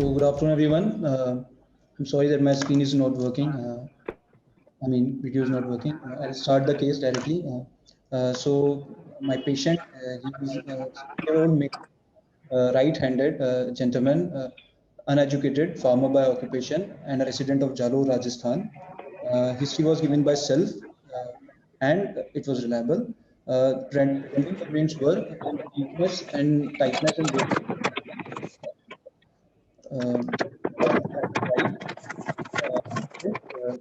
So good afternoon, everyone. I'm sorry that my screen is not working. Video is not working. I'll start the case directly. So my patient, he is a 60-year-old male, right-handed gentleman, uneducated, farmer by occupation, and a resident of Jalore, Rajasthan. History was given by self, and it was reliable. Trending complaints were weakness and tightness in both uh, right uh,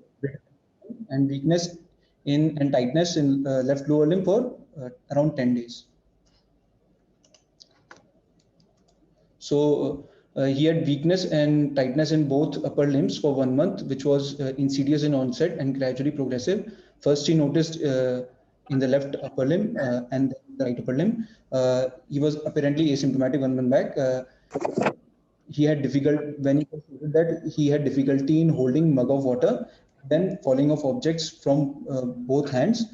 and weakness in and tightness in left lower limb for around 10 days. So he had weakness and tightness in both upper limbs for 1 month, which was insidious in onset and gradually progressive. First, he noticed in the left upper limb and the right upper limb. He was apparently asymptomatic 1 month back. He had he had difficulty in holding mug of water, then falling of objects from both hands.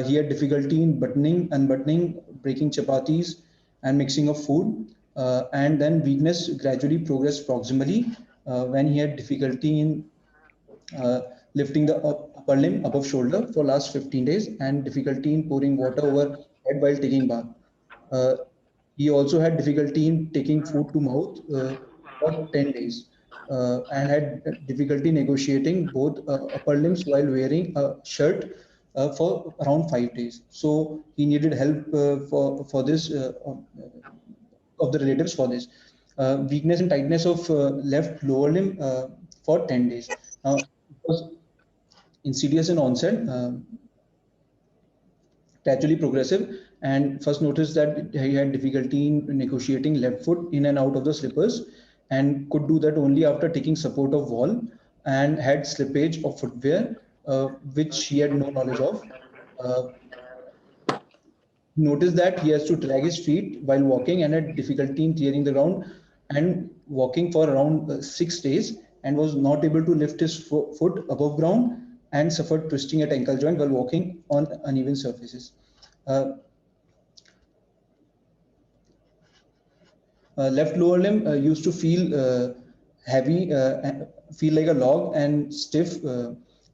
He had difficulty in buttoning, unbuttoning, breaking chapatis, and mixing of food. And then weakness gradually progressed proximally when he had difficulty in uh, lifting the upper limb above shoulder for last 15 days and difficulty in pouring water over head while taking bath. Uh, he also had difficulty in taking food to mouth for 10 days and had difficulty negotiating both upper limbs while wearing a shirt for around 5 days. So he needed help for this of the relatives for this. Weakness and tightness of left lower limb for 10 days. Now, it was insidious in onset, gradually progressive, and first noticed that he had difficulty in negotiating left foot in and out of the slippers and could do that only after taking support of wall and had slippage of footwear, which he had no knowledge of. Uh, Noticed that he has to drag his feet while walking and had difficulty in clearing the ground and walking for around 6 days and was not able to lift his foot above ground and suffered twisting at ankle joint while walking on uneven surfaces. Uh, Left lower limb used to feel heavy, feel like a log and stiff,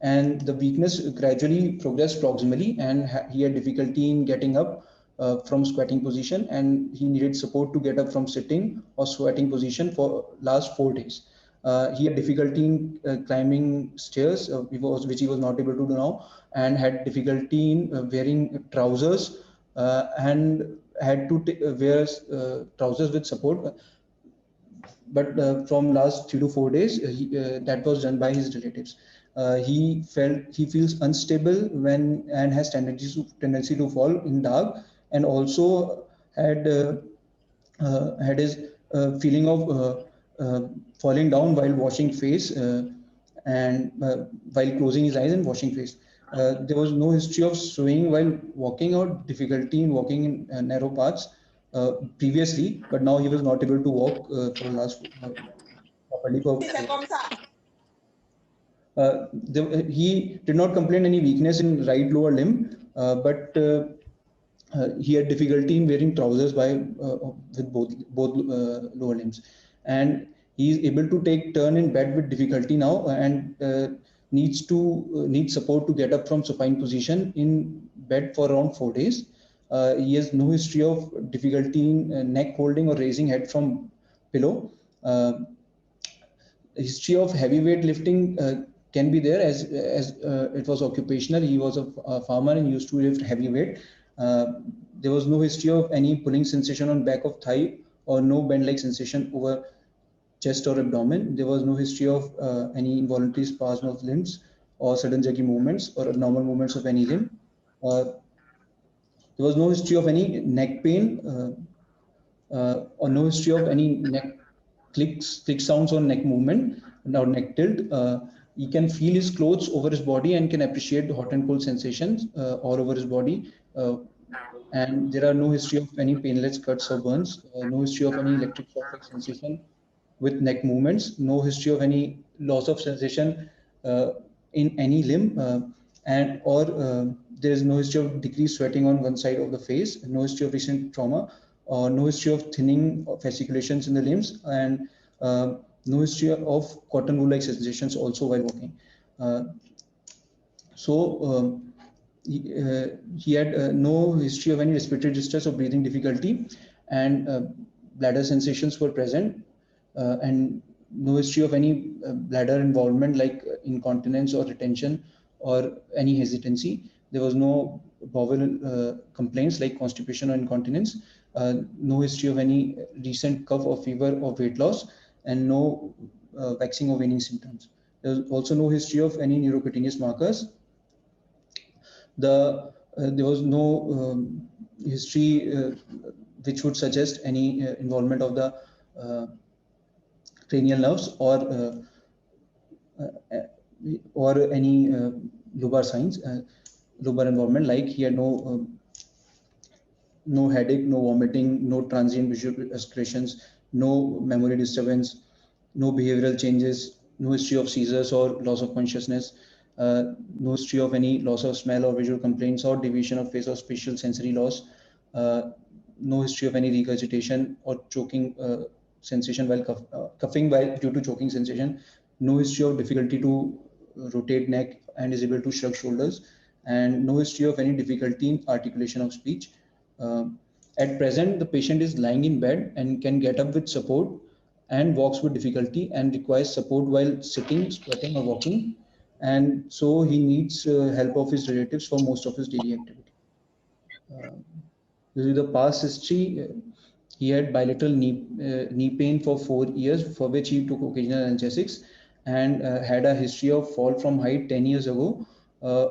and the weakness gradually progressed proximally, and he had difficulty in getting up from squatting position, and he needed support to get up from sitting or squatting position for last 4 days. He had difficulty in climbing stairs, which he was not able to do now, and had difficulty in wearing trousers and had to wear trousers with support. But from last 3 to 4 days, that was done by his relatives. He feels unstable when and has tendency to fall in dark, and also had his feeling of falling down while washing face and while closing his eyes and washing face. There was no history of swaying while walking or difficulty in walking in narrow paths previously, but now he was not able to walk for the last properly. He did not complain any weakness in right lower limb, but he had difficulty in wearing trousers with both lower limbs, and he is able to take turn in bed with difficulty now and needs support to get up from supine position in bed for around 4 days. He has no history of difficulty in neck holding or raising head from pillow. History of heavyweight lifting can be there as it was occupational. He was a farmer and used to lift heavy weight. There was no history of any pulling sensation on back of thigh or no bend-like sensation over chest or abdomen. There was no history of any involuntary spasm of limbs or sudden jerky movements or abnormal movements of any limb. There was no history of any neck pain or no history of any neck click sounds or neck movement or neck tilt. He can feel his clothes over his body and can appreciate the hot and cold sensations all over his body. And there are no history of any painless cuts or burns, no history of any electric shock-like sensation with neck movements, no history of any loss of sensation in any limb, there is no history of decreased sweating on one side of the face, no history of recent trauma, no history of thinning of fasciculations in the limbs, and No history of cotton wool-like sensations also while walking. He had no history of any respiratory distress or breathing difficulty, and bladder sensations were present, and no history of any bladder involvement like incontinence or retention or any hesitancy. There was no bowel complaints like constipation or incontinence. No history of any recent cough or fever or weight loss, and no waxing or waning symptoms. There was also no history of any neurocutaneous markers. There was no history which would suggest any involvement of the cranial nerves or any lobar signs, lobar involvement, like he had no headache, no vomiting, no transient visual aspirations, no memory disturbance, no behavioral changes, no history of seizures or loss of consciousness, no history of any loss of smell or visual complaints or deviation of face or spatial sensory loss, no history of any regurgitation or choking sensation while coughing due to choking sensation, no history of difficulty to rotate neck and is able to shrug shoulders, and no history of any difficulty in articulation of speech. At present, the patient is lying in bed and can get up with support and walks with difficulty and requires support while sitting, squatting, or walking. And so he needs help of his relatives for most of his daily activity. With the past history, he had bilateral knee pain for 4 years, for which he took occasional analgesics, and had a history of fall from height 10 years ago,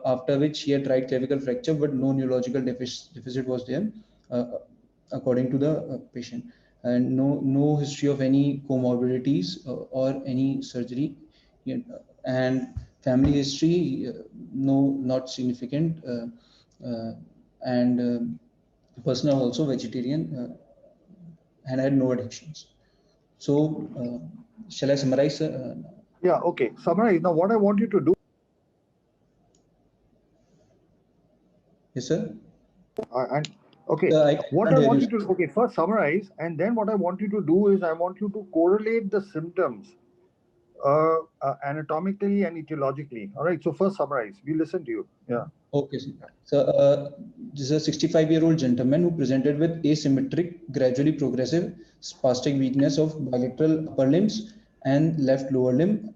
after which he had tried clavicle fracture, but no neurological deficit was there, according to the patient. And no history of any comorbidities or any surgery. And family history, no, not significant. And person are also vegetarian and had no addictions. So, shall I summarize? Yeah, okay. Summarize. Now, what I want you to do. Yes, sir. And okay, what I want you to, okay, first summarize, and then what I want you to do is I want you to correlate the symptoms anatomically and etiologically. All right. So first summarize. We listen to you. Yeah. Okay, sir. So this is a 65-year-old gentleman who presented with asymmetric, gradually progressive spastic weakness of bilateral upper limbs and left lower limb,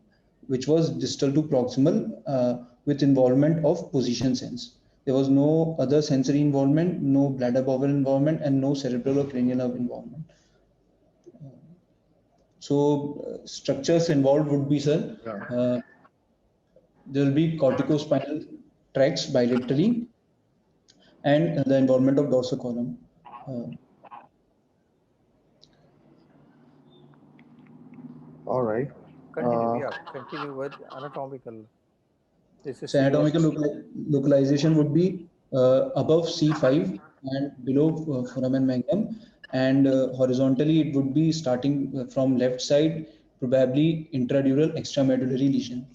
which was distal to proximal, with involvement of position sense. There was no other sensory involvement, no bladder bowel involvement, and no cerebral or cranial nerve involvement. So structures involved would be, sir, there will be corticospinal tracts bilaterally, and the involvement of dorsal column. All right. Continue with anatomical. So anatomical localization would be above C5 and below foramen magnum, and horizontally it would be starting from left side, probably intradural extramedullary lesion.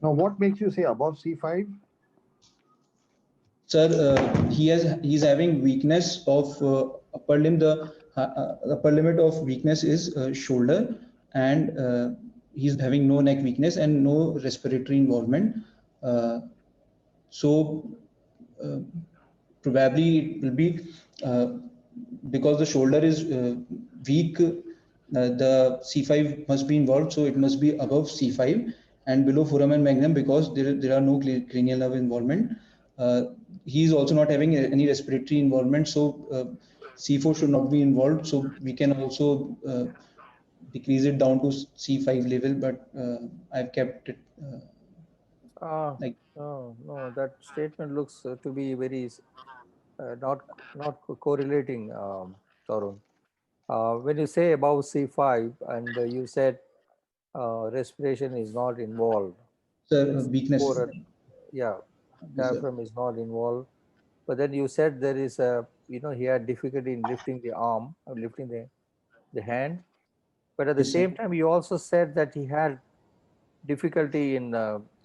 Now, what makes you say above C5? Sir, he's having weakness of upper limb. The upper limit of weakness is shoulder, and he's having no neck weakness and no respiratory involvement. So probably it will be because the shoulder is weak, the C5 must be involved, so it must be above C5 and below foramen magnum because there are no cranial nerve involvement. He is also not having any respiratory involvement, so C4 should not be involved. So we can also decrease it down to C5 level, but I've kept it like. No, that statement looks to be very not correlating, Tarun. When you say above C5 and you said respiration is not involved. Weakness. Diaphragm is not involved. But then you said there is he had difficulty in lifting the arm, or lifting the hand. But at the same time, you also said that he had difficulty in,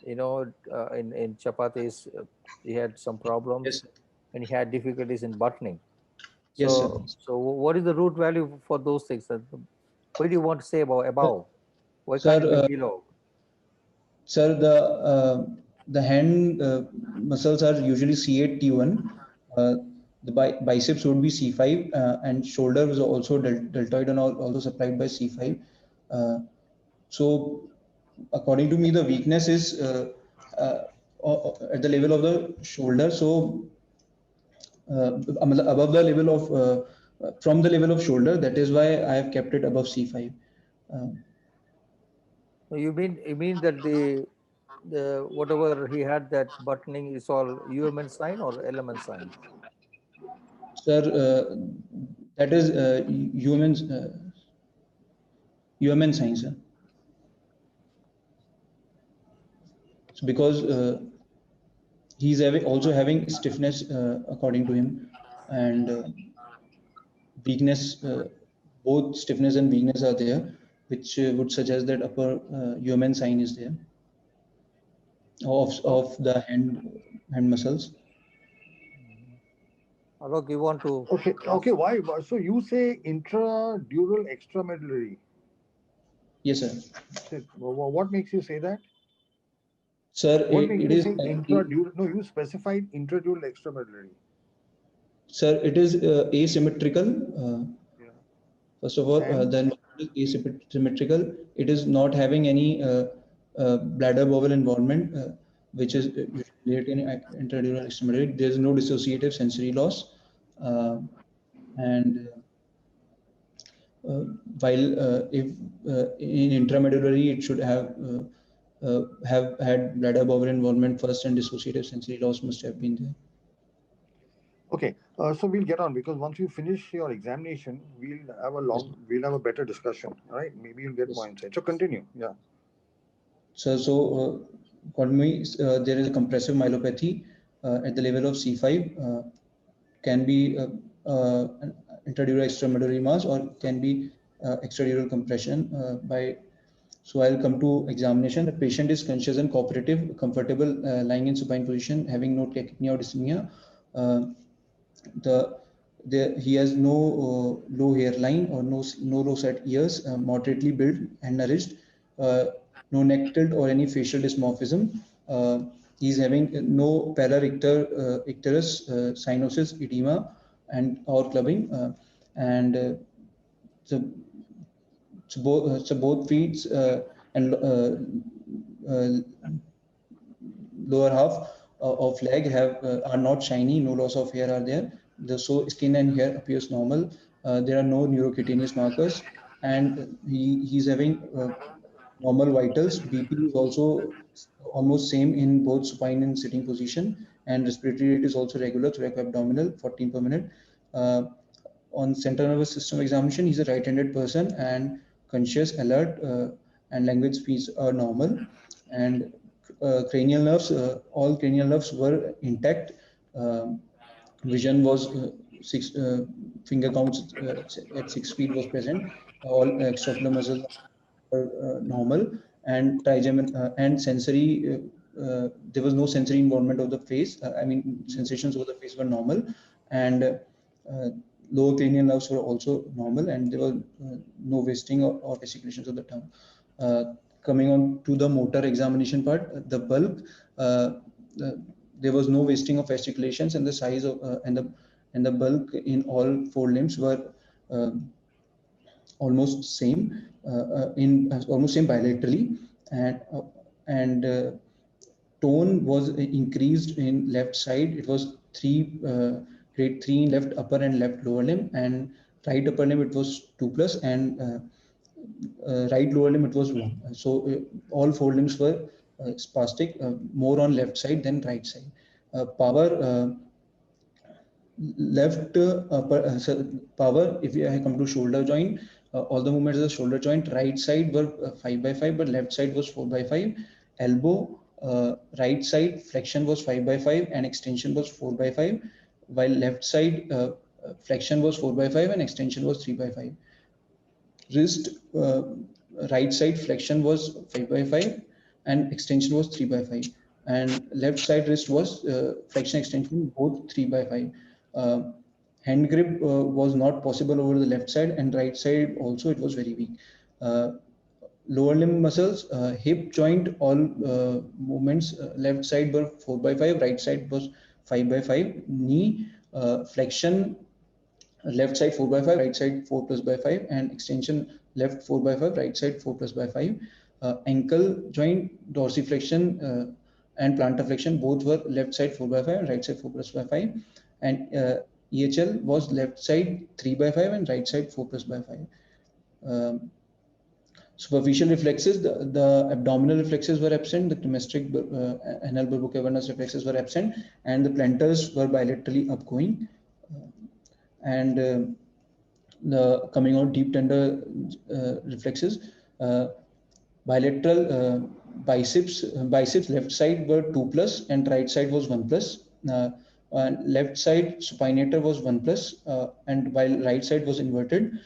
in chapatis, he had some problems, and he had difficulties in buttoning. So, so what is the root value for those things? What do you want to say about above? Why Sir, can't it be below? Sir, the hand muscles are usually C8, T1. The biceps would be C5, and shoulder is also deltoid and also supplied by C5. So, according to me, the weakness is at the level of the shoulder. So, above the level of from the level of shoulder. That is why I have kept it above C5. You mean that the whatever he had, that buttoning, is all UMN sign or LMN sign? Sir, that is UMN sign, sir. So because he's also having stiffness according to him, and weakness. Both stiffness and weakness are there, which would suggest that upper UMN sign is there of the hand muscles. Alok, you want to? Okay. Why? So you say intradural extramedullary? Yes, sir. What makes you say that? Sir, What makes it you is. say intradural? No, you specified intradural extramedullary. Sir, it is asymmetrical. Yeah. First of all, then it is asymmetrical. It is not having any bladder bowel involvement, which is related in intradural extramedullary. There is no dissociative sensory loss, and while if in intramedullary it should have had bladder bowel involvement first, and dissociative sensory loss must have been there. Okay, so we'll get on, because once you finish your examination, we'll have a better discussion. All right, maybe you'll get more insight. So continue. Yeah. So according to me, there is a compressive myelopathy at the level of C5. Can be intradural extramedullary mass, or can be extradural compression by. So I'll come to examination. The patient is conscious and cooperative, comfortable lying in supine position, having no tachypnea or dyspnea. He has no low hairline or no low set ears, moderately built and nourished, no neck tilt or any facial dysmorphism. He's having no pallor icterus, cyanosis, edema, and or clubbing, and so, both feet and lower half of leg are not shiny, no loss of hair are there. So skin and hair appears normal. There are no neurocutaneous markers, and he's having normal vitals. BP is also almost same in both supine and sitting position, and respiratory rate is also regular, thoracoabdominal, 14 per minute. On central nervous system examination, he's a right-handed person and conscious, alert, and language speech are normal. And cranial nerves, all cranial nerves were intact. Vision was finger counts at 6 feet was present. All extraocular muscles were normal, and trigeminal and sensory. There was no sensory involvement of the face. I mean, sensations of the face were normal, and lower cranial nerves were also normal, and there was no wasting or fasciculations of the tongue. Coming on to the motor examination part, the bulk, there was no wasting of fasciculations, and the size of and the bulk in all four limbs were almost same almost same bilaterally, and tone was increased in left side. It was grade 3 in left upper and left lower limb, and right upper limb it was 2+, and right lower limb it was 1. So all four limbs were spastic, more on left side than right side. Power, left power, if I come to shoulder joint, all the movements of the shoulder joint, right side were 5/5, but left side was 4/5. Elbow, right side flexion was 5/5 and extension was 4/5, while left side flexion was 4/5 and extension was 3/5. Wrist, right side flexion was 5/5 and extension was 3/5, and left side wrist was flexion extension both 3/5. Hand grip was not possible over the left side, and right side also it was very weak. lower limb muscles, hip joint, all movements, left side were 4/5, right side was 5/5. Knee flexion, left side 4/5, right side 4+/5, and extension left 4/5, right side 4+/5. Ankle joint dorsiflexion and plantar flexion both were left side 4/5, right side 4+/5, and EHL was left side 3/5 and right side 4+/5. Superficial reflexes, the abdominal reflexes were absent, the cremasteric anal bulbocavernous reflexes were absent, and the plantars were bilaterally upgoing. And the coming out deep tender reflexes, bilateral biceps left side were 2+ and right side was 1+. And left side supinator was 1+, and while right side was inverted.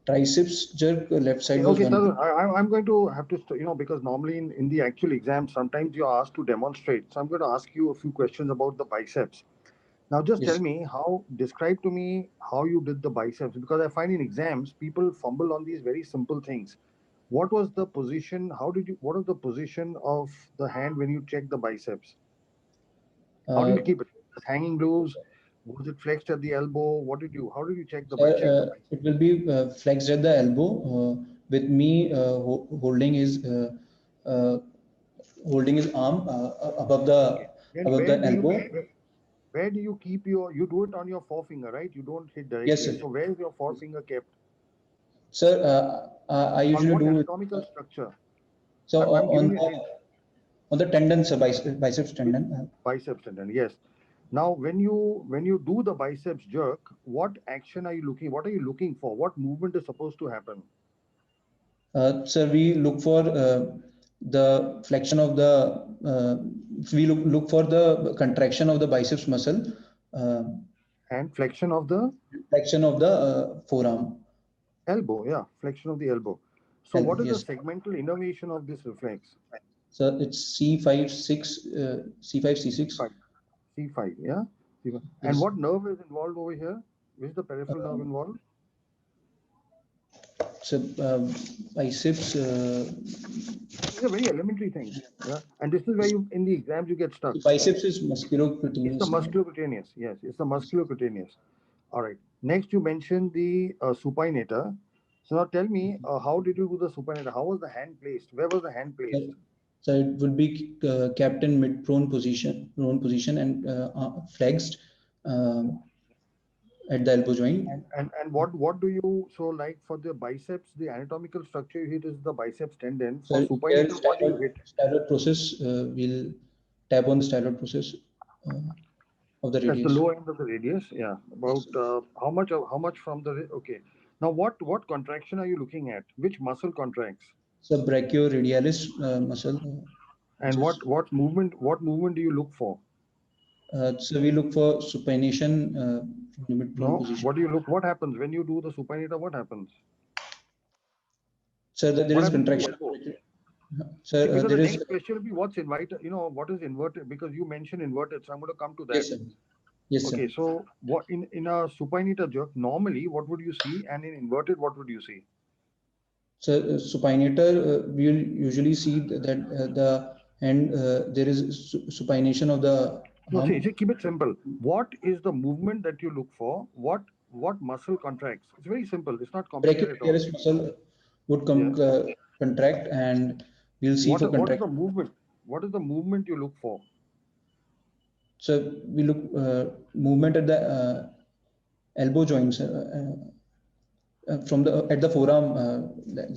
Triceps jerk left side was Okay, 1+. sir, I'm going to have to, because normally in the actual exam, sometimes you're asked to demonstrate. So I'm going to ask you a few questions about the biceps. Now, just Yes. tell me describe to me how you did the biceps, because I find in exams, people fumble on these very simple things. What was the position? What was the position of the hand when you check the biceps? How did you keep it? Just hanging loose? Was it flexed at the elbow? How did you check the biceps? It will be flexed at the elbow, with me uh, holding his arm above Okay. Then the elbow. where do you keep you do it on your forefinger, right? You don't hit Yes, directly. sir. So where is your forefinger kept? Sir, I On usually what do it. anatomical structure? So I'm giving you a hint. on the tendon, sir, biceps tendon. Biceps tendon, yes. Now, when you do the biceps jerk, what action are you looking? What are you looking for? What movement is supposed to happen? Sir, we look for the flexion of the. We look for the contraction of the biceps muscle, uh, And flexion of the flexion of the forearm. elbow, yeah, flexion of the elbow. So, what is the Yes. segmental innervation of this reflex? So it's C5, 6, C5, C6. C5, C5, yeah. C5. And Yes. what nerve is involved over here? Which is the peripheral nerve involved? So biceps. These are very elementary things. Yeah. And this is where in the exams you get stuck. Biceps is It's the musculocutaneous. musculocutaneous. Yes, it's the musculocutaneous. All right. Next, you mentioned the supinator. So now tell me, how did you do the supinator? How was the hand placed? Where was the hand placed? So it would be kept in prone position, and flexed at the elbow joint. And what do you, so like for the biceps, the anatomical structure you hit is the biceps tendon. For So here, supinator, what do you hit? styloid process. We'll tap on the styloid process of the That's the radius. lower end of the radius. Yeah. About how much from the okay. Now what contraction are you looking at? Which muscle contracts? So brachioradialis muscle. And what movement do you look for? So we look for supination from the mid prone No. position. What do you look? What happens when you do the supinator? What happens? So there What is happens to the contraction. elbow? So Because the there is. next question will be what's inverted. What is inverted? Because you mentioned inverted, so I'm going to come to that. Yes, sir. Yes, sir. Okay. So what in a supinator jerk normally what would you see, and in inverted what would you see? So supinator, we will usually see that the hand there is supination of the No, arm. see, keep it simple. What is the movement that you look for? What muscle contracts? It's very simple. It's not complicated at all. Brachioradialis muscle would Yes. contract, and we'll see for What is contract. the movement? What is the movement you look for? So we look movement at the elbow joints from the at the forearm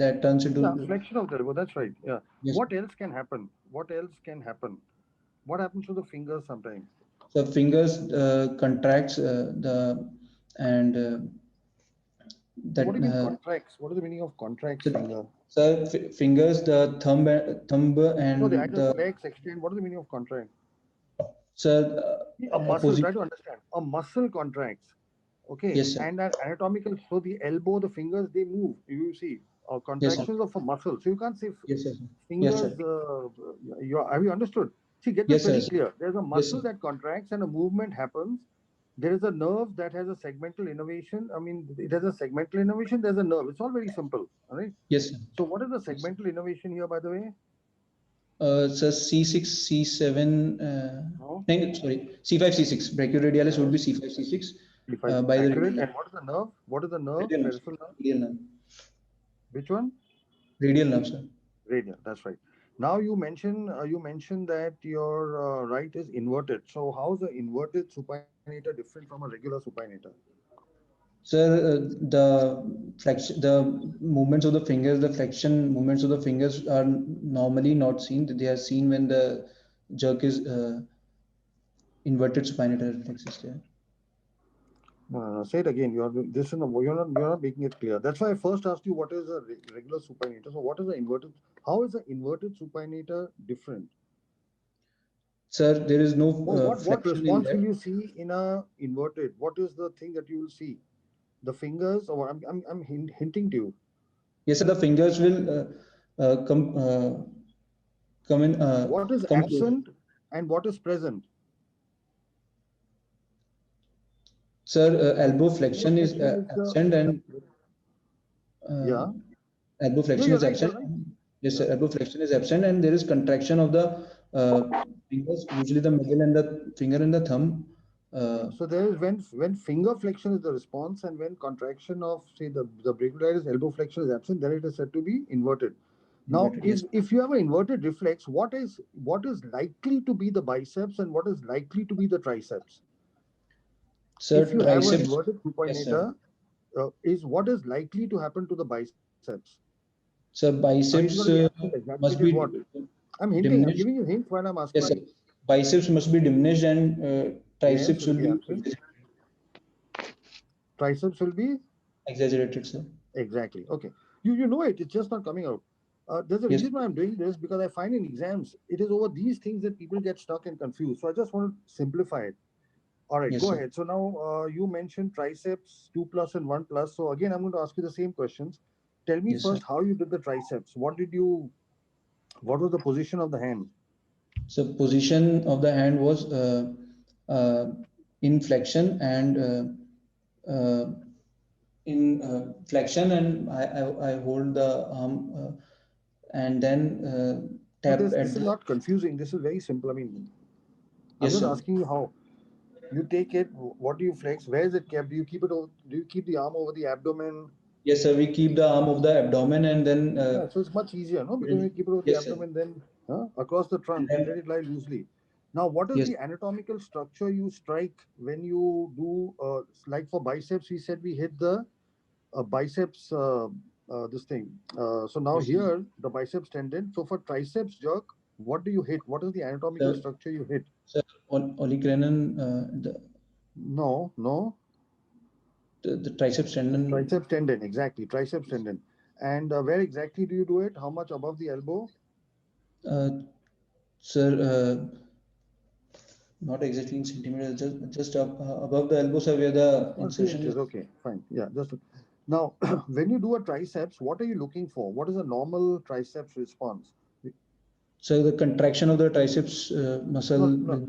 that turns into. Yeah, flexion of the elbow. That's right. Yeah. Yes. What else can happen? What else can happen? What happens to the fingers sometimes? So fingers contracts and that. What do you mean contracts? What is the meaning of contracts finger? So fingers, the thumb and No, the actual flex, extend. What is the meaning of contract? So A muscle. Try to understand. A muscle contracts. Okay. Yes, sir. And that anatomical. So the elbow, the fingers, they move. You see, contractions of a muscle. So you can't say Yes, sir. fingers. Yes, sir. Have you understood? See, get Yes, this very sir. clear. There's a muscle Yes, sir. that contracts and a movement happens. There is a nerve that has a segmental innervation. I mean, it has a segmental innervation. There's a nerve. It's all very simple. All right. Yes, sir. So, what is the Yes. segmental innervation here, by the way? So C6, C7, No, no, sorry, C5, C6. Brachioradialis would be yes, C5, C6 if by the accurate. radial And what is the nerve? What is the nerve? nerve, sir. Peripheral nerve. Radial nerve. Which one? Radial nerve, sir. Radial. That's right. Now you mentioned that your right is inverted. So, how is the inverted supinator different from a regular supinator? Sir, the movements of the fingers, the flexion movements of the fingers are normally not seen. They are seen when the jerk is inverted supinator reflexes there. No, no, no. Say it again. You're not making it clear. That's why I first asked you what is a regular supinator. So what is the inverted? How is the inverted supinator different? Sir, there is no Or what flexion in response will that. you see in a inverted? What is the thing that you will see? The fingers, or I'm hinting to you. Yes, sir, the fingers will come in What is come close. absent and what is present? Sir, elbow Elbow flexion is flexion is absent and uh, yeah. elbow No, flexion you're is right. You're absent. right. Yes, Yeah. sir, elbow flexion is absent, and there is contraction of the fingers, usually the middle and the finger and the thumb. Uh, So there is when finger flexion is the response, and when contraction of say the brachioradius elbow flexion is absent, then it is said to be inverted. Now, Inverted, yes. if you have an inverted reflex, what is likely to be the biceps and what is likely to be the triceps? If Sir, you have an triceps, inverted yes, sir. supinator, is what is likely to happen to the biceps? Sir, Are you going to biceps be absent? Exaggerated must be what? I'm hinting. I'm diminished. giving you hints while I'm Yes, asking sir. you. Biceps must be diminished and Yes, triceps will will be be absent. Triceps will be exaggerated, sir. exactly. Okay. You know it. It's just not coming out. There's a Yes, reason why I'm doing this because I find in exams it is over these things that people get stuck and confused. So I just want to simplify it. All right, yes, go sir. ahead. So now you mentioned triceps 2 plus and 1 plus. So again, I'm going to ask you the same questions. Tell me Yes, sir. first how you did the triceps. What was the position of the hand? So position of the hand was uh, in flexion and in flexion, and I hold the arm and then No, tap this at is the. not confusing. This is very simple. I mean, I'm Yes, just sir. asking you how you take it. What do you flex? Where is it kept? Do you keep the arm over the abdomen? Yes, sir. We keep the arm of the abdomen and then Yeah, so it's much easier, no? Because when you keep it over the yes, sir. abdomen, then across the And trunk and then let it lie loosely. Now, what is yes, the anatomical structure you strike when you do, like for biceps, we said we hit the biceps, this thing. So now yes, sir. here, the biceps tendon. So for triceps jerk, what do you hit? What is the anatomical So, structure you hit? so olecranon, No, no. the triceps tendon, Triceps tendon, exactly. Triceps tendon. And where exactly do you do it? How much above the elbow? uh, sir, not exactly in centimeters, just up, above the elbow, sir, where the Or 3 inches. insertion is. Okay, fine. Yeah, just now when you do a triceps, what are you looking for? What is a normal triceps response? So the contraction of the triceps muscle No, no, will,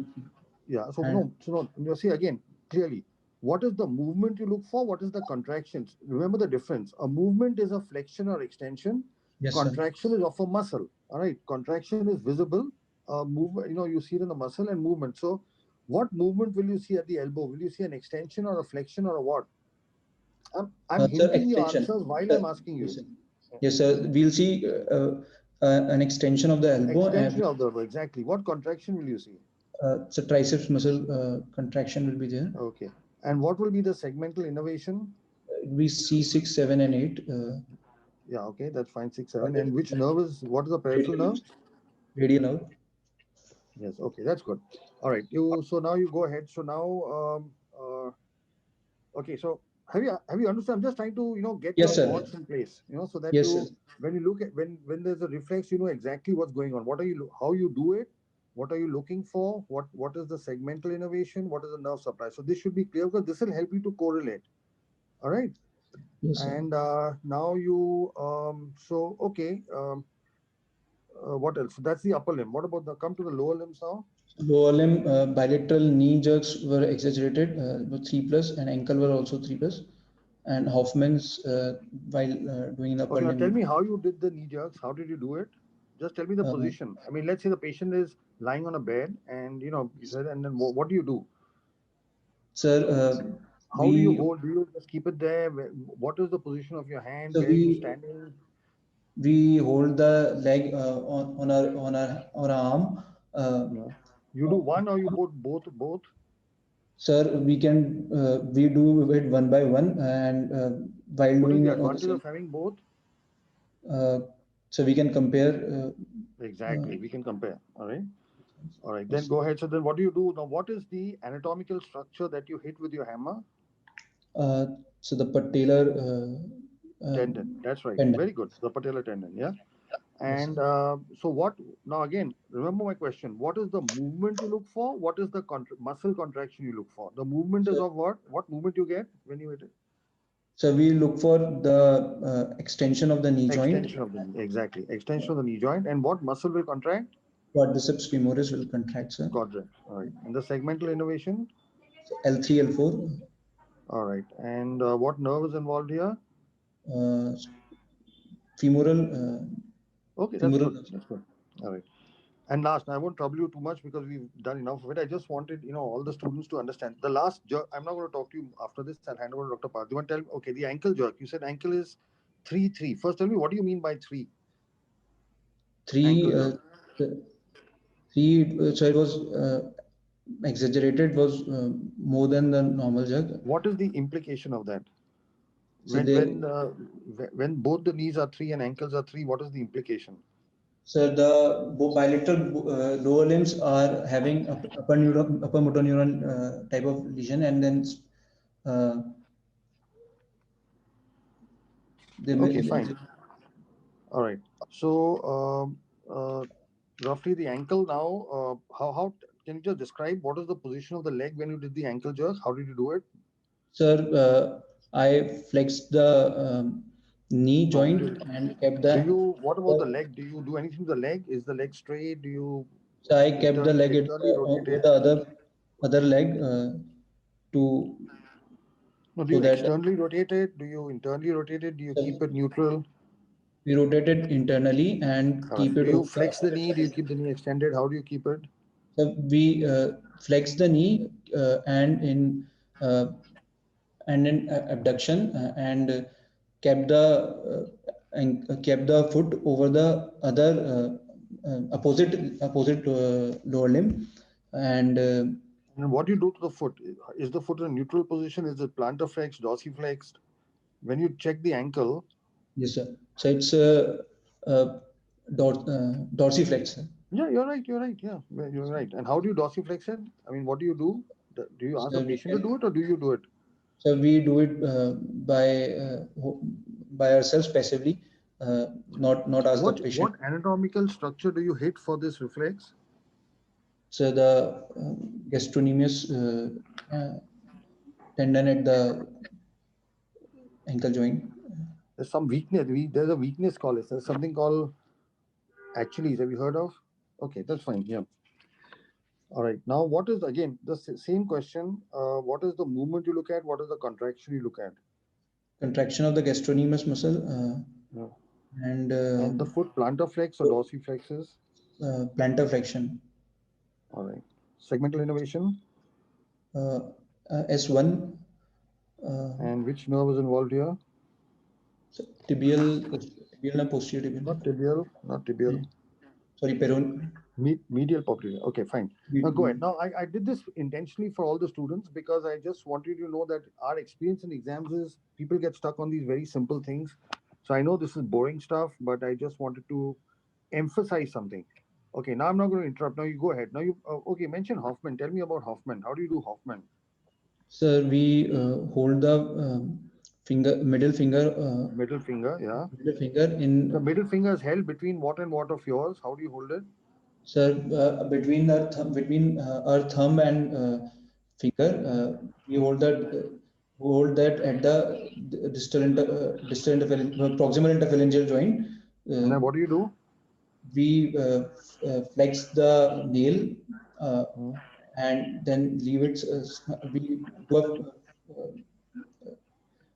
yeah. So and no, so no. You see again clearly. What is the movement you look for? What is the contractions? Remember the difference. A movement is a flexion or extension. yes, sir. Contraction is of a muscle. All right. Contraction is visible. Movement. You see it in the muscle and movement. So, what movement will you see at the elbow? Will you see an extension or a flexion or a what? I'm Sir, hinting your extension. answers while Sir, I'm asking yes, you. sir. Yes, sir. We'll see an extension of the elbow and Extension of the elbow, exactly. What contraction will you see? so triceps muscle contraction will be there. Okay. And what will be the segmental innervation? It will be C6, 7, and 8. Yeah, okay, that's fine. Six, By seven. the And which nerve is what is the peripheral radial, nerve? radial nerve. Yes, okay, that's good. All right. Now you go ahead. So now okay, so have you understood? I'm just trying to get your Yes, sir. thoughts in place, so that Yes, sir. you when you look at when there's a reflex, you know exactly what's going on. What are you how you do it? What are you looking for? What is the segmental innervation? What is the nerve supply? So this should be clear because this will help you to correlate. All right. Yes, sir. And now you so okay. What else? So that's the upper limb. What about the come to the lower limbs now? Lower limb bilateral knee jerks were exaggerated, were 3 plus, and ankle were also 3 plus. And Hoffman's while doing the upper Okay, now tell limb. me how you did the knee jerks. How did you do it? Just tell me the Uh, position. I mean, let's say the patient is lying on a bed, and you said, and then what do you do? Sir, How do you we hold? Do you just keep it there? What is the position of your hand? so Where are you standing? we hold the leg on our arm. Uh, Yeah. You do one or you put both? Sir, we do it one by one, and while What is doing the on the advantage same, of having both? uh, so we can compare. Uh, Exactly, we can compare. All right. All right. Then go ahead. So then what do you do? Now, what is the anatomical structure that you hit with your hammer? uh, so the patellar Tendon. That's right. tendon. Very good. The patellar tendon. Yeah. Yes, And sir. so what? Now again, remember my question. What is the movement you look for? What is the muscle contraction you look for? The movement is So, of what? What movement you get when you hit it? so we look for the extension of the knee joint. Extension of the knee. Exactly. Extension of the knee joint. And what muscle will contract? Quadriceps femoris will contract, sir. Quadrant. All right. And the segmental innervation. So L3, L4, All right. And what nerve is involved here? uh, femoral, Okay, that's femoral. good. That's good. All right. And last, I won't trouble you too much because we've done enough of it. I just wanted, all the students to understand. The last jerk, I'm not going to talk to you after this. I'll hand over to Dr. Parth. You want to tell, okay, the ankle jerk. You said ankle is 3 3. First, tell me, what do you mean by 3 Three, ankle jerk? three. So it was exaggerated. Was more than the normal jug. What is the implication of that? So When they, when uh, when both the knees are 3 and ankles are 3, what is the implication? so the bilateral lower limbs are having upper motor neuron type of lesion, and then uh, they Okay, may, fine. All right. So, roughly the ankle now, how can you just describe what is the position of the leg when you did the ankle jerk? How did you do it? sir, I flexed the knee No, joint and kept do the. you, what about the leg? Do you do anything to the leg? Is the leg straight? Do you So I kept the leg externally rotate over it? the other leg to No, do so you that externally rotate it? Do you internally rotate it? Do you keep it neutral? we rotate it internally and All keep right. Do it you over the flex the other knee? Do you side. keep the knee extended? How do you keep it? So we flex the knee uh, and in abduction kept the kept the foot over the other opposite lower limb and And what do you do to the foot? Is the foot in a neutral position? Is it plantar flexed, dorsiflexed? When you check the ankle, yes sir. So it's uh, dorsiflex, sir. yeah, you're right. You're right. Yeah, you're right. And how do you dorsiflex it? I mean, what do you do? Do you ask the So we patient to do can it or do you do it? so we do it by ourselves passively, not ask the patient. What anatomical structure do you hit for this reflex? So the gastrocnemius tendon at the ankle joint. There's some weakness. There's a weakness called it. There's something called Achilles. Have you heard of? Okay, that's fine. Yeah. All right. Now, what is again the same question? What is the movement you look at? What is the contraction you look at? Contraction of the gastrocnemius muscle Yeah. and And the foot plantar flex or dorsiflexes. plantar flexion. All right. Segmental innervation. Uh, S1, uh, And which nerve is involved here? so tibial and posterior tibial. Not tibial. Not Yeah. tibial. Sorry, peron. Medial popliteal. Okay, fine. Now go ahead. Now I did this intentionally for all the students because I just wanted you to know that our experience in exams is people get stuck on these very simple things. So I know this is boring stuff, but I just wanted to emphasize something. Okay, now I'm not going to interrupt. Now you go ahead. Now you okay? Mention Hoffman. Tell me about Hoffman. How do you do Hoffman? Sir, we hold the middle finger, Middle finger. Yeah. The in, middle finger is held between what and what of yours? How do you hold it? sir, between our thumb and finger, we hold that at the proximal interphalangeal joint. And Uh, then what do you do? we flex the nail uh, Hmm. and then leave it. We do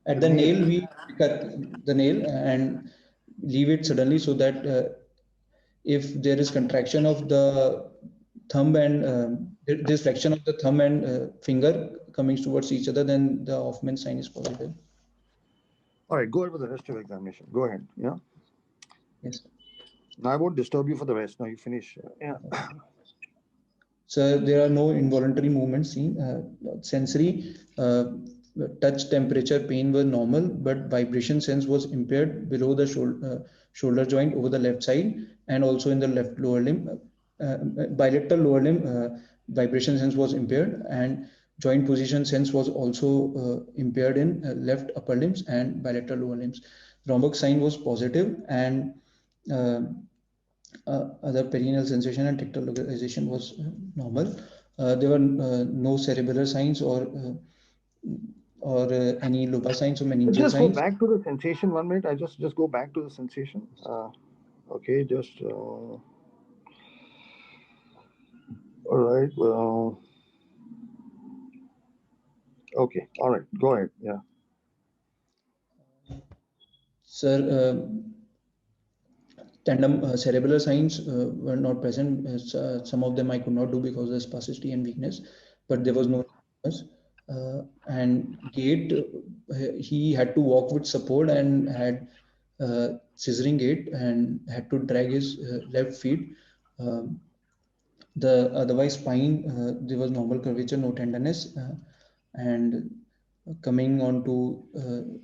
at The the nail. nail we cut the nail and leave it suddenly so that if there is contraction of the thumb and this flexion of the thumb and finger coming towards each other, then the Hoffman sign is positive. All right, go ahead with the rest of the examination. Go ahead. Yeah. Yes. Now I won't disturb you for the rest. Now you finish. Yeah. So there are no involuntary movements seen. Sensory, touch, temperature, pain were normal, but vibration sense was impaired below the shoulder joint over the left side and also in the left lower limb. Bilateral lower limb vibration sense was impaired, and joint position sense was also impaired in left upper limbs and bilateral lower limbs. Romberg sign was positive, and uh, other perineal sensation and tactile localization was normal. There were no cerebellar signs or any lobar signs or meningeal Just go signs. back to the sensation 1 minute. I just go back to the sensation. Okay, just all right. Okay, all right. Go ahead. Yeah. Sir, tandem cerebellar signs were not present. Some of them I could not do because of spasticity and weakness, but there was no and gait. He had to walk with support and had scissoring gait and had to drag his left feet. Um, the otherwise spine, there was normal curvature, no tenderness, and coming on to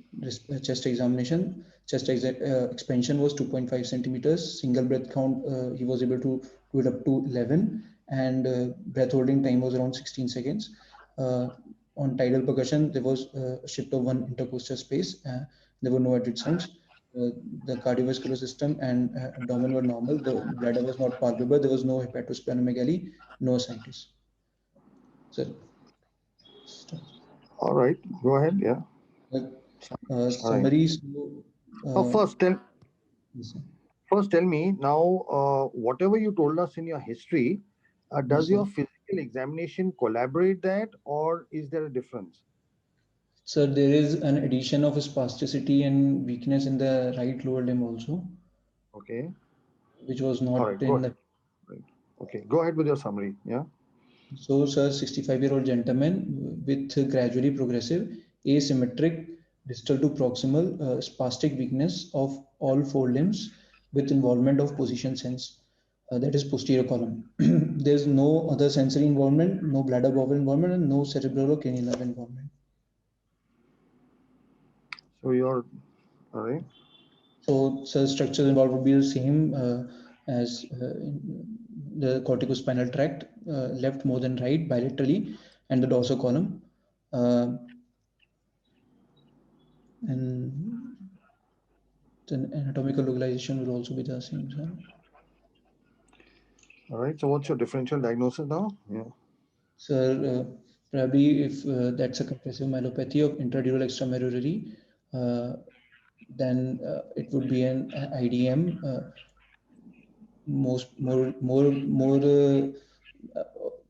chest examination, expansion was 2.5 centimeters. Single breath count, he was able to do it up to 11, and breath holding time was around 16 seconds. On tidal percussion, there was a shift of one intercostal space. There were no added sounds. The cardiovascular system and abdomen were normal. The bladder was not palpable. There was no hepatosplenomegaly, no ascites. So, All right. Go ahead. Yeah. All right. summary. Now, Uh, yes, sir. first tell me now. Whatever you told us in your history, Yes, does sir. your physical examination collaborate that, or is there a difference? So there is an addition of spasticity and weakness in the right lower limb also, Okay. which was All not right. Go in ahead. the. Right. Okay. Go ahead with your summary. Yeah. So, sir, 65-year-old gentleman with gradually progressive, asymmetric, distal to proximal, spastic weakness of all four limbs with involvement of position sense. That is posterior column. There's no other sensory involvement, no bladder bowel involvement, and no cerebral or cranial nerve involvement. So you're all right. So, cell structures involved would be the same as in the corticospinal tract, left more than right bilaterally, and the dorsal column. Uh, and the anatomical localization will also be the same. All right. So what's your differential diagnosis now? Yeah. Probably if that's a compressive myelopathy of intradural extramedullary, uh, then it would be an IDM. More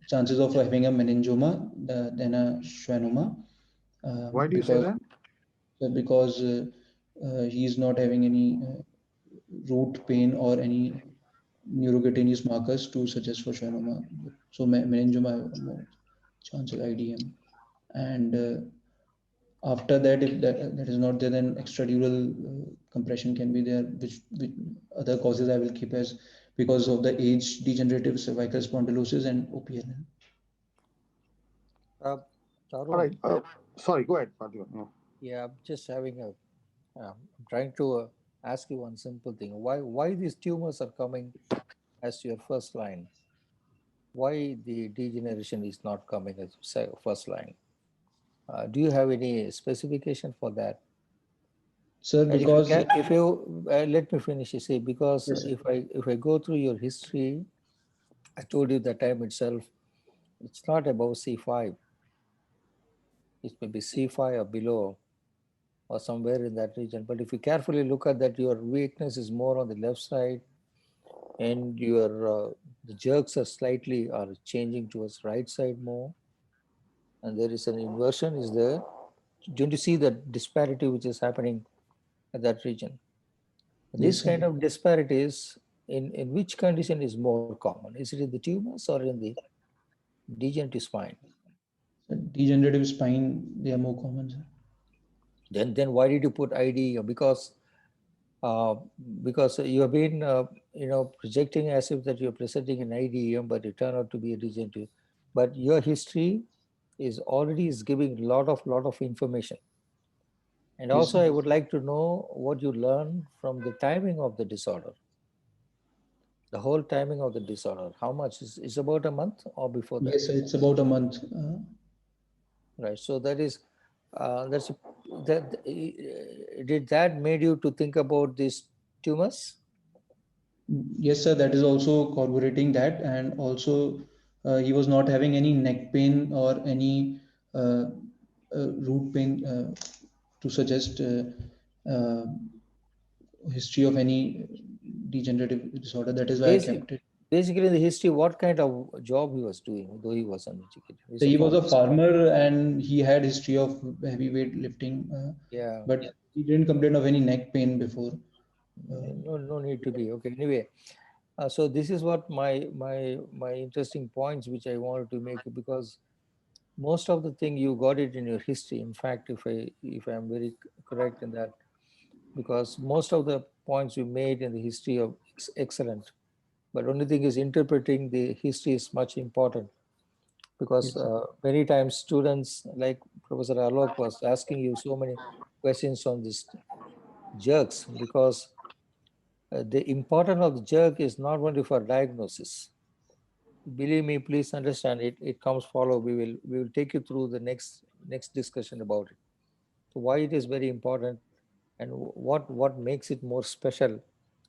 chances of having a meningioma than a schwannoma, Why do you say because that? he is not having any root pain or any neurocutaneous markers to suggest for schwannoma. So meningioma have more chance of IDM. And after that, if that is not there, then extradural compression can be there, which other causes I will keep as because of the age, degenerative cervical spondylosis and OPLN. Uh, All right. Tarun, Sorry. Go ahead, Parthivan. Yeah. yeah, I'm just having a, I'm trying to ask you one simple thing. Why these tumors are coming as your first line? Why the degeneration is not coming as first line? Do you have any specification for that? Sir, And if you because can, if you let me finish, you see, because yes, sir. if I go through your history, I told you that time itself, it's not above C5. It may be C5 or below, or somewhere in that region. But if you carefully look at that, your weakness is more on the left side, and your the jerks are slightly are changing towards right side more, and there is an inversion is there. Don't you see the disparity which is happening at that region? This Yes, sir. kind of disparities in which condition is more common? Is it in the tumors or in the degenerative spine? So degenerative spine, they are more common, sir. Then why did you put ID? Uh, because you have been projecting as if that you're presenting an IDEM, but it turned out to be a degenerative. But your history is already is giving lot of information. And Yes, also, sir. I would like to know what you learned from the timing of the disorder, the whole timing of the disorder. How much is about a month or before that? Yes, sir. It's about a month. Right. So that's that. Did that made you to think about these tumors? Yes, sir. That is also corroborating that, and also he was not having any neck pain or any uh, root pain to suggest uh, history of any degenerative disorder. That is why I Basic, kept it. basically, in the history, what kind of job he was doing, though he was uneducated? He's So a he was a farmer. farmer and he had history of heavyweight lifting, Yeah, but he didn't complain of any neck pain before. Uh, no need to be. Okay, anyway, so this is what my interesting points which I wanted to make, because most of the thing you got it in your history. In fact, if I'm very correct in that, because most of the points you made in the history of excellent, but only thing is interpreting the history is much important, because yes, sir. many times students like Professor Alok was asking you so many questions on this jerks, because the importance of the jerk is not only for diagnosis. Believe me, please understand it. It comes follow. We will take you through the next discussion about it. So why it is very important, and what makes it more special.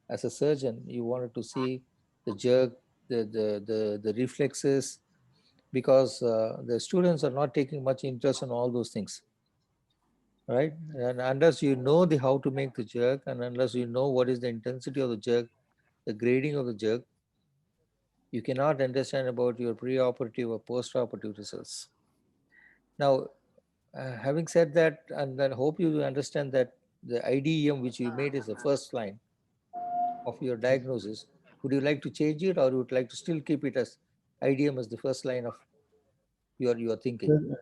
As a surgeon, you wanted to see the jerk, the reflexes, because the students are not taking much interest in all those things, right? And unless you know the how to make the jerk, and unless you know what is the intensity of the jerk, the grading of the jerk, you cannot understand about your preoperative or postoperative results. Now, having said that, and then hope you understand that the IDEM which you made is the first line of your diagnosis. Would you like to change it, or would you like to still keep it as IDEM as the first line of your thinking? Sir,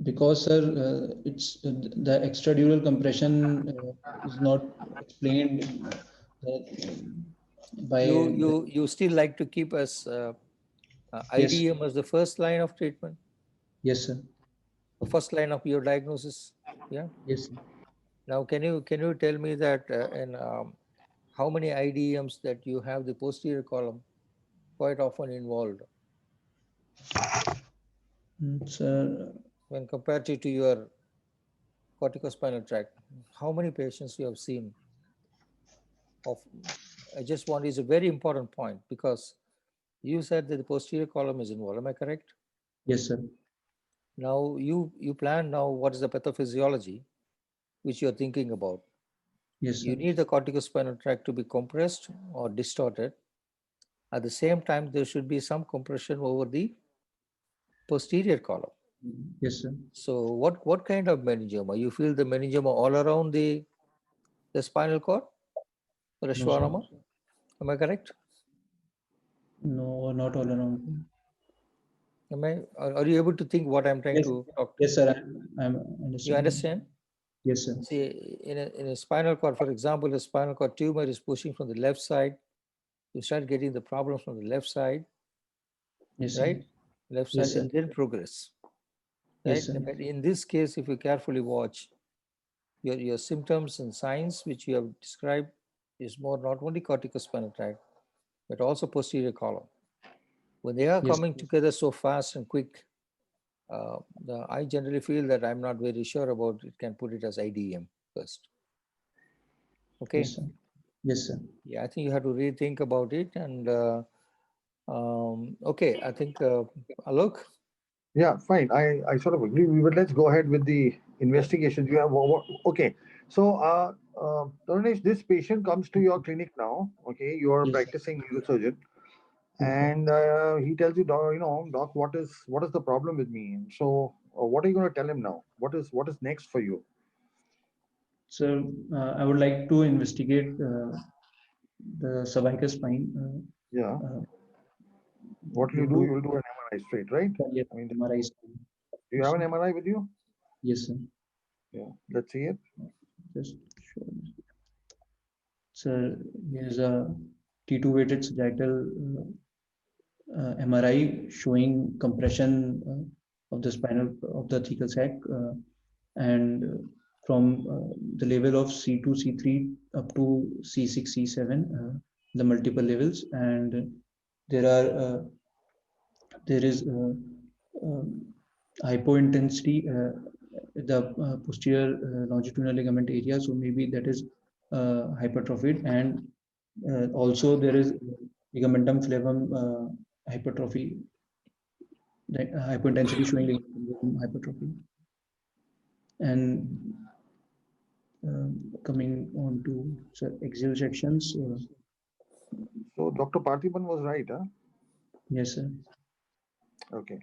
because sir, it's the extradural compression is not explained by You still like to keep as yes, IDEM as the first line of treatment, yes, sir. the first line of your diagnosis? Yeah. Yes, sir. Now, can you tell me that in how many IDEMs that you have the posterior column quite often involved Sir, when compared to your corticospinal tract? How many patients you have seen of? I just want is a very important point, because you said that the posterior column is involved. Am I correct? yes, sir. Now you plan now what is the pathophysiology which you are thinking about. Yes, You sir. need the corticospinal tract to be compressed or distorted. At the same time, there should be some compression over the posterior column. Yes, sir. So what kind of meningioma? You feel the meningioma all around the spinal cord or a No, sir. schwannoma? Am I correct? No, not all around. Are you able to think what I'm trying Yes, to talk to? yes, sir. I'm You understanding. understand? Yes, sir. See, in a spinal cord, for example, a spinal cord tumor is pushing from the left side. You start getting the problems from the left side, Yes, sir. right? Left side, Yes, sir. and then progress, Yes, right? sir. But in this case, if you carefully watch, your symptoms and signs which you have described is more not only corticospinal tract, but also posterior column. When they are Yes, coming together so fast and quick, I generally feel that I'm not very sure about it. Can put it as IDM first. Okay. yes, sir. Yes, sir. Yeah, I think you have to rethink about it. And okay, I think Alok, Yeah, fine. I sort of agree. But let's go ahead with the investigation. You have okay. So, Tarunesh, this patient comes to your clinic now. Okay, you are Yes, practicing neurosurgeon, yes, sir. and he tells you, doc, doc, what is the problem with me? So, what are you going to tell him now? What is next for you? So I would like to investigate the cervical spine. Yeah. Uh, What will you due do? to You will do an MRI straight, right? yes, I mean, MRI scan. do you Yes, have sir. an MRI with you? Yes, sir. Yeah. Let's see it. Just show this. So here's a T2 weighted sagittal MRI showing compression of the spinal of the thecal sac and from the level of C2, C3 up to C6, C7, the multiple levels, and there are there is hypointensity the posterior longitudinal ligament area, so maybe that is hypertrophied, and also there is ligamentum flavum hypertrophy, that hypointensity showing ligamentum flavum hypertrophy. And coming on to axial sections, So, Dr. Parthiban was right, huh? yes, sir. Okay.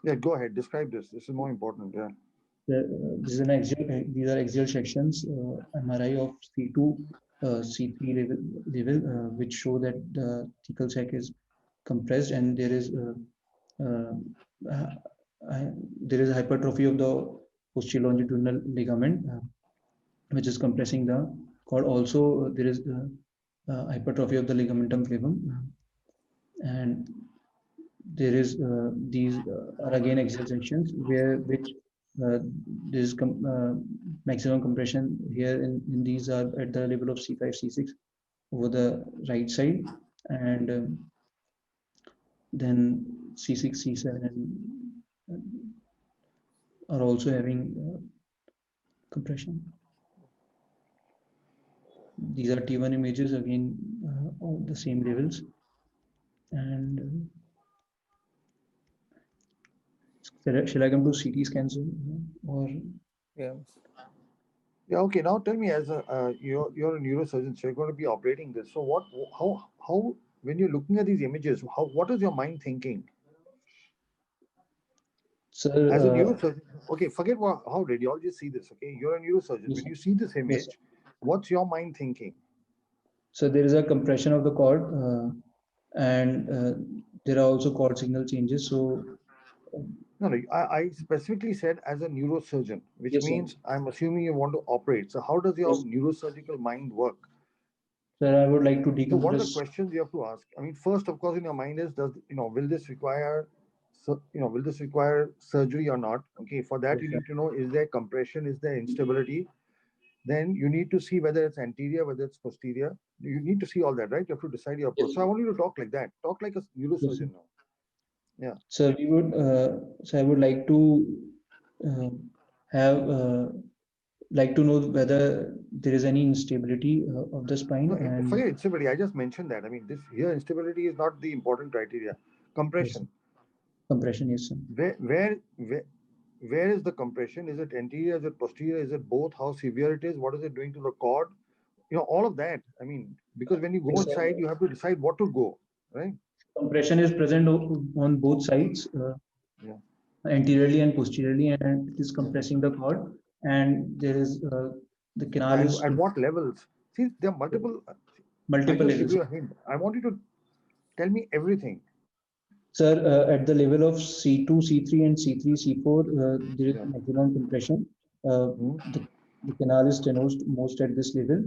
Yeah, go ahead. Describe this. This is more important. Yeah. This is an axial, these are axial sections, MRI of C2, C3 level, which show that the thecal sac is compressed and there is uh, uh, there is hypertrophy of the posterior longitudinal ligament, which is compressing the cord. Also, there is hypertrophy of the ligamentum flavum, and there is these are again axial sections where which there is maximum compression here in these are at the level of C5 C6 over the right side, and then C6 C7 are also having compression. These are T1 images again of the same levels, and shall I come to CT scans or Yeah. Yeah. Okay. Now tell me, as a you're a neurosurgeon, so you're going to be operating this. So how when you're looking at these images, what is your mind thinking sir? as a neurosurgeon? Okay, forget how radiologists see this. Okay, you're a neurosurgeon. Yes, When sir. you see this Yes, sir. image, what's your mind thinking? So there is a compression of the cord, and there are also cord signal changes. So No, no. I specifically said as a neurosurgeon, which yes, sir. means I'm assuming you want to operate. So how does your Yes, neurosurgical mind work? sir. I would like to So what are the decompress. questions you have to ask? I mean, first, of course, in your mind is, does will this require, will this require surgery or not? Okay, for that Yes, you sir. need to know, is there compression, is there instability? Then you need to see whether it's anterior, whether it's posterior. You need to see all that, right? You have to decide your approach. Yes, So I want you to talk like that. Talk like a yes, sir. neurosurgeon now. Yeah. So we would. So I would like to uh, have like to know whether there is any instability of the spine No, and forget instability. I just mentioned that. I mean, this here instability is not the important criteria. yes, sir. Compression. Compression. Yes, sir. Where is the compression? Is it anterior? Is it posterior? Is it both? How severe it is? What is it doing to the cord? All of that. I mean, because when you go Yes, sir. inside, you have to decide what to go, right? Compression is present on both sides, Yeah. anteriorly and posteriorly, and it is Yeah. compressing the cord. And there is the canal And is at what levels? See, there are multiple. I'll multiple just give levels. you a hint. I want you to tell me everything. Sir, at the level of C2, C3, and C3, C4, there is Yeah. maximum compression. Uh, Hmm. the, the canal is tenosed most at this level,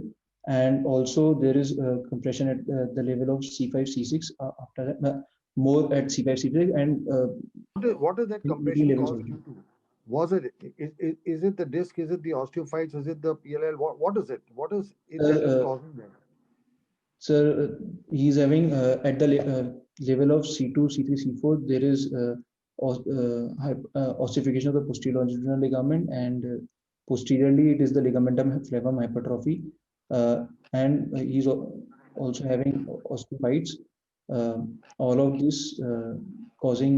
and also there is compression at the level of C5, C6. After that, more at C5, C6, and What is that in between compression levels caused also. due to? Was it is it the disc? Is it the osteophytes? Is it the PLL? What is it? What is it Sir, that is causing that? Sir, he's having at the level of C2, C3, C4, there is ossification of the posterior longitudinal ligament, and posteriorly it is the ligamentum flavum hypertrophy, and he's also having osteophytes. All of this causing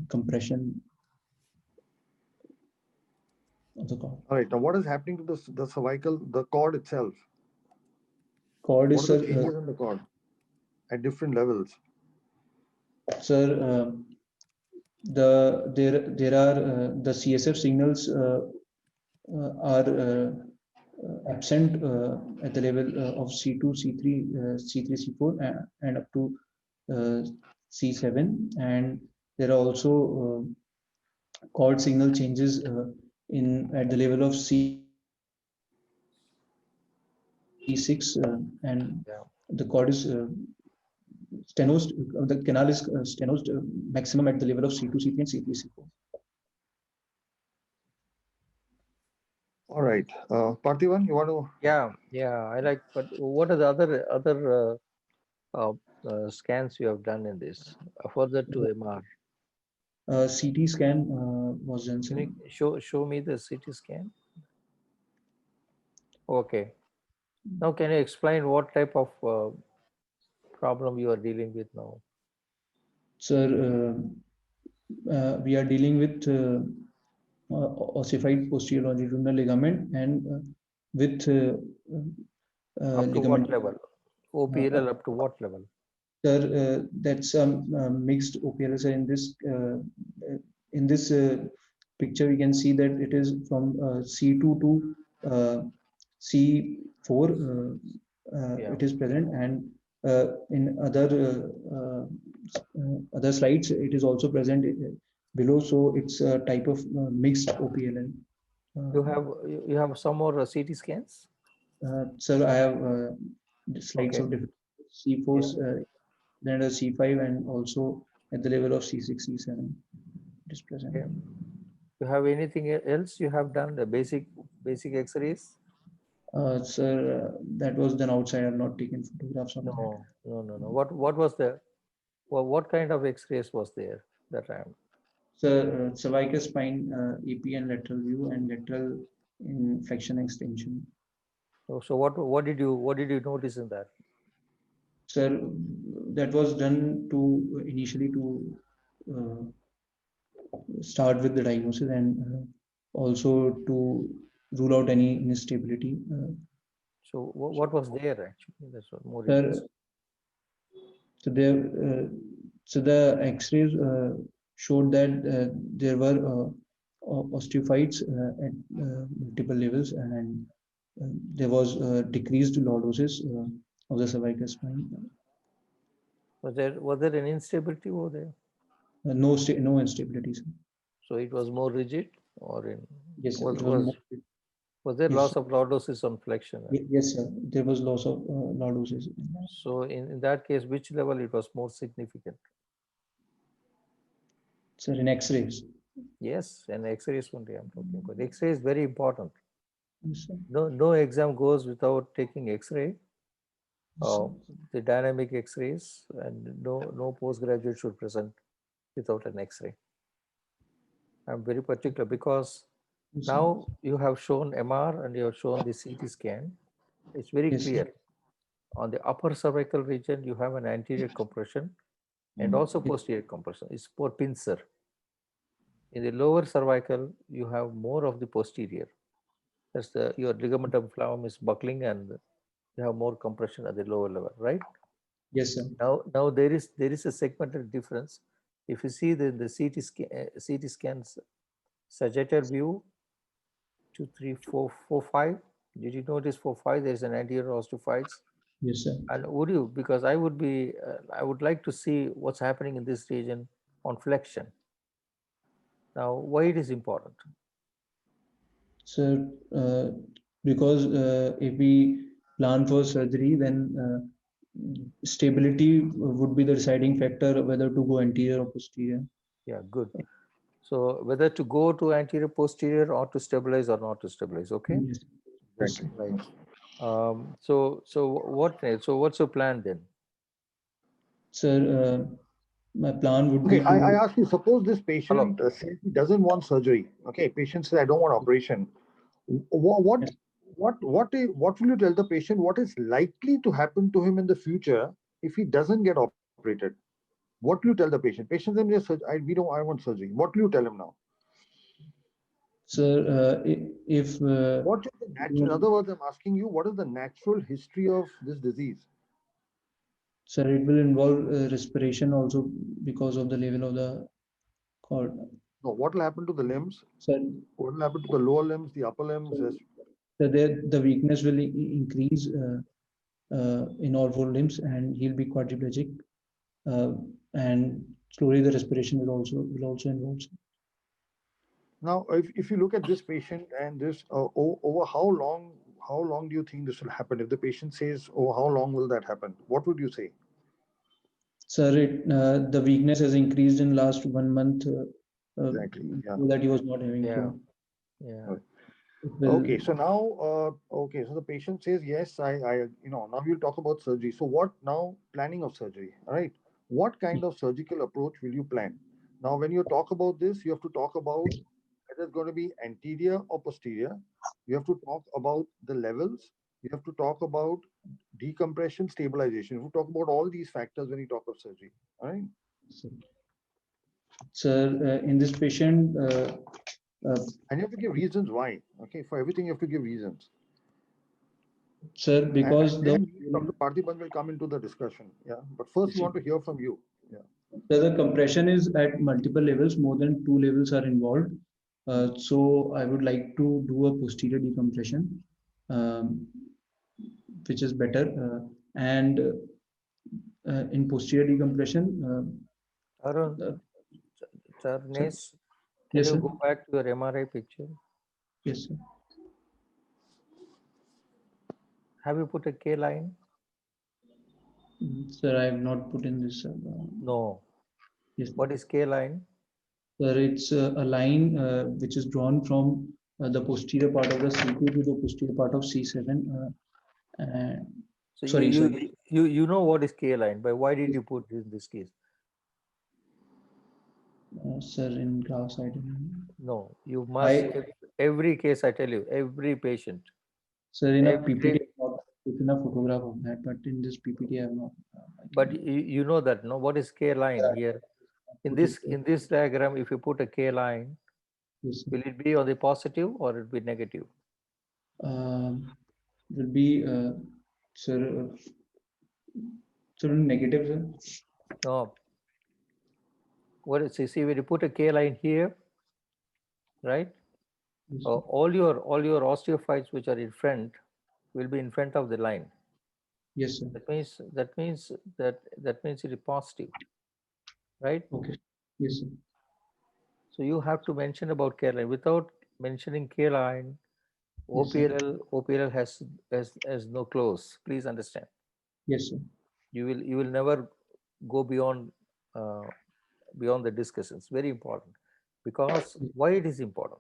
compression. of the cord. All right. Now, what is happening to the cervical, the cord itself? Cord What is, are the sir, changes in the cord at different levels? sir, there are the CSF signals are absent at the level of C2, C3, C3, C4, and up to uh, C7, and there are also cord signal changes in at the level of C6, and the Yeah. cord is stenosed. The canal is stenosed maximum at the level of C2, C3, and C3, C4. All right. Parthivan, you want to? Yeah, I like. But what are the other scans you have done in this further to MR? CT scan was done, Can sir. you show me the CT scan? Okay. Now, can you explain what type of problem you are dealing with now? Sir, we are dealing with ossified posterior longitudinal ligament and with Up to what ligament. level? OPLL up to what level? Sir, that's mixed OPLS in this picture. We can see that it is from C2 to C4. Yeah. It is present, and in other slides, it is also present below. So it's a type of mixed OPLN. You have some more CT scans? Sir, I have slides Okay. of different C4, Yeah. then a C5, and also at the level of C6, C7. It is present. Okay. You have anything else you have done? The basic X-rays? Sir, that was done outside. I have not taken photographs of that. No. What was the what kind of X-rays was there that time? Sir, cervical spine, EP and lateral view, and lateral inflection extension. So what did you notice in that? Sir, that was done to initially to start with the diagnosis and also to rule out any instability. So what was there actually? That's what more Sir, interesting. so there, so the X-rays showed that there were osteophytes at multiple levels, and there was decreased lordosis of the cervical spine. Was there an instability over there? No instability, sir. So it was more rigid, or in Yes, sir. was It was was more. was there Yes, loss of lordosis on flexion? yes, sir. There was loss of lordosis. So in that case, which level it was more significant? Sir, in X-rays. Yes, and X-rays only I'm talking about. X-ray is very important. Yes, sir. No exam goes without taking X-ray, Yes, sir. the dynamic X-rays, and no postgraduate should present without an X-ray. I'm very particular because Yes, sir. now you have shown MR and you have shown the CT scan. It's very Yes, sir. clear. On the upper cervical region, you have an anterior compression and also posterior compression. It's more pincer. In the lower cervical, you have more of the posterior. That's your ligamentum flavum is buckling and you have more compression at the lower level, right? Yes, sir. Now there is a segmental difference. If you see the CT scans sagittal view 2, 3, 4, 4, 5. Did you notice 4, 5? There is an anterior osteophytes. Yes, sir. And would you? Because I would like to see what's happening in this region on flexion. Now, why it is important? Sir, because if we plan for surgery, then stability would be the deciding factor whether to go anterior or posterior. Yeah, good. So whether to go to anterior, posterior, or to stabilize or not to stabilize. Okay. Yes. Yes, sir. Right. So what's your plan then? Sir, my plan would Okay, be I to. ask you, suppose this patient Hello. says he doesn't want surgery. Okay, patient says, I don't want operation. What, Yes. what will you tell the patient? What is likely to happen to him in the future if he doesn't get operated? What will you tell the patient? Patient says, I want surgery. What will you tell him now? Sir, if What is the natural? In other words, I'm asking you, what is the natural history of this disease? sir, it will involve respiration also because of the level of the cord. No, what will happen to the limbs? Sir, What will happen to the lower limbs, the upper limbs? so the weakness will increase in all four limbs, and he'll be quadriplegic, and slowly the respiration will also involve. Now, if you look at this patient and this over how long do you think this will happen? If the patient says, "Oh, how long will that happen?" What would you say? Sir, the weakness has increased in last 1 month. Exactly. Yeah. That he was not having. Yeah. So Yeah. it will. Okay. So now, okay. So the patient says, "Yes, Now we'll talk about surgery. So what now? Planning of surgery. All right. What kind of surgical approach will you plan? Now, when you talk about this, you have to talk about whether it's going to be anterior or posterior. You have to talk about the levels. You have to talk about decompression, stabilization. You talk about all these factors when you talk of surgery. All right. Sir, in this patient, And you have to give reasons why. Okay. For everything, you have to give reasons. sir, because And then Dr. Parthiban will come into the discussion. Yeah. But first, we want to hear from you. Yeah. the compression is at multiple levels, more than 2 levels are involved. So I would like to do a posterior decompression, um, which is better. And in posterior decompression, Arun, uh, sir, Charnes, can yes, you sir. go back to your MRI picture? Yes, sir. Have you put a K line? Sir, I have not put in this. No. Yes, What is K line? sir, it's a line which is drawn from the posterior part of the C2 to the posterior part of C7. So Sorry, sir. you know what is K line, but why did you put in this case? Sir, in graphs, I didn't. No, you must, every case I tell you, every patient. Sir, in a every, PPT, I have taken a photograph of that, but in this PPT, I have not. but you know that, no? What is K line here? In this diagram, if you put a K line, Yes, will it be on the positive or it will be negative? Will be, sir, negative, sir. No. What is, see, when you put a K line here, right? Yes, All your osteophytes which are in front will be in front of the line. yes, sir. That means it is positive, right? Okay. Yes, sir. So you have to mention about K line. Without mentioning K line, Yes, sir. OPLL has no close. Please understand. Yes, sir. You will never go uh, beyond the discussions. Very important, because why it is important?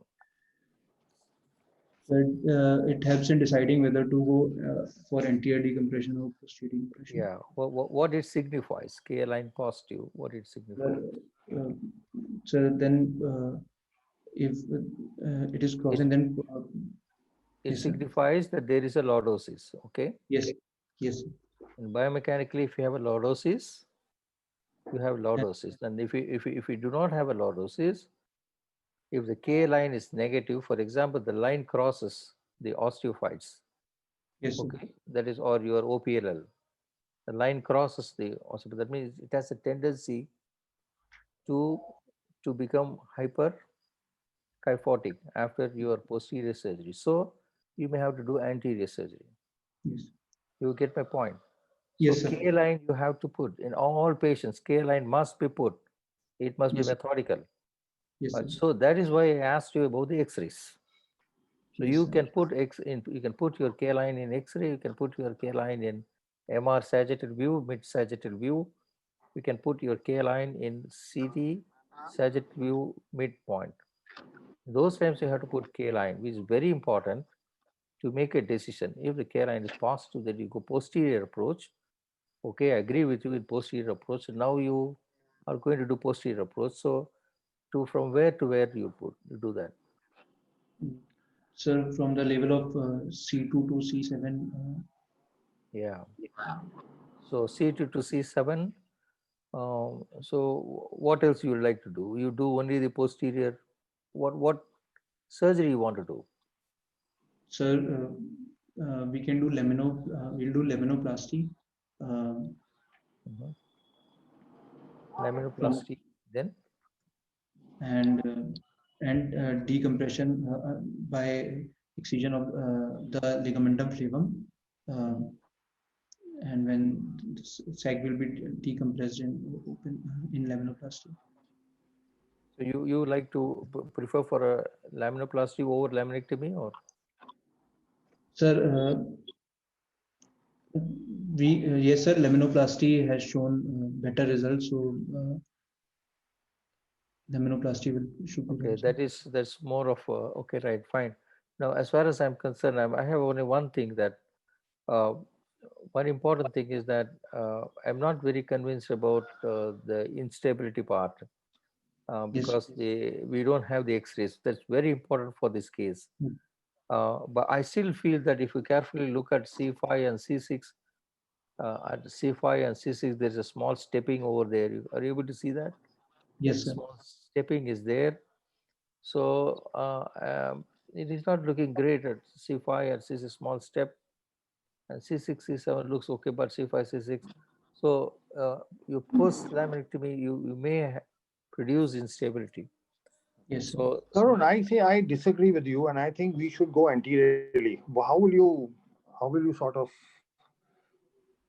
So it helps in deciding whether to go for anterior decompression or posterior decompression. Yeah. What it signifies? K line positive. What it signifies? Uh, so then, if it is crossing, then It yes, sir. signifies that there is a lordosis. Okay. Yes, yes, And biomechanically, if you have a lordosis, you have lordosis. And if you do not have a lordosis, if the K line is negative, for example, the line crosses the osteophytes, yes, sir. okay, that is, or your OPLL, the line crosses the osteophyte. That means it has a tendency to become hyperkyphotic after your posterior surgery. So you may have to do anterior surgery. Yes, You get my point? So yes, sir. K line you have to put in all patients. K line must be put. It must be Yes, sir. methodical. Yes, sir. So that is why I asked you about the X-rays. So Yes, you sir. can put you can put your K line in X-ray. You can put your K line in MR sagittal view, mid sagittal view. You can put your K line in CT sagittal view midpoint. Those times you have to put K line, which is very important to make a decision. If the K line is positive, then you go posterior approach. Okay, I agree with you in posterior approach. Now you are going to do posterior approach. So from where to where you do that? Sir, from the level of C2 to C7. Yeah. So C2 to C7. So what else you would like to do? You do only the posterior. What surgery you want to do? Sir, we can do we'll do laminoplasty. Mhm. From Laminoplasty, then and decompression by excision of the ligamentum flavum, uh, and when the sac will be decompressed and open in laminoplasty. so you like to prefer for a laminoplasty over laminectomy, or Sir, yes, sir, laminoplasty has shown better results, so laminoplasty should be okay, done, sir. that's more of a, okay, right, fine. Now, as far as I'm concerned, I have only one thing that uh, one important thing is that I'm not very convinced about the instability part, Yes. because we don't have the X-rays. That's very important for this case. Mm. But I still feel that if you carefully look at C5 and C6, at C5 and C6, there's a small stepping over there. Are you able to see that? There's Yes, a sir. small stepping is there. So it is not looking great at C5 and C6, small step, and C6, C7 looks okay, but C5, C6. So you post laminectomy, you may produce instability. Yes, sir. So Tarun, I say I disagree with you, and I think we should go anteriorly. How will you sort of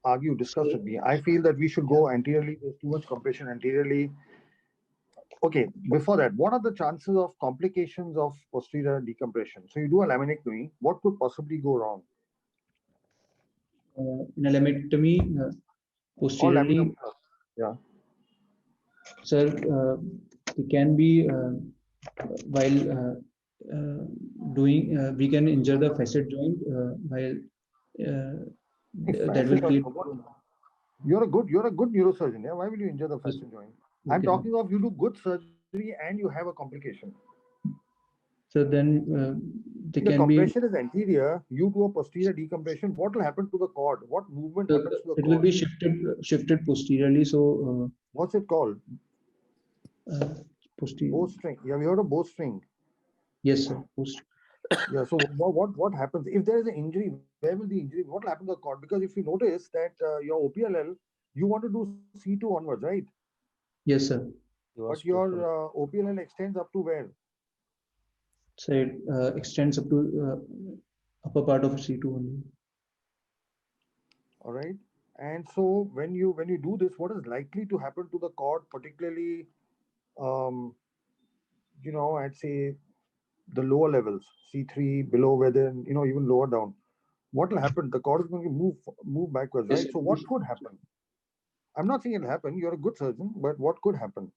argue, discuss with me? So, I feel that we should go yeah. anteriorly. There's too much compression anteriorly. Okay, before that, what are the chances of complications of posterior decompression? So you do a laminectomy. What could possibly go wrong? In a laminectomy, Or laminum? posteriorly, Yeah. sir, it can be while uh, doing, we can injure the facet joint while uh, that will Facet joint. create. You're a good neurosurgeon. Yeah. Why will you injure the Yes. facet joint? I'm Okay, sir. talking of you do good surgery and you have a complication. So then If they the can be. compression is anterior, you do a posterior decompression. What will happen to the cord? What movement happens to the It will cord? be shifted posteriorly. So What's it called? posterior. Bowstring. Have you heard of bowstring? Yes, sir. Post. Yeah. So what happens if there is an injury? Where will the injury? What will happen to the cord? Because if you notice that your OPLL, you want to do C2 onwards, right? Yes, sir. he But wants your to full. OPLL extends up to where? So it extends up to upper part of C2 only. All right. And so when you do this, what is likely to happen to the cord, particularly um, I'd say the lower levels, C3 below, where then even lower down. What will happen? The cord is going to move backwards, Yes, right? sir. So what could happen? I'm not saying it'll happen. You're a good surgeon, but what could happen?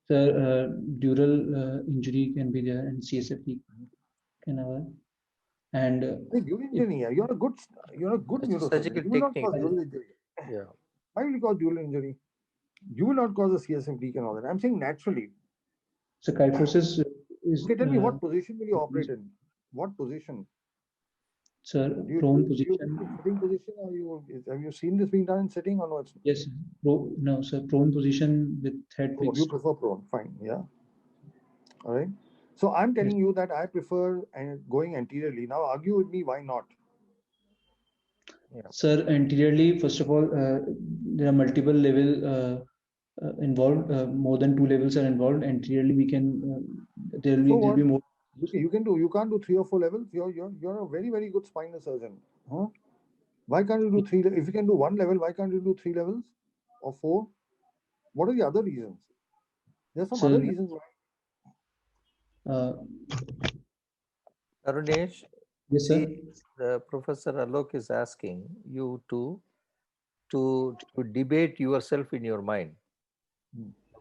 Sir, dural injury can be there and CSFT can have. And Hey, dual if injury, yeah, you're a good That's a neurosurgeon. surgical You will not cause technique. dual injury. Yeah. Why will you cause dual injury? You will not cause a CSF leak and all that. I'm saying naturally. so kyphosis is Okay, tell me what position will you operate in? What position? sir, Do you prone do you do position. it in sitting position, or have you seen this being done in sitting, or no? It's Yes, no, sir, prone position with head prone. You fixed. prefer prone. Fine. Yeah. All right. So I'm Yes. telling you that I prefer going anteriorly. Now argue with me why not? Yeah. Sir, anteriorly, first of all, there are multiple level involved. More than two levels are involved. Anteriorly, we can So there'll what? be more. Okay, you can't do 3 or 4 levels. You're a very very good spinal surgeon. Huh? Why can't you do three? If you can do one level, why can't you do 3 levels or four? What are the other reasons? There's some other So, reasons why. uh, Arunesh, yes, sir. see, the Professor Alok is asking you to debate yourself in your mind.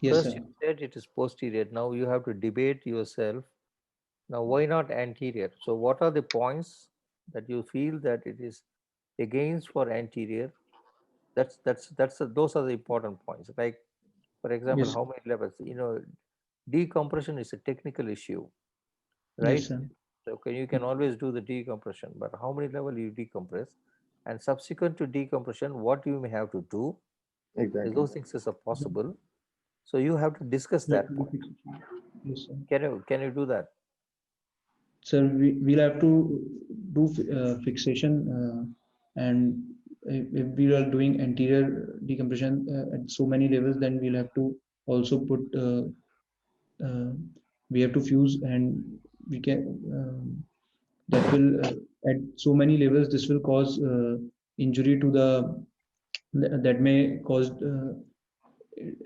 Yes, First, sir. you said it is posterior. Now you have to debate yourself. Now, why not anterior? So, what are the points that you feel that it is against for anterior? Those are the important points. Like, for example, Yes, how many levels? Decompression is a technical issue, yes, right? sir. So you can always do the decompression, but how many level you decompress, and subsequent to decompression, what you may have to do, if Exactly. those things are possible. So you have to discuss That that will be point. fixed. Yes, sir. Can you do that? Sir, we'll have to do fixation, and if we are doing anterior decompression at so many levels, then we'll have to also put uh, we have to fuse, and we can that will at so many levels this will cause injury to the that may cause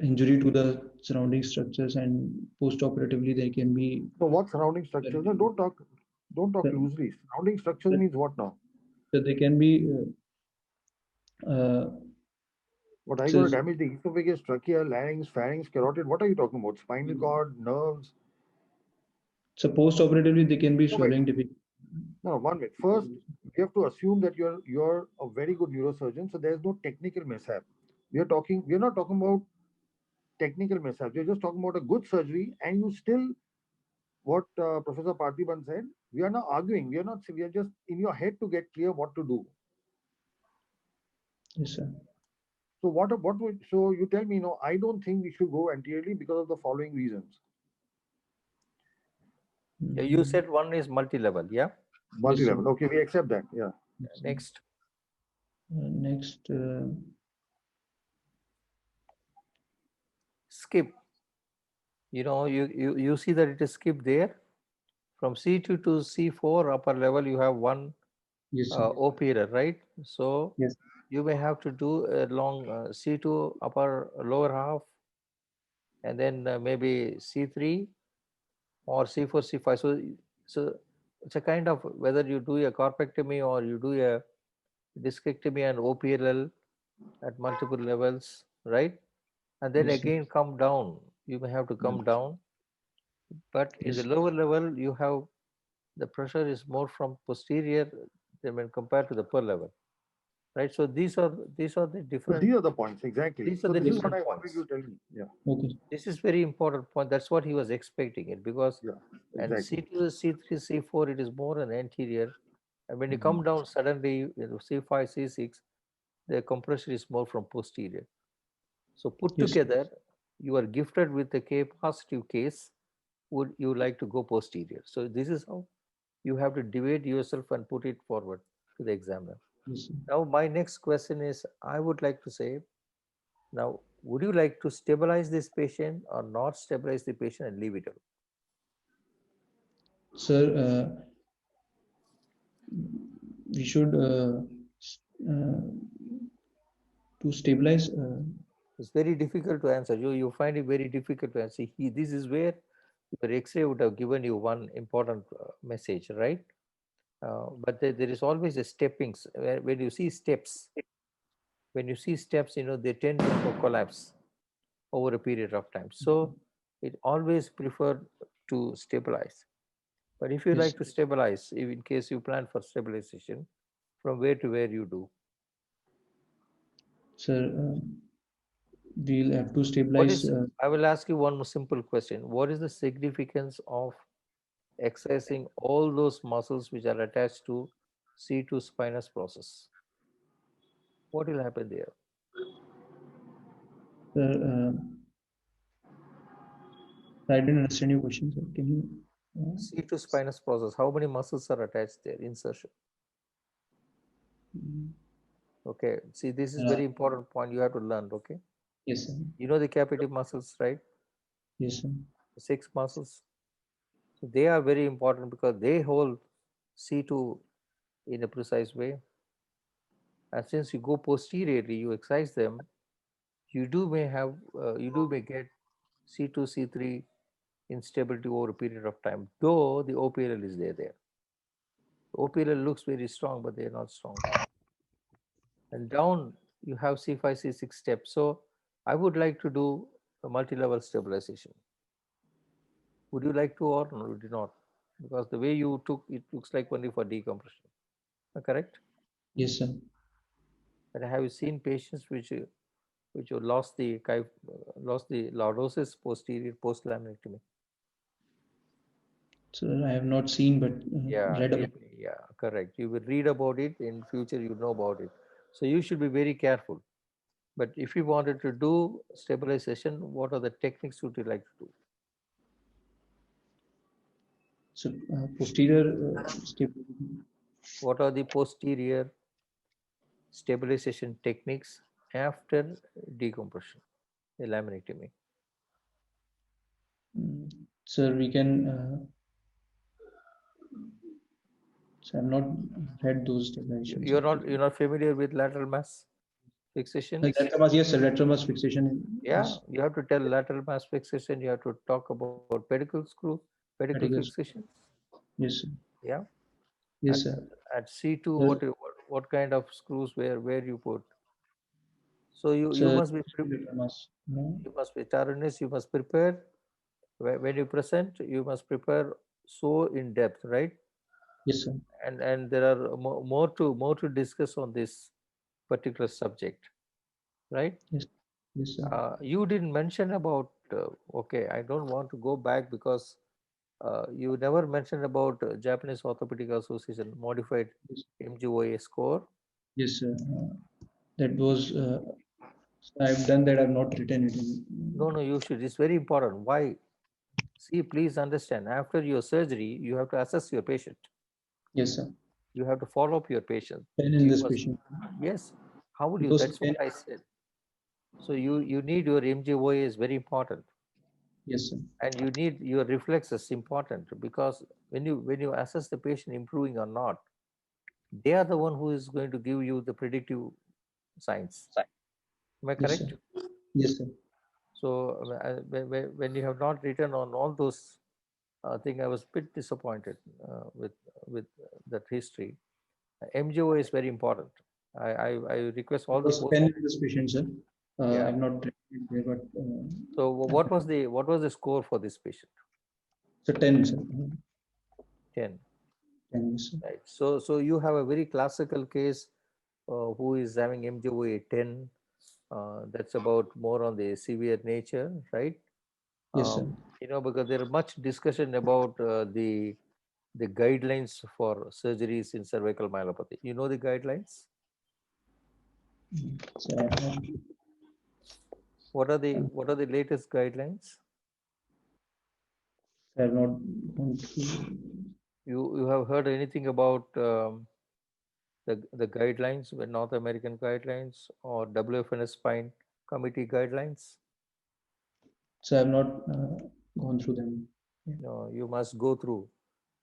injury to the surrounding structures, and post-operatively there can be So what surrounding structures? No, don't talk that, loosely. Surrounding structures means what now? that there can be What are you going to says damage the esophagus, trachea, larynx, pharynx, carotid? What are you talking about? Spinal cord, nerves? so post-operatively they can be No, wait. swallowing difficult. No, one minute. First, we have to assume that you're a very good neurosurgeon, so there's no technical mishap. We're not talking about technical mishap. We're just talking about a good surgery, and you still, what Professor Parthiban said, we are not arguing. We are not. We are just in your head to get clear what to do. Yes, sir. So what would so you tell me? No, I don't think we should go anteriorly because of the following reasons. Yeah, you Mm, said one is multi-level, yeah? yes, sir. Multi-level. Okay, we accept that. Yeah. Yes, sir. Next, Next, skip. You see that it is skip there. From C2 to C4 upper level, you have one yes, sir. OP error, right? So Yes, you may have to do along C2 upper lower half, and then maybe C3 or C4, C5. So it's a kind of whether you do a corpectomy or you do a discectomy and OPLL at multiple levels, right? And then yes, sir. again come down. You may have to come down, but in the Yes, lower level, you have the pressure is more from posterior than when compared to the upper level, right? So these are the So different these are the points exactly. these are So the this is yes, what sir. different I wanted you points. to tell me. Yeah. Okay. This is very important point. That's what he was expecting it because Yeah. and Exactly. C2, C3, C4, it is more an anterior. And when you Mhm. come down suddenly, C5, C6, the compression is more from posterior. So put Yes, sir. together, you are gifted with a K positive case, would you like to go posterior? So this is how you have to debate yourself and put it forward to the examiner. Yes, sir. Now, my next question is, I would like to say, now, would you like to stabilize this patient or not stabilize the patient and leave it alone? Sir, we should uh, to stabilize. It's very difficult to answer. You find it very difficult to answer. This is where your X-ray would have given you one important message, right? But there is always a steppings. When you see steps, they tend to collapse over a period of time. So it always preferred to stabilize. But if you Yes, like to stabilize, if in case you plan for stabilization, from where to where you do. sir. We'll have to What stabilize. is, I will ask you one more simple question. What is the significance of exercising all those muscles which are attached to C2 spinous process? What will happen there? Sir, I didn't understand your question, sir. Can you? C2 spinous process, how many muscles are attached there? Insertion. Mm, Okay, see, this is uh, very important point you have to learn. Okay, yes, sir. you know the capital muscles, right? Yes, sir. The six muscles. So they are very important because they hold C2 in a precise way. And since you go posteriorly, you exercise them, you do may get C2, C3 instability over a period of time, though the OPLL is there. OPLL looks very strong, but they are not strong. And down, you have C5, C6 steps. So I would like to do a multi-level stabilization. Would you like to or no, would you not? Because the way you took it looks like only for decompression. Correct? Yes, sir. And have you seen patients which lost the lordosis posterior post laminectomy? Sir, I have not seen, but Yeah, read about. yeah, correct. You will read about it in future. You know about it, so you should be very careful. But if you wanted to do stabilization, what are the techniques would you like to do? So posterior stability. What are the posterior stabilization techniques after decompression, the laminectomy? Sir, we can. So I've not read those stabilizations. You're not familiar with lateral mass fixation? Lateral mass, yes, sir. Lateral mass fixation. Yeah, Yes. you have to tell lateral mass fixation. You have to talk about pedicle screw, pedicle Medical. fixation. Yes, sir. Yeah, Yes, at sir. at C2, Sir, what kind of screws where you put? So you sir, must be lateral mass. No. you must be thoroughness. You must prepare when you present. You must prepare so in depth, right? Yes, sir. And there are more to discuss on this particular subject, right? Yes. Yes, sir. You didn't mention about okay. I don't want to go back because you never mentioned about Japanese Orthopedic Association modified Yes, MGOA score. yes, sir. That was. I've done that. I've not written it in. No, you should. It's very important. Why? See, please understand. After your surgery, you have to assess your patient. Yes, sir. You have to follow up your patient. 10 in You this must. patient. Yes. How would It you? was That's 10. what I said. So you need your MGOA is very important, Yes, sir. and you need your reflexes important because when you assess the patient improving or not, they are the one who is going to give you the predictive science. Am I Yes, sir. correct? Yes, sir. So when you have not written on all those things, I was a bit disappointed with that history. MGO is very important. I request It all the was post. 10 in this patient, sir. Yeah. I've not written it there, but So what was the score for this patient? so 10, sir. 10. 10, yes, sir. Right. So you have a very classical case who is having MGOA 10. That's about more on the severe nature, right? Yes, sir. Because there are much discussion about the guidelines for surgeries in cervical myelopathy. You know the guidelines? So I've not, What are the latest guidelines? I've not gone through. You have heard anything about the guidelines, the North American guidelines or WFNS Spine Committee guidelines? So I've not gone through them. Yeah. No, you must go through.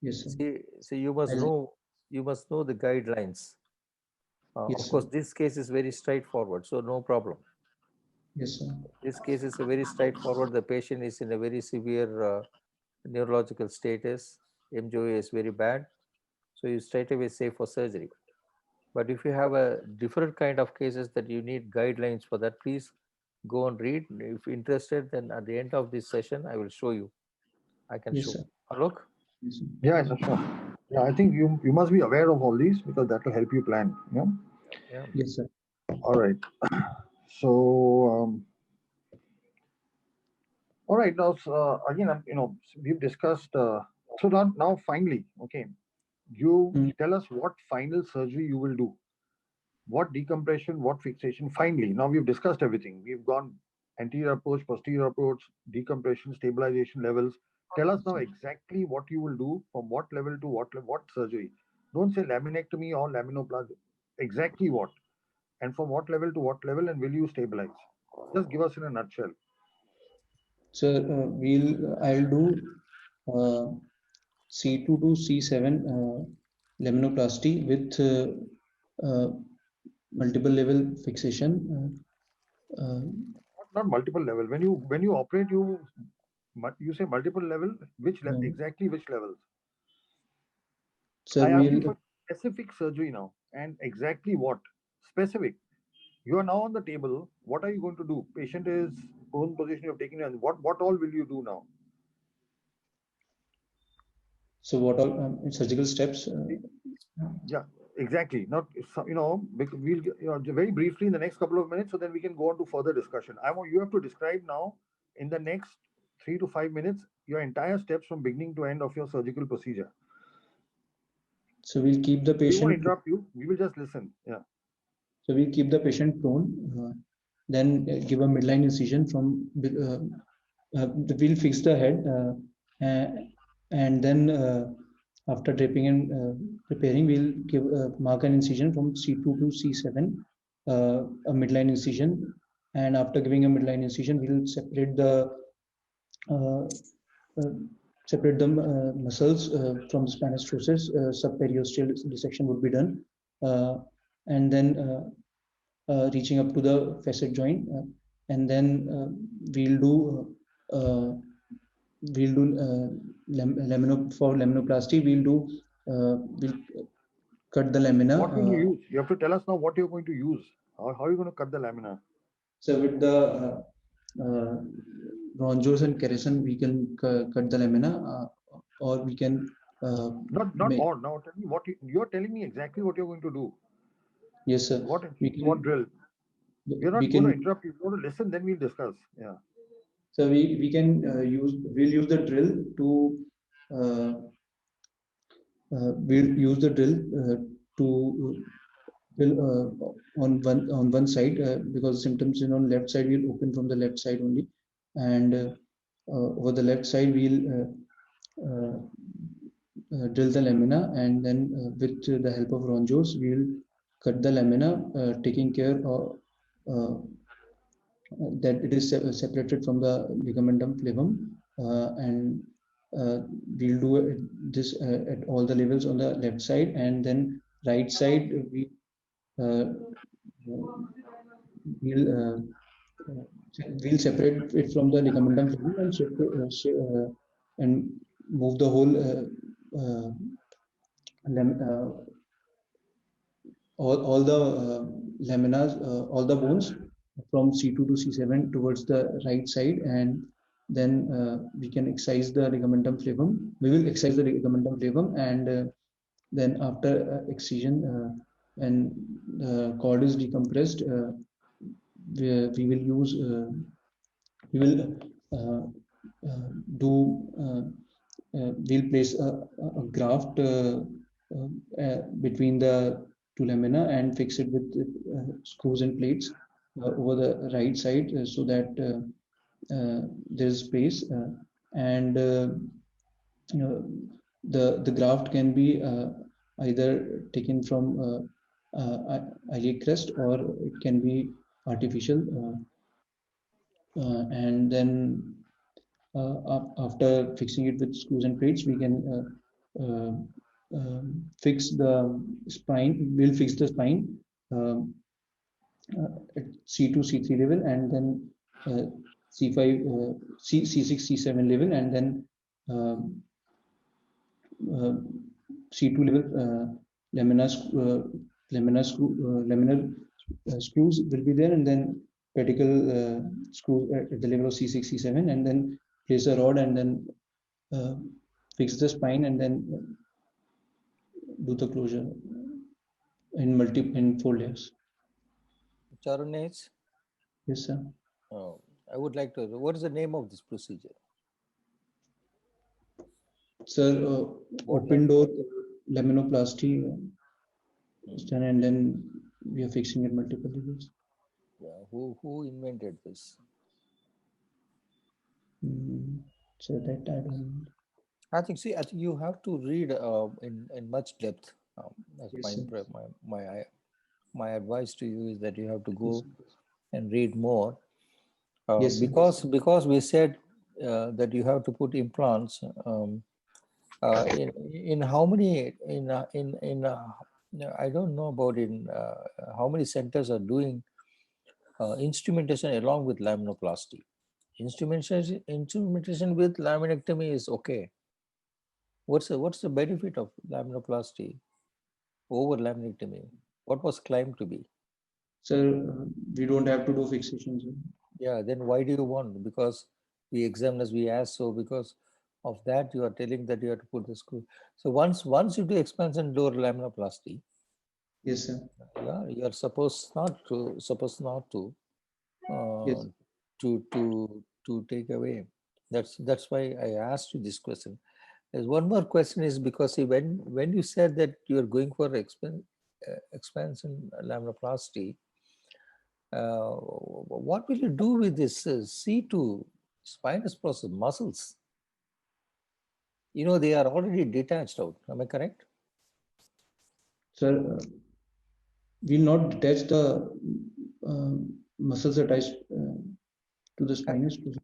Yes, sir. See, you must I'll, know the guidelines. yes, Of sir. course, this case is very straightforward, so no problem. Yes, sir. This case is a very straightforward. The patient is in a very severe neurological status. MJOA is very bad, so you straight away say for surgery. But if you have a different kind of cases that you need guidelines for that, please go and read. If interested, then at the end of this session, I will show you. I can Yes, show. sir. Look. Yes, sir. Yeah, sure. Yeah, I think you must be aware of all these because that will help you plan. Yeah. Yeah. Yes, sir. All right. So, all right. Now, again, we've discussed. So now, finally, okay, you Mm. tell us what final surgery you will do. What decompression, what fixation. Finally, now we've discussed everything. We've gone anterior approach, posterior approach, decompression, stabilization levels. Tell us now exactly what you will do from what level to what surgery. Don't say laminectomy or laminoplasty. Exactly what, and from what level to what level, and will you stabilize? Just give us in a nutshell. So I'll do uh, C2 to C7 laminoplasty with multiple level fixation. Not multiple level. When you operate, you say multiple level. Um, Exactly which levels? so I ask you we'll for specific surgery now, and exactly what specific. You are now on the table. What are you going to do? Patient is prone position. You've taken it. What all will you do now? so what all surgical steps? Yeah, exactly. Not we'll very briefly in the next couple of minutes, so then we can go on to further discussion. I want you have to describe now in the next 3 to 5 minutes your entire steps from beginning to end of your surgical procedure. So we'll keep the We won't patient. interrupt you. We will just listen. Yeah. So we'll keep the patient prone. Then give a midline incision from. We'll fix the head and then after draping and preparing, we'll give mark an incision from C2 to C7, a midline incision, and after giving a midline incision, we'll uh, uh, separate the muscles from the spinous process. Subperiosteal dissection would be done, and then reaching up to the facet joint, and then we'll do uh, we'll do for laminoplasty. We'll cut the lamina. What will you use? You have to tell us now what you're going to use. How are you going to cut the lamina? So with the uh, Ronjos and Kerrison, we can cut the lamina, or we can Not make. or. Now tell me what you're telling me exactly what you're going to do. Yes, sir. What We what can drill? We're we not going to can interrupt you. We're going to listen, then we'll discuss. Yeah. so we can we'll use the drill to uh, we'll use the drill to drill on one side, because symptoms on left side will open from the left side only, and over the left side we'll drill the lamina, and then with the help of ronjos we'll cut the lamina, taking care of that it is separated from the ligamentum flavum, and uh, we'll do this at all the levels on the left side, and then right side uh, we'll uh, uh, we'll separate it from the ligamentum flavum and and move the whole all the laminas, all the bones from C2 to C7 towards the right side, and then we can excise the ligamentum flavum. We will excise the ligamentum flavum, and then after excision, when the cord is decompressed, we will use we will do we'll place a graft between the two lamina and fix it with screws and plates over the right side, so that there's space, and you know, the graft can be either taken from algae crest, or it can be artificial, and then after fixing it with screws and plates, we can fix the spine. We'll fix the spine um, at C2, C3 level, and then C5, C6, C7 level, and then um, uh, C2 level laminar, laminar screws will be there, and then pedicle screws at the level of C6, C7, and then place a rod, and then uh, fix the spine, and then do the closure in 4 layers. Charunej, Yes, sir. I would like to. What is the name of this procedure? Sir, What open door laminoplasty is Hmm. done, and then we are fixing at multiple levels. Yeah, who invented this? So that I don't. I think. See, I think you have to read in much depth. That's Yes, sir. my advice to you is that you have to Yes, go and read more, yes, sir. because we said that you have to put implants. In how many I don't know about in how many centers are doing instrumentation along with laminoplasty. Instrumentation with laminectomy is okay. What's the benefit of laminoplasty over laminectomy? What was claimed to be? Sir, we don't have to do fixations. Yeah, then why do you want? Because we examiners we ask so because of that you are telling that you have to put the screw. So once you do expansion door laminoplasty, Yes, sir. yeah, you are supposed not to uh, Yes. to take away. That's why I asked you this question. There's one more question is because see, when you said that you are going for expansion laminoplasty, what will you do with this C2 spinous process muscles? They are already detached out. Am I correct? Sir, we'll not detach the uh, muscles attached to the spinous process.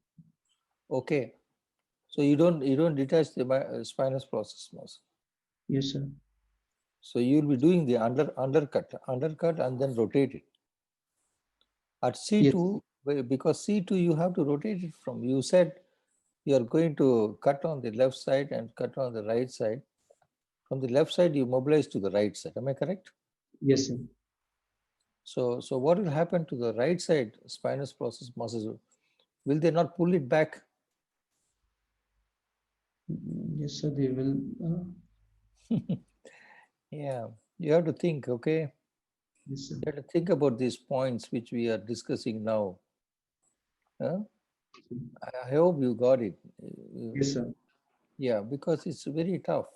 Okay. So you don't detach the spinous process muscle. Yes, sir. So you'll be doing the undercut and then rotate it. At Yes, C2, because C2 you have to rotate it from. You said you are going to cut on the left side and cut on the right side. From the left side, you mobilize to the right side. Am I correct? yes, sir. So what will happen to the right side spinous process muscles? Will they not pull it back? Yes, sir. They will. Yeah, you have to think, okay? Yes, sir. You have to think about these points which we are discussing now. Huh? I hope you got it. Yes, sir. Yeah, because it's very tough.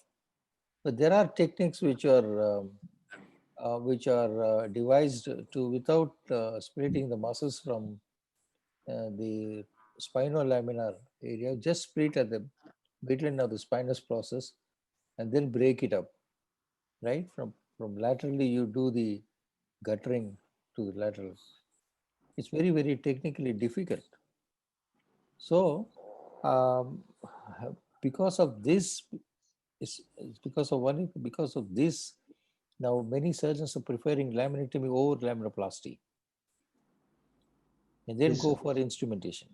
But there are techniques which are devised to without splitting the muscles from the spinolaminar area. Just split at the midline of the spinous process and then break it up. Right from laterally, you do the guttering to the lateral. It's very technically difficult. So um, because of this, it's because of this. Now, many surgeons are preferring laminectomy over laminoplasty and then Yes, go sir. for instrumentation,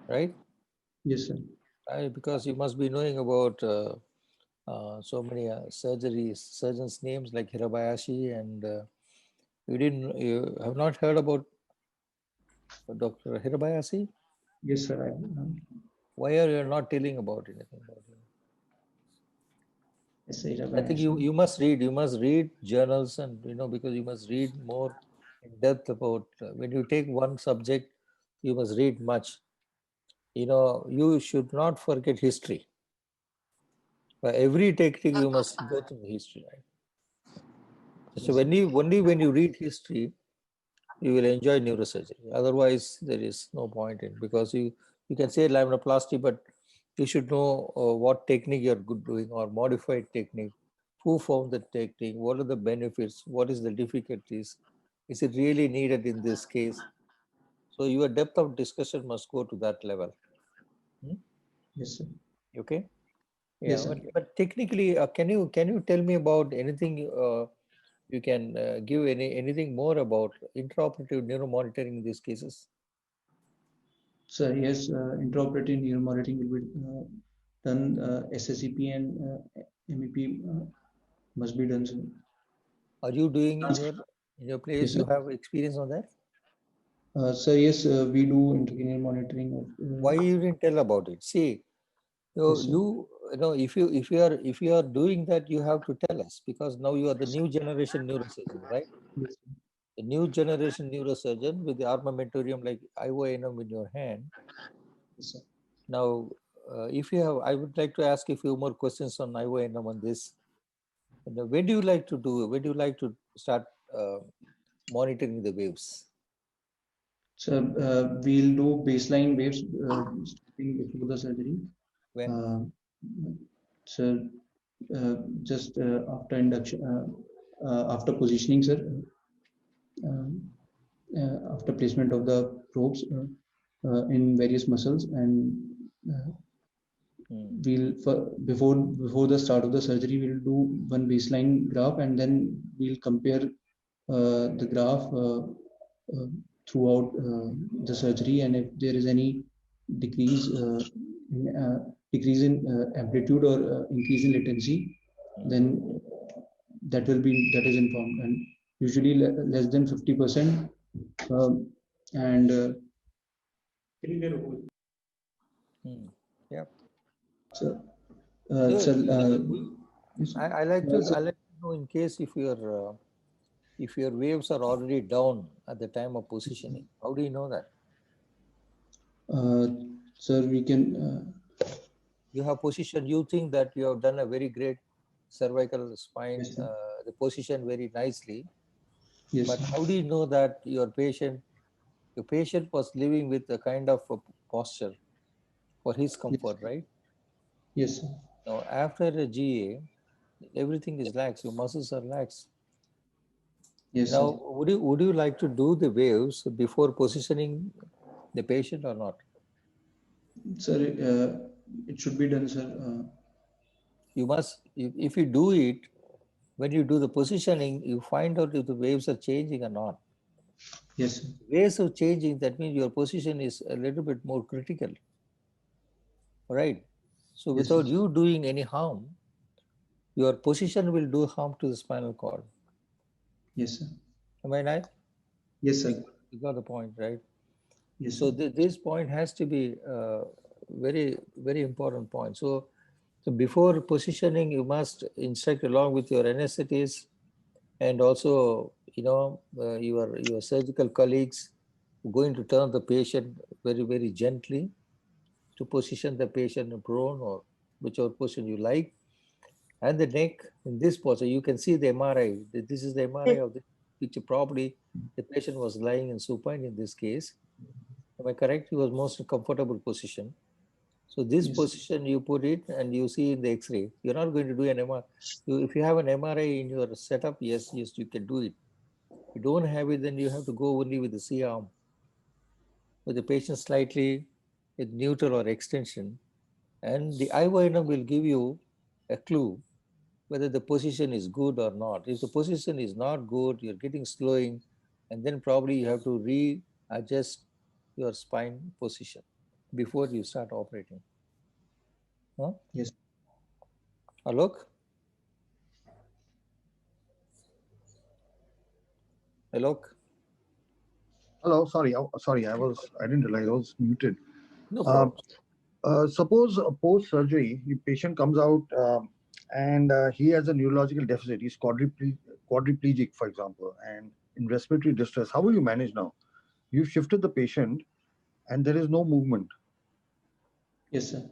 right? Yes, sir. Because you must be knowing about so many surgeons' names like Hirabayashi, and you have not heard about Dr. Hirabayashi? Yes, sir. Why are you not telling about anything about him? Yes, sir. I think you must read journals, and because you must read more in depth about when you take one subject, you must read much. You should not forget history. For every technique you must go through the history, right? So Yes, sir. only when you read history, you will enjoy neurosurgery. Otherwise, there is no point in, because you can say laminoplasty, but you should know what technique you're good doing, or modified technique, who found the technique, what are the benefits, what is the difficulties, is it really needed in this case? So your depth of discussion must go to that level. Hmm? Yes, sir. Okay. Yeah, Yes, sir. but technically, can you tell me about anything? You can give anything more about intraoperative neuromonitoring in these cases? Sir, yes, intraoperative neuromonitoring will be done. SSEP and MEP must be done, sir. Are you doing in your place? Yes, You sir. have experience on that? Sir, yes, we do intracranial monitoring of. Why you didn't tell about it? See, you Yes, sir. you you know if you are doing that, you have to tell us, because now you are the new generation neurosurgeon, right? Yes, sir. The new generation neurosurgeon with the armamentarium like IONM in your hand. Yes, sir. Now, if you have, I would like to ask a few more questions on IONM on this. And when do you like to do? When do you like to start monitoring the waves? So we'll do baseline waves starting before the surgery. When? Uh, so just after induction, after positioning, sir, after placement of the probes in various muscles, and uh, Hmm. before the start of the surgery, we'll do one baseline graph, and then we'll compare the graph uh, throughout the surgery, and if there is any decrease decrease in amplitude or increase in latency, Hmm. then that is informed, and usually less than 50%. um, and Hmm. Yeah. so, No, so yes, I like to know, in case if your waves are already down at the time of positioning. How do you know that? uh, sir, we can You have positioned. You think that you have done a very great cervical spine, yes, sir. the position very nicely. Yes, But sir. how do you know that your patient was living with a kind of a posture for his Yes. comfort, right? Yes, sir. Now, after a GA, everything is lax. Your muscles are lax. Yes, sir. Now, would you like to do the waves before positioning the patient or not? Sir, it should be done, sir. You must. If you do it, when you do the positioning, you find out if the waves are changing or not. Yes, sir. Waves are changing. That means your position is a little bit more critical, right? So, Yes, sir. without you doing any harm, your position will do harm to the spinal cord. Yes, sir. Am I right? Yes, You, sir. you got the point, right? Yes, So sir. this point has to be very, very important point. So before positioning, you must instruct along with your anesthetists and also your surgical colleagues going to turn the patient very, very gently to position the patient in prone or whichever position you like, and the neck in this posture. You can see the MRI. This is the MRI of the which probably the patient was lying in supine in this case. Am I correct? He was most comfortable position. So this Yes. position you put it and you see in the X-ray. You're not going to do an MRI. If you have an MRI in your setup, yes, you can do it. If you don't have it, then you have to go only with the C arm, with the patient slightly with neutral or extension, and the IYNM will give you a clue whether the position is good or not. If the position is not good, you're getting slowing, and then probably you have to readjust your spine position before you start operating. Huh? Yes. Alok? Alok? Hello, sorry, sorry, I didn't realize I was muted. No Uh, problem. Suppose post surgery, the patient comes out and he has a neurological deficit. He's quadriplegic, for example, and in respiratory distress. How will you manage now? You've shifted the patient and there is no movement. Yes, sir.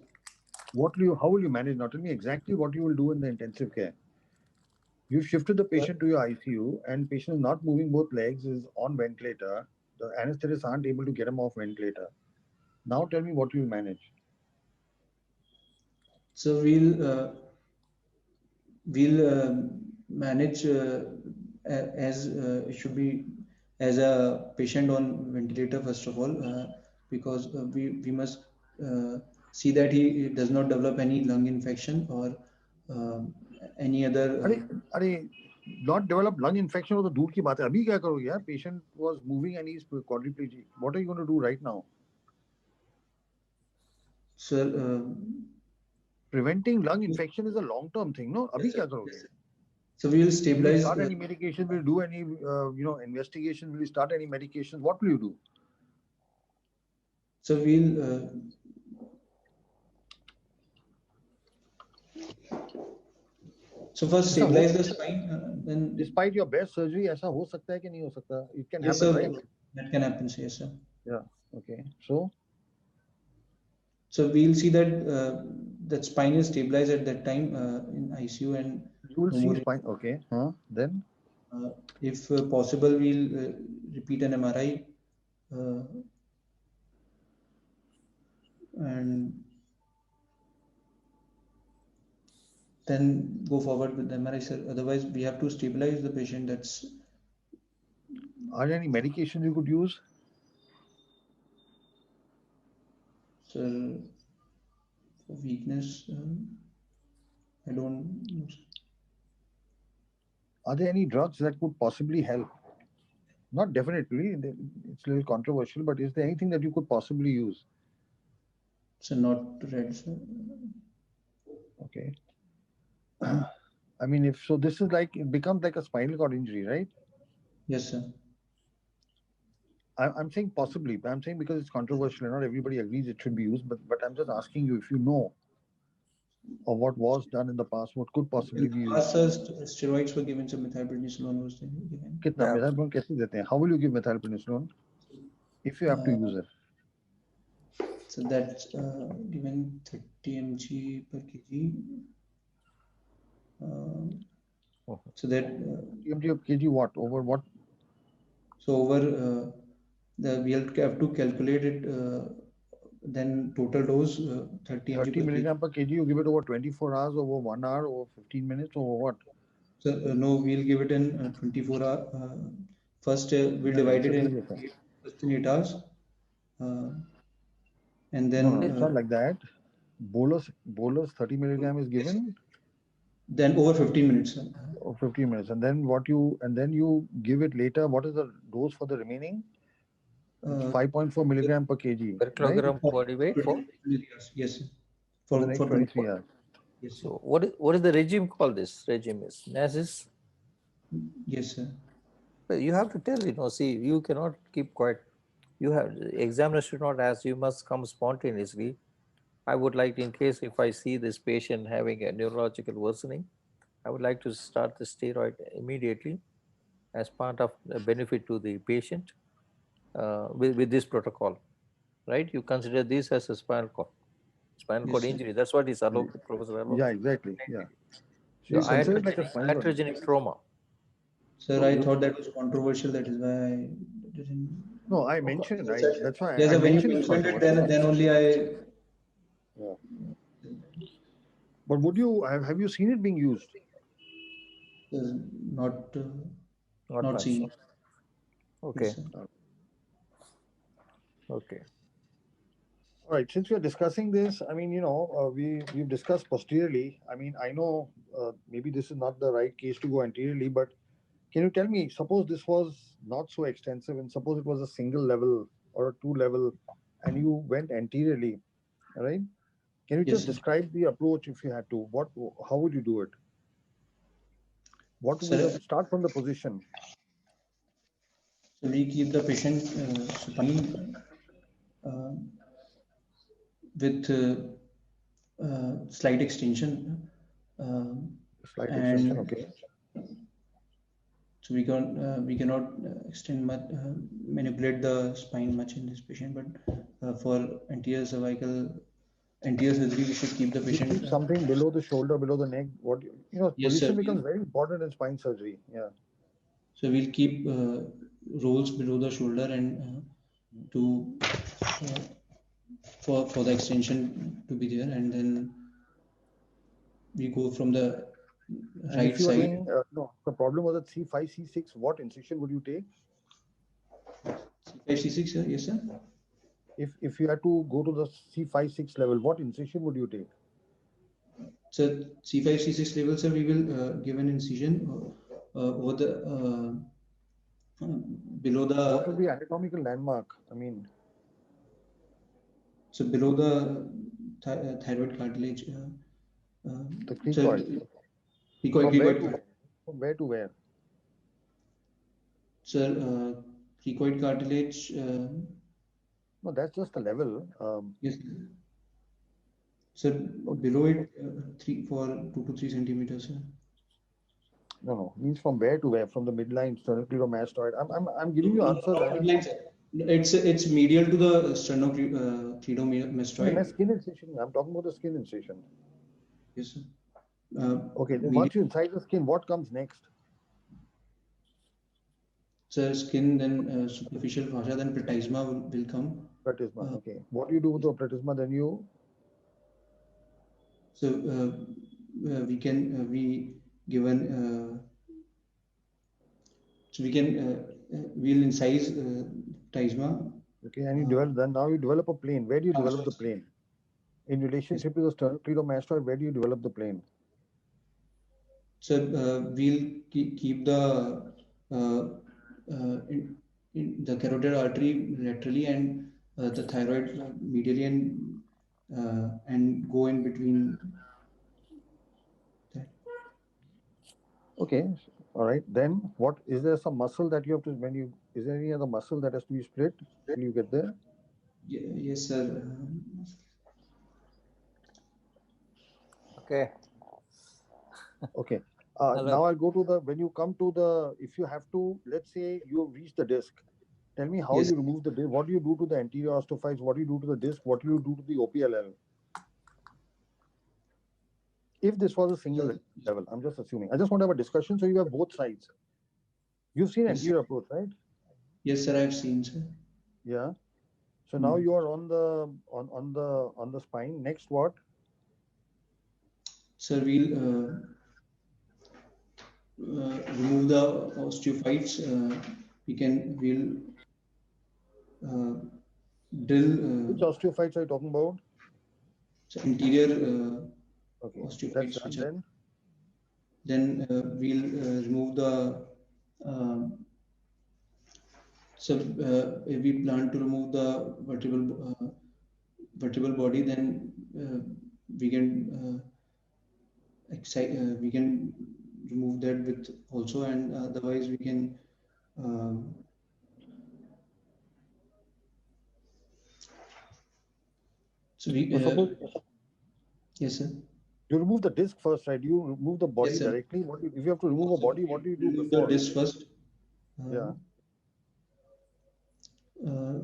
How will you manage now? Tell me exactly what you will do in the intensive care. You've shifted the Uh, patient to your ICU and patient is not moving both legs, is on ventilator. The anesthetists aren't able to get him off ventilator. Now tell me what you will manage. so we'll manage as it should be as a patient on ventilator first of all, because we must uh, see that he does not develop any lung infection or um, any other. अरे अरे not develop lung infection वो तो दूर की बात है अभी क्या करोगे यार patient was moving and he's quadriplegic what are you going to do right now Sir, preventing lung infection is a long term thing no yes, अभी sir. क्या Yes, करोगे sir. So we will will you stabilize. start any medication will you do any investigation will you start any medication what will you do So we'll so first ऐसा हो stabilize the spine, then despite your best surgery ऐसा हो सकता है कि नहीं हो सकता it can yes, happen sir. right That can happen. Yes, sir. yeah okay so So we'll see that that spine is stabilized at that time in ICU and you will no see more. spine okay then If possible, we'll repeat an MRI uh, and then go forward with the MRI, sir. Otherwise, we have to stabilize the patient. That's are there any medications you could use sir for weakness. I don't know, sir. are there any drugs that could possibly help not definitely it's a little controversial but is there anything that you could possibly use So not red, sir. okay I mean if so this is like it becomes like a spinal cord injury right Yes, sir. I'm saying possibly but I'm saying because it's controversial and not everybody agrees it should be used but I'm just asking you if you know of what was done in the past what could In possibly the be used past, sir, steroids were given. So methylprednisolone was given. कितना Yeah. methylprednisolone कैसे देते हैं how will you give methylprednisolone if you have to Uh, use it so that's given 30 mg per kg. Um, Oh, so that 30 mg of kg what over what so over the we have to calculate it then total dose 30 mg 30 per kg. milligram per kg, you give it over 24 hours, over 1 hour, over 15 minutes, over what? So no, we'll give it in 24 hour. First, we'll नहीं, divide ऐसे it in थोड़ी देता है. first in 8 hours, uh, and No, no, then it's not like that. Bolus 30 milligram is given then over 15 minutes. or 15 minutes, and then you give it later. What is the dose for the remaining? It's Uh, 5.4 milligram per kg, Per right? kilogram body weight for. 23 hours. Yes, sir. For the next For 23 24. hours. Yes, sir. So what is the regime called? This regime is NASIS. Yes, sir. But you have to tell, see, you cannot keep quiet. You have, examiner should not ask, you must come spontaneously. I would like, in case if I see this patient having a neurological worsening, I would like to start the steroid immediately as part of the benefit to the patient with this protocol, right? You consider this as a spinal Yes, sir. injury. That's what is allowed, Professor Yeah, allowed. exactly. Yeah. So So you consider it like a spinal injury. iatrogenic trauma. Sir, I thought that was controversial. That is why I didn't. No, I mentioned. That's why Yes, I sir, when you mentioned it's mentioned it, controversial. then only I. Yeah. But would you have you seen it being used? Not Not not much. seen. Okay. Yes, sir. Okay. All right. Since we are discussing this, I mean, we've discussed posteriorly. I mean, I know maybe this is not the right case to go anteriorly, but can you tell me? Suppose this was not so extensive, and suppose it was a single level or a two level, and you went anteriorly, all right? Can you Yes, just sir. describe the approach if you had to? How would you do it? What would be Sir, the start from the position? so we keep the patient supine uh, with slight extension, uh, Slight extension, and okay. so we cannot extend much, manipulate the spine much in this patient. But for anterior cervical, anterior surgery, we should keep the You patient. keep something below the shoulder, below the neck. Yes, sir. Position becomes very important in spine surgery. Yeah. So we'll keep rolls below the shoulder and to uh, for the extension to be there, and then we go from the And right if you are side. doing, no, the problem was at C5, C6, what incision would you take? C5, C6, sir. Yes, sir. If you had to go to the C5, 6 level, what incision would you take? So C5, C6 level, sir, we will give an incision over the below What would the be anatomical landmark? I mean, so below the thyroid cartilage. the So cricoid. cricoid, From where cricoid, to where? From where to where? sir, cricoid cartilage. No, that's just a level. Yes, sir. Below it, 2 to 3 centimeters, sir. No, means from where to where? From the midline, sternocleidomastoid. I'm giving you answers. I mean, It's medial to the no, sternocleidomastoid. skin incision. I'm talking about the skin incision. Yes, sir. Okay, then Medial, once you incide the skin, what comes next? sir, skin, then superficial fascia, then platysma will come. Platysma. Okay. What do you do with the platysma? Then you So we can we given so we can we'll incise platysma. okay, and you develop. Then now you develop a plane. Where do you develop the plane? In Yes. relationship to the sternocleidomastoid, where do you develop the plane? So we'll keep the uh, the carotid artery laterally and the thyroid medially and go in between that. Okay. All right. Then what is there some muscle that you have to when you is there any other muscle that has to be split till you get there? Yes, sir. Okay. Okay. Hello. Now I'll go to the when you come to the if you have to let's say you have reached the disc. Tell me how Yes. you remove the disc. What do you do to the anterior osteophytes? What do you do to the disc? What do you do to the OPLL? If this was a single level, I'm just assuming. I just want to have a discussion so you have both sides. You've seen Yes. anterior approach, right? Yes, sir. I've seen, sir. Yeah. So now you are on the spine. Next, what? Sir, we'll remove the osteophytes. We'll drill Which osteophytes are you talking about? so interior Okay, that's osteophytes, done which are then. then we'll remove the so we plan to remove the vertebral body, then we can we can remove that with also, and otherwise we can um, so we So suppose yes sir. you remove the disc first, right? You remove the body Yes sir. directly. If you have to remove a So body, what do you we do remove the before? disc first. uh, Yeah. uh,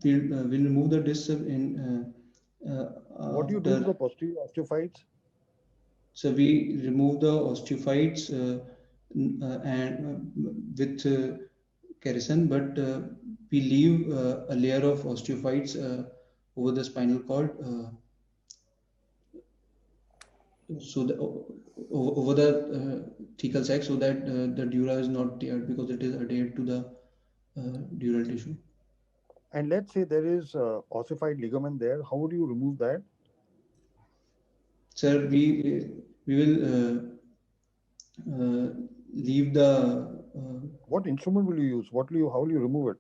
we'll remove the disc in What do you do to after. the posterior osteophytes? So we remove the osteophytes and with kerosene, but we leave a layer of osteophytes over the spinal cord, so over the thecal sac, so that the dura is not teared because it is adhered to the dural tissue. And let's say there is ossified ligament there. How would you remove that? Sir, we will uh, leave the What instrument will you use? What will you? How will you remove it?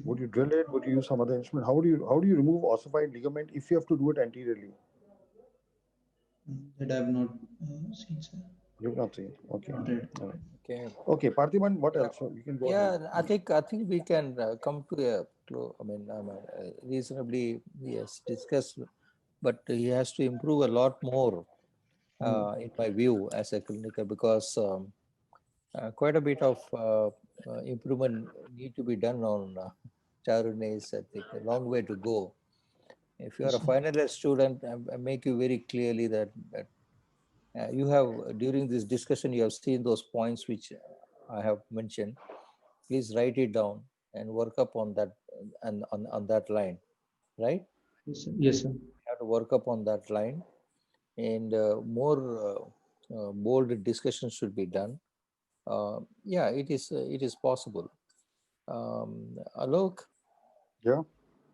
Would you drill it? Would you use some other instrument? How do you remove ossified ligament if you have to do it anteriorly? that I have not seen, sir. You've not seen. Okay. Not read. All right. Okay. Okay, Parthiban, what Yeah, else? So you can go ahead. yeah. I think we can come to I mean, reasonably yes discuss, but he has to improve a lot more, in my view, as a clinical, because quite a bit of improvement need to be done on Charunais. I think a long way to go. If you are Yes, a sir. final year student, I make you very clearly that you have, during this discussion, you have seen those points which I have mentioned. Please write it down and work up on that, and on that line, right? Yes, sir. Yes, sir. You have to work up on that line, and more bold discussions should be done. Yeah, it is possible. Alok, Yeah.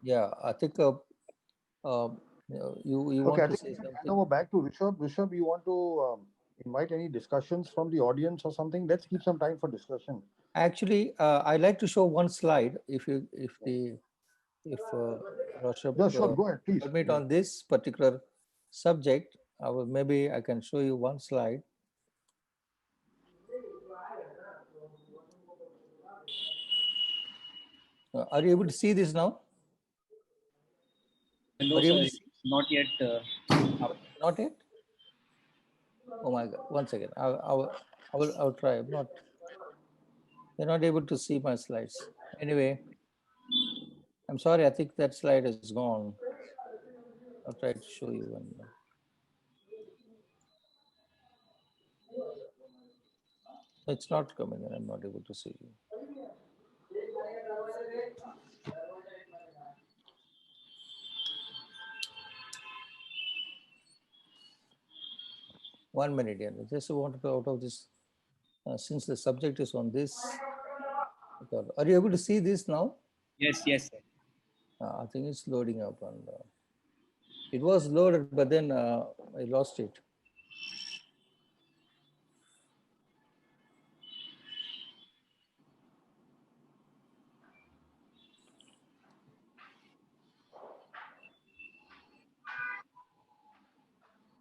yeah, I think you Okay, want I to think say we can hand something? over back to Rishabh. Rishabh, you want to invite any discussions from the audience or something? Let's keep some time for discussion. Actually, I like to show one slide. If Rashab Yeah, sure. Go ahead, please. permit Yeah. on this particular subject, maybe I can show you one slide. Are you able to see this now? No, Are you sir, able to it's see? not yet up. Not yet? Oh my God! One second. I will try. I'm not. You're not able to see my slides. Anyway, I'm sorry. I think that slide is gone. I'll try to show you one. It's not coming, and I'm not able to see you. 1 minute. Yeah. I just wanted to out of this, since the subject is on this. Are you able to see this now? Yes, yes, sir. I think it's loading up, and it was loaded, but then I lost it.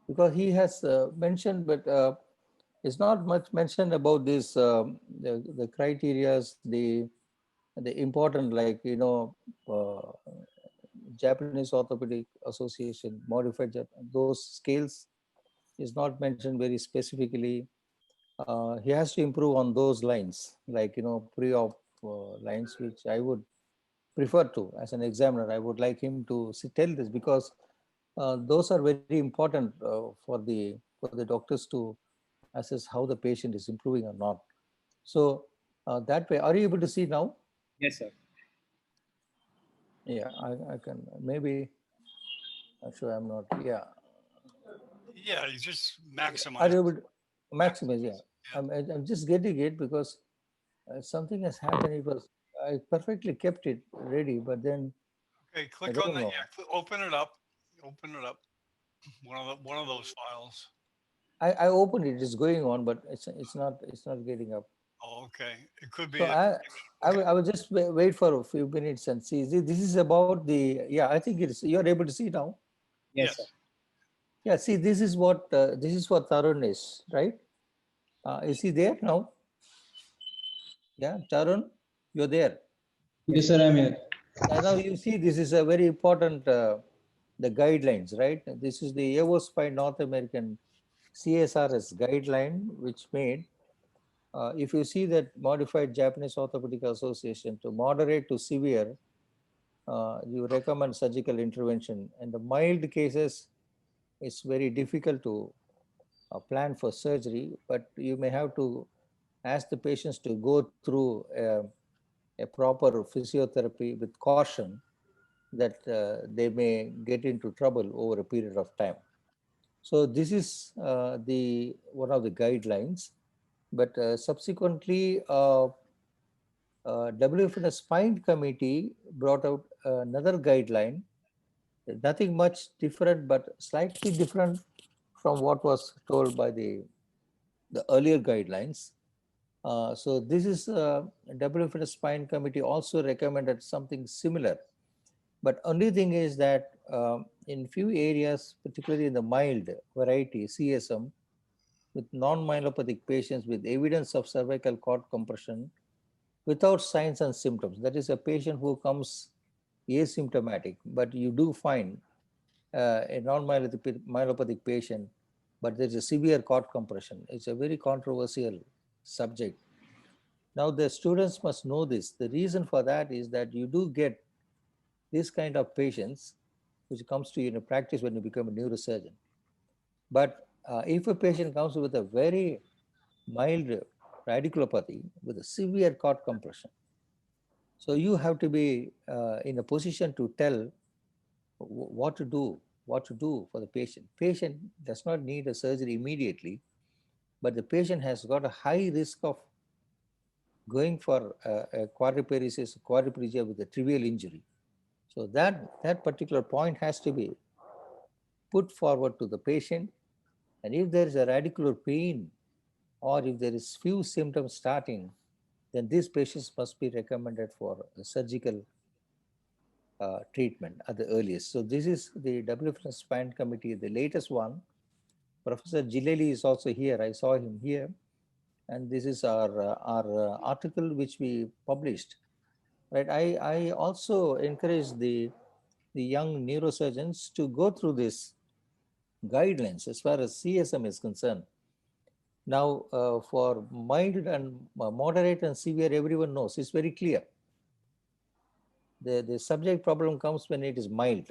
Because he has mentioned, but it's not much mentioned about this, the criterias, the important, like, Japanese Orthopedic Association modified those scales is not mentioned very specifically. He has to improve on those lines, like, pre-op lines, which I would prefer to, as an examiner, I would like him to tell this, because those are very important for the doctors to assess how the patient is improving or not. So that way, are you able to see now? Yes, sir. Yeah, I can maybe. Actually, I'm not. Yeah, Yeah, you just are maximize. you able to maximize? Yeah, Yeah. I'm just getting it because something has happened. It was I perfectly kept it ready, but then Okay, I click on don't that. know. Yeah, open it up. Open it up. One of those files. I opened it. It's going on, but it's not getting up. Oh, okay. It could be So the connection. Okay. I will just wait for a few minutes and see. This is about the yeah. I think it's you're able to see now. Yes, sir. Yes. Yeah. See, this is what Tarun is, right? Is he there now? Yeah, Tarun, you're there. Yes, sir, I'm here. And now you see this is a very important the guidelines, right? This is the EOS by North American CSRS guideline, which made if you see that modified Japanese Orthopedic Association to moderate to severe, you recommend surgical intervention. And the mild cases, it's very difficult to plan for surgery, but you may have to ask the patients to go through a proper physiotherapy with caution that they may get into trouble over a period of time. So this is the one of the guidelines, but subsequently WFNS Spine Committee brought out another guideline, nothing much different, but slightly different from what was told by the earlier guidelines. So this is WFNS Spine Committee also recommended something similar, but only thing is that in few areas, particularly in the mild variety CSM, with non-myelopathic patients with evidence of cervical cord compression without signs and symptoms. That is a patient who comes asymptomatic, but you do find a non-myelopathic patient, but there's a severe cord compression. It's a very controversial subject. Now the students must know this. The reason for that is that you do get this kind of patients which comes to you in practice when you become a neurosurgeon. But if a patient comes with a very mild radiculopathy with a severe cord compression, so you have to be in a position to tell what to do for the patient. Patient does not need a surgery immediately, but the patient has got a high risk of going for a quadriplegia with a trivial injury. So that particular point has to be put forward to the patient. And if there is a radicular pain or if there is few symptoms starting, then these patients must be recommended for a surgical treatment at the earliest. So this is the WFS Spine Committee, the latest one. Professor Gileli is also here. I saw him here. And this is our article which we published. Right. I also encourage the young neurosurgeons to go through this guidelines as far as CSM is concerned. Now, for mild and moderate and severe, everyone knows it's very clear. The subject problem comes when it is mild.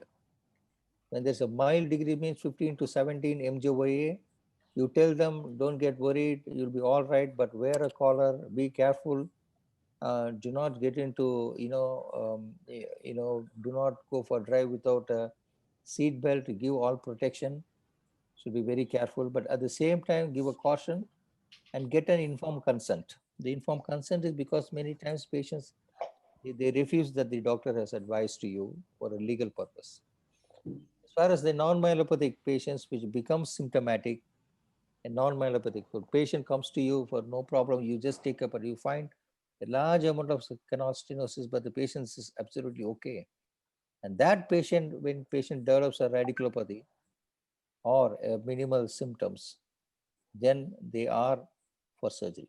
When there's a mild degree means 15 to 17 MJOA, you tell them don't get worried, you'll be all right, but wear a collar, be careful, do not get into do not go for a drive without a seat belt, give all protection, should be very careful, but at the same time give a caution and get an informed consent. The informed consent is because many times patients they refuse that the doctor has advised to you for a legal purpose. As far as the non-myelopathic patients which become symptomatic, a non-myelopathic patient comes to you for no problem, you just take up, but you find a large amount of canal stenosis, but the patient is absolutely okay. And that patient, when patient develops a radiculopathy or minimal symptoms, then they are for surgery.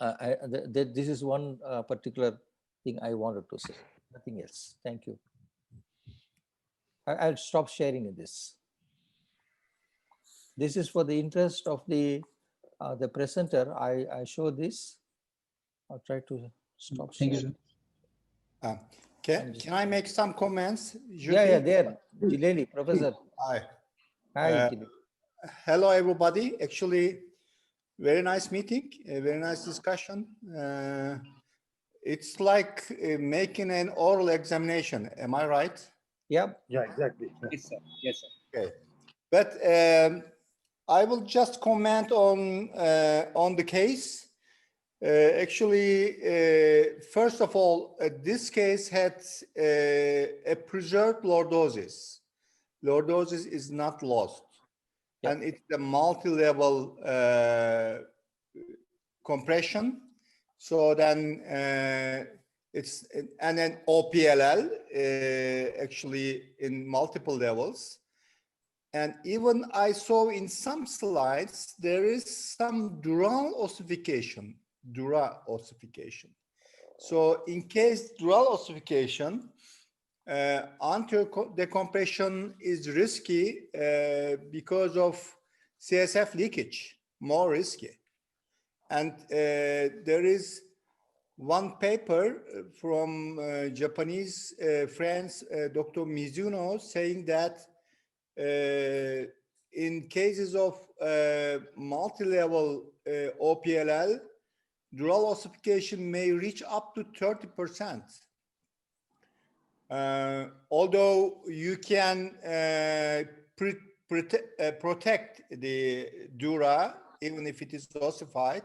This is one particular thing I wanted to say. Nothing else. Thank you. I'll stop sharing in this. This is for the interest of the presenter. I show this. I'll try to stop Thank you, sharing. sir. Can I make some comments? Yeah, there. Jileli, Professor. Hi. Hi, Jileli. Hello, everybody. Actually, very nice meeting, a very nice discussion. it's like making an oral examination. Am I right? Yep. Yeah, exactly. Yeah. Yes, sir. Yes, sir. Okay. But I will just comment on the case. Actually, first of all, this case had a preserved lordosis. Lordosis is not lost. Yep. And it's a multi-level compression. So then it's, and then OPLL actually in multiple levels. And even I saw in some slides, there is some dural ossification, So in case dural ossification, anterior decompression is risky because of CSF leakage, more risky. And there is one paper from Japanese friends, Dr. Mizuno, saying that in cases of multi-level OPLL, dural ossification may reach up to 30%. Although you can protect the dura, even if it is ossified,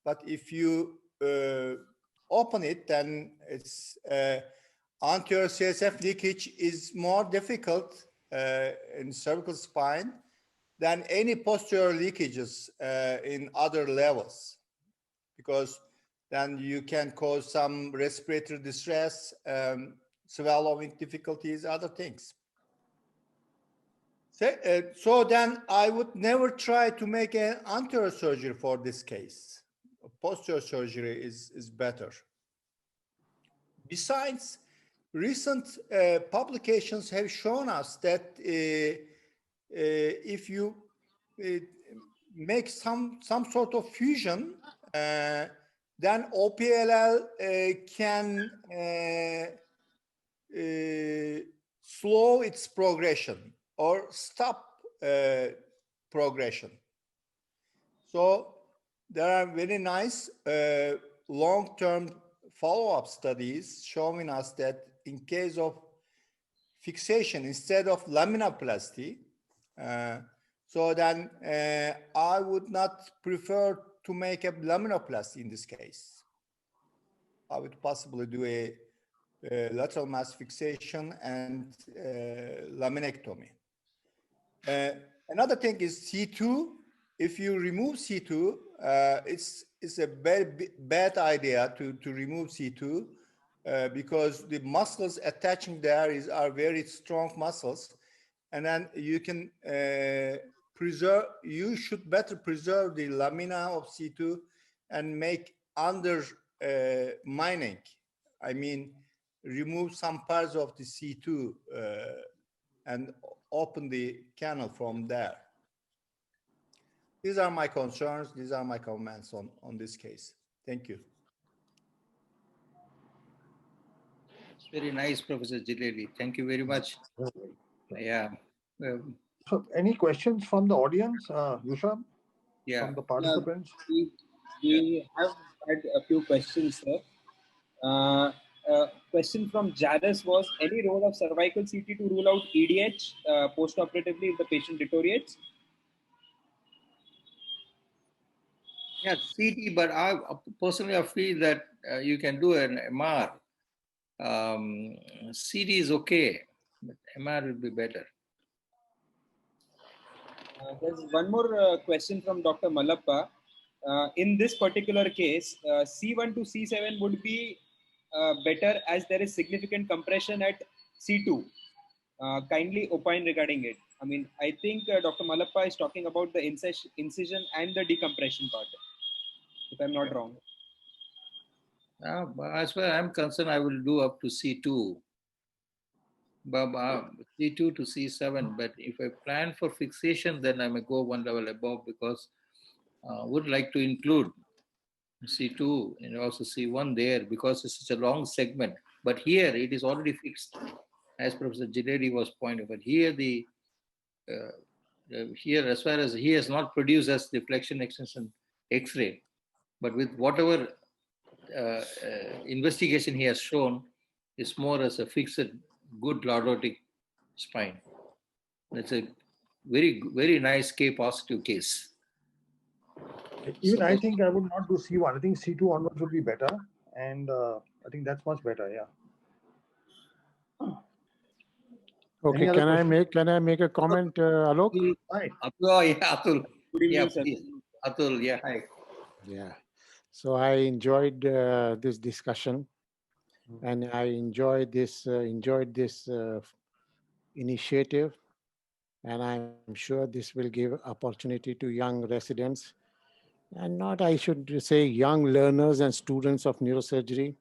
but if you open it, then it's anterior CSF leakage is more difficult in cervical spine than any posterior leakages in other levels, because then you can cause some respiratory distress, swallowing difficulties, other things. So then I would never try to make an anterior surgery for this case. Posterior surgery is better. Besides, recent publications have shown us that if you make some sort of fusion, then OPLL can slow its progression or stop progression. So there are very nice long-term follow-up studies showing us that in case of fixation instead of laminoplasty, so then I would not prefer to make a laminoplasty in this case. I would possibly do a lateral mass fixation and laminectomy. Another thing is C2. If you remove C2, it's a very bad idea to remove C2 because the muscles attaching there are very strong muscles, and then you can you should better preserve the lamina of C2 and make under mining. I mean, remove some parts of the C2 and open the canal from there. These are my concerns. These are my comments on this case. Thank you. It's very nice, Professor Jileli. Thank you very much. Yeah. So, any questions from the audience, Yushab? Yeah. From the participants? We have had a few questions, sir. Question from Jairus was, any role of cervical CT to rule out EDH post-operatively if the patient deteriorates? Yeah, CT, but I personally I feel that you can do an MR. CT is okay, but MR will be better. There's one more question from Dr. Malappa. In this particular case, C1 to C7 would be better as there is significant compression at C2. Kindly opine regarding it. I mean, I think Dr. Malappa is talking about the incision and the decompression part, if I'm not wrong. As far as I'm concerned, I will do up to C2. But C2 to C7. But if I plan for fixation, then I may go one level above because I would like to include C2 and also C1 there because it's such a long segment. But here it is already fixed, as Professor Jileli was pointing. But here here as far as he has not produced as deflection extension X-ray, but with whatever investigation he has shown is more as a fixed, good lordotic spine. That's a very nice K positive case. Even I think I would not do C1. I think C2 onwards would be better, and I think that's much better. Yeah. Okay, can I make a comment, Alok? Hi. Atul, yeah, Atul. Good Yeah, evening, sir. please. Atul, yeah, hi. Yeah. So I enjoyed this discussion, and I enjoyed this initiative, and I'm sure this will give opportunity to young residents, and not, I should say, young learners and students of neurosurgery.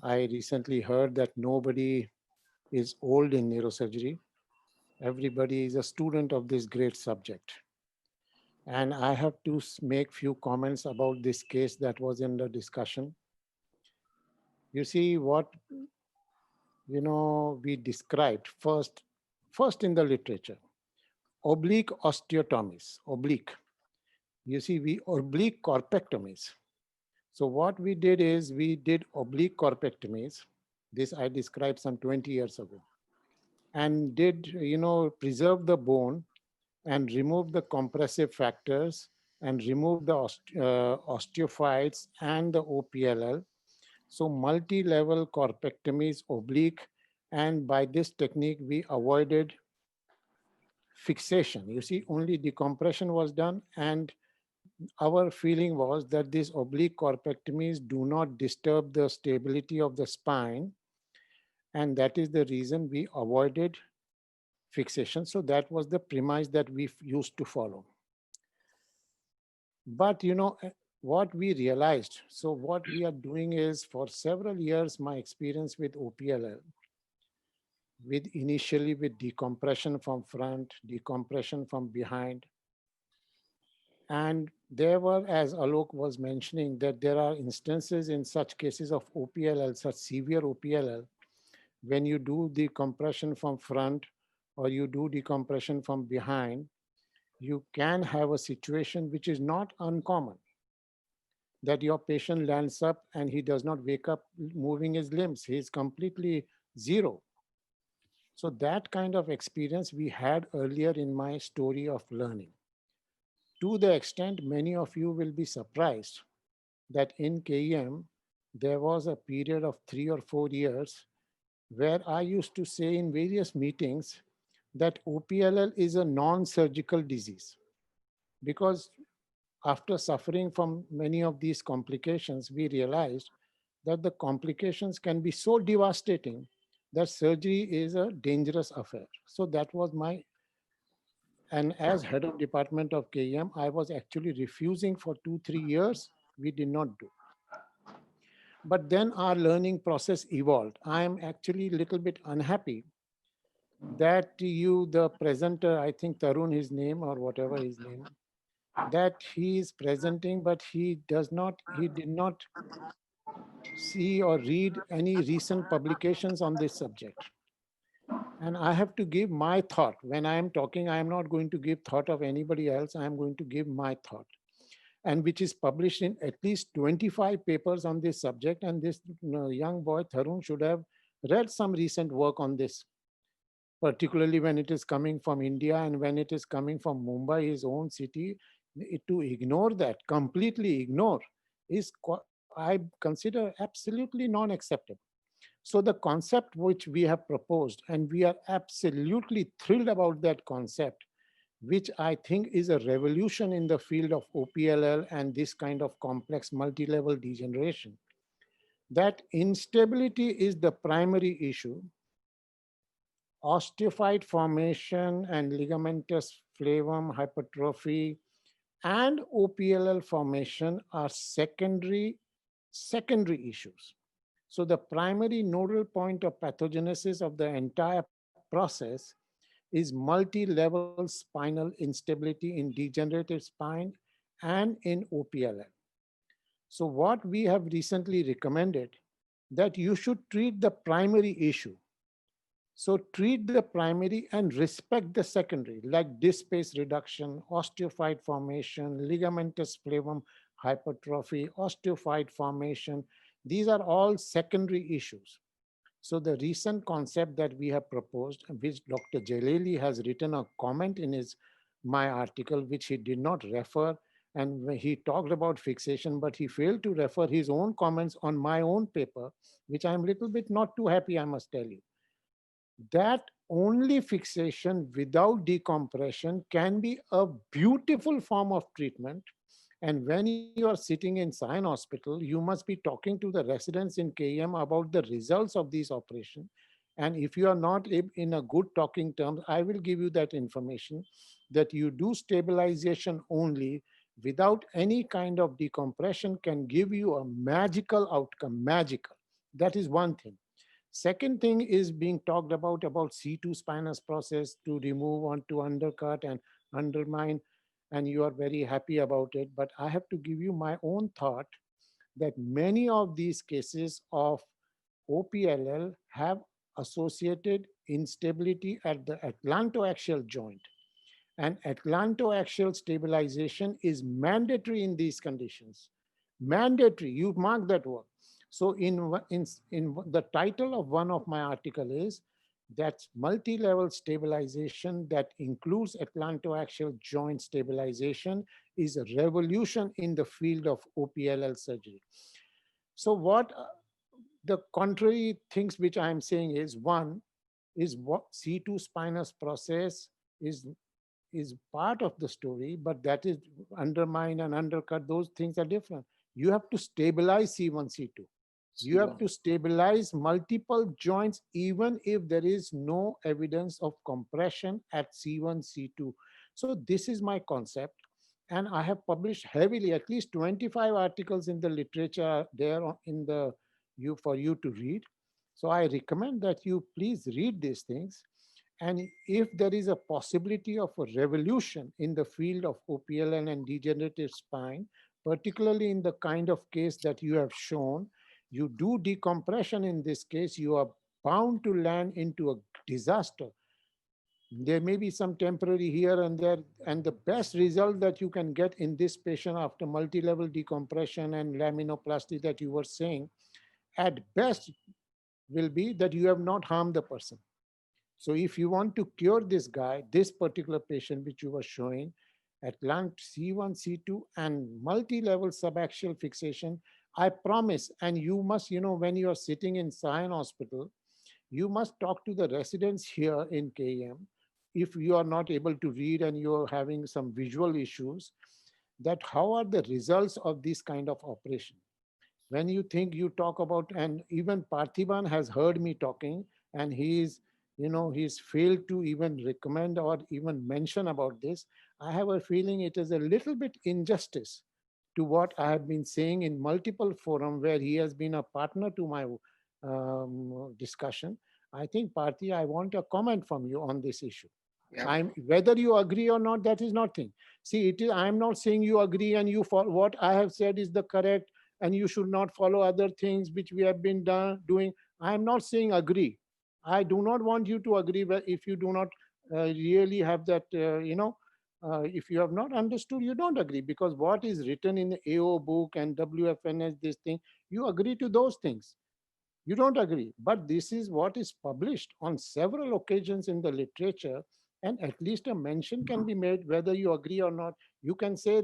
I recently heard that nobody is old in neurosurgery. Everybody is a student of this great subject. And I have to make few comments about this case that was in the discussion. You see what, we described first in the literature, oblique osteotomies, oblique. You see, we oblique corpectomies. So what we did is we did oblique corpectomies. This I described some 20 years ago, and did, preserve the bone and remove the compressive factors and remove the osteophytes and the OPLL. So multi-level corpectomies, oblique, and by this technique, we avoided fixation. You see, only decompression was done, and our feeling was that these oblique corpectomies do not disturb the stability of the spine, and that is the reason we avoided fixation. So that was the premise that we used to follow. But what we realized, so what we are doing is, for several years, my experience with OPLL, initially with decompression from front, decompression from behind. And there were, as Alok was mentioning, that there are instances in such cases of OPLL, such severe OPLL, when you do decompression from front or you do decompression from behind, you can have a situation which is not uncommon, that your patient lands up and he does not wake up moving his limbs. He is completely zero. So that kind of experience we had earlier in my story of learning. To the extent many of you will be surprised that in KEM, there was a period of 3 or 4 years where I used to say in various meetings that OPLL is a non-surgical disease, because after suffering from many of these complications, we realized that the complications can be so devastating that surgery is a dangerous affair. So that was and as head of department of KEM, I was actually refusing for 2-3 years. We did not do. But then our learning process evolved. I am actually a little bit unhappy that the presenter, I think Tarun, his name or whatever his name, that he is presenting, but he did not see or read any recent publications on this subject. And I have to give my thought. When I am talking, I am not going to give thought of anybody else. I am going to give my thought, and which is published in at least 25 papers on this subject. And this young boy, Tarun, should have read some recent work on this, particularly when it is coming from India and when it is coming from Mumbai, his own city. To ignore that, completely ignore, is, I consider, absolutely non-acceptable. So the concept which we have proposed, and we are absolutely thrilled about that concept, which I think is a revolution in the field of OPLL and this kind of complex multi-level degeneration, that instability is the primary issue. Osteophyte formation and ligamentous flavum hypertrophy and OPLL formation are secondary issues. So the primary nodal point of pathogenesis of the entire process is multi-level spinal instability in degenerative spine and in OPLL. So what we have recently recommended, that you should treat the primary issue. So treat the primary and respect the secondary, like disc space reduction, osteophyte formation, ligamentous flavum hypertrophy, osteophyte formation. These are all secondary issues. So the recent concept that we have proposed, which Dr. Jaleli has written a comment in my article, which he did not refer, and he talked about fixation, but he failed to refer his own comments on my own paper, which I'm a little bit not too happy, I must tell you. That only fixation without decompression can be a beautiful form of treatment. And when you are sitting in Sion Hospital, you must be talking to the residents in KM about the results of these operations. And if you are not in a good talking terms, I will give you that information that you do stabilization only without any kind of decompression can give you a magical outcome, magical. That is one thing. Second thing is being talked about C2 spinous process to remove onto undercut and undermine, and you are very happy about it. But I have to give you my own thought that many of these cases of OPLL have associated instability at the atlantoaxial joint. And atlantoaxial stabilization is mandatory in these conditions. Mandatory, you mark that word. So in the title of one of my article is that's multi-level stabilization that includes atlantoaxial joint stabilization is a revolution in the field of OPLL surgery. So what the contrary things which I am saying is, one is what C2 spinous process is part of the story, but that is undermine and undercut, those things are different. You have to stabilize C1, C2. You have to stabilize multiple joints even if there is no evidence of compression at C1, C2. So this is my concept. And I have published heavily, at least 25 articles in the literature there in the for you to read. So I recommend that you please read these things. And if there is a possibility of a revolution in the field of OPLN and degenerative spine, particularly in the kind of case that you have shown, you do decompression in this case, you are bound to land into a disaster. There may be some temporary here and there, and the best result that you can get in this patient after multi-level decompression and laminoplasty that you were saying, at best will be that you have not harmed the person. So if you want to cure this guy, this particular patient which you were showing, Atlant C1, C2 and multi-level subaxial fixation, I promise, and you must, when you are sitting in Sion Hospital, you must talk to the residents here in KM. If you are not able to read and you're having some visual issues, that how are the results of this kind of operation? When you think you talk about, and even Parthiban has heard me talking, and he's failed to even recommend or even mention about this. I have a feeling it is a little bit injustice to what I have been saying in multiple forums where he has been a partner to my discussion. I think, Parthi, I want a comment from you on this issue. Yeah. Whether you agree or not, that is nothing. See, I'm not saying you agree and you follow what I have said is the correct and you should not follow other things which we have been doing. I am not saying agree. I do not want you to agree if you do not really have that, if you have not understood, you don't agree, because what is written in the AO book and WFNS, this thing, you agree to those things. You don't agree. But this is what is published on several occasions in the literature, and at least a mention can be made whether you agree or not. You can say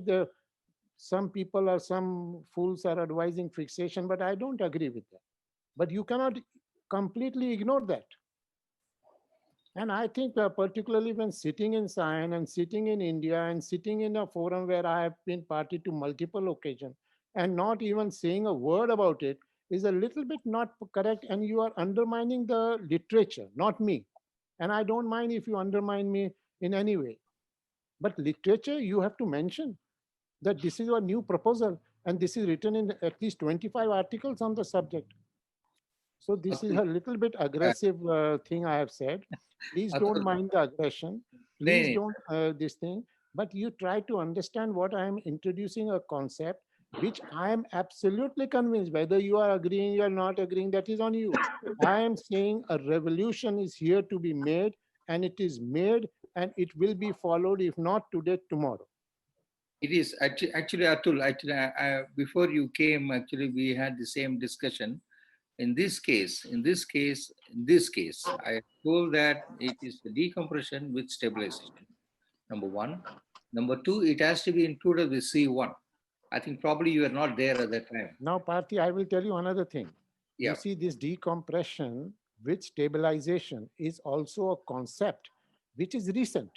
some people or some fools are advising fixation, but I don't agree with that. But you cannot completely ignore that. And I think particularly when sitting in Sion and sitting in India and sitting in a forum where I have been party to multiple occasions and not even saying a word about it is a little bit not correct, and you are undermining the literature, not me. And I don't mind if you undermine me in any way. But literature, you have to mention that this is a new proposal and this is written in at least 25 articles on the subject. So this is a little bit aggressive thing I have said. Please don't mind the aggression. Please don't this thing. But you try to understand what I am introducing a concept which I am absolutely convinced, whether you are agreeing or not agreeing, that is on you. I am saying a revolution is here to be made, and it is made, and it will be followed, if not today, tomorrow. It is actually Atul. Actually, before you came, actually we had the same discussion. In this case, I told that it is the decompression with stabilization. Number one. Number two, it has to be included with C1. I think probably you were not there at that time. Now, Parthi, I will tell you another thing. You Yeah. see, this decompression with stabilization is also a concept which is recent,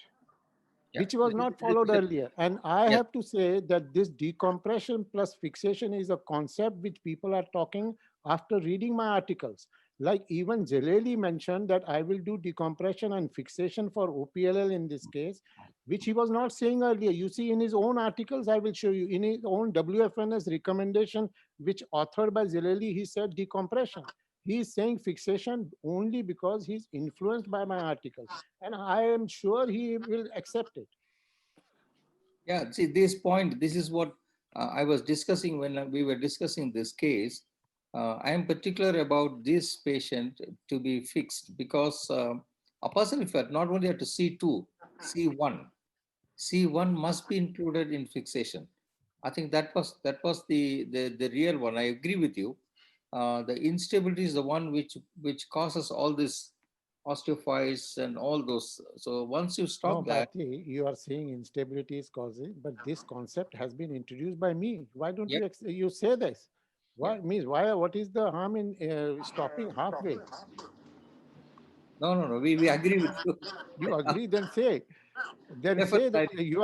Yeah. which was not followed earlier. And I Yeah. have to say that this decompression plus fixation is a concept which people are talking after reading my articles. Like even Jaleli mentioned that I will do decompression and fixation for OPLL in this case, which he was not saying earlier. You see, in his own articles, I will show you, in his own WFNS recommendation, which authored by Jaleli, he said decompression. He is saying fixation only because he's influenced by my articles. And I am sure he will accept it. Yeah. See, this is what I was discussing when we were discussing this case. I am particular about this patient to be fixed because a person, if not only have to C2, C1, C1 must be included in fixation. I think that was the real one. I agree with you. The instability is the one which causes all this osteophytes and all those. So once you No, stop that, Bharti, you are saying instability is causing, but this concept has been introduced by me. Why don't yeah, you say this? yeah. Why means why? What is the harm in stopping halfway? No. We agree with you. You agree, then say. Then say that Definitely. you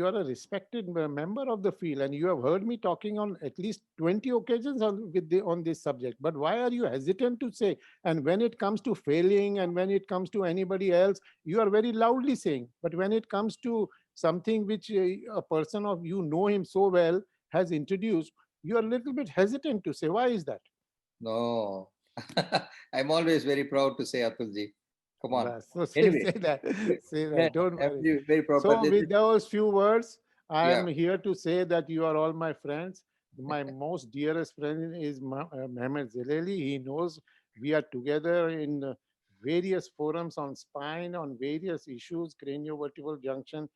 are a respected member of the field, and you have heard me talking on at least 20 occasions on this subject. But why are you hesitant to say? And when it comes to failing, and when it comes to anybody else, you are very loudly saying. But when it comes to something which a person of you know him so well has introduced, you are a little bit hesitant to say. Why is that? No. I'm always very proud to say Atulji. Come on. So say, Anyway, say that, say yeah, that. Don't I'm worry. very, very proud. But So with those few words, I yeah, am here to say that you are all my friends. My most dearest friend is Mehmet Zileli. He knows we are together in various forums on spine, on various issues, craniovertebral junction.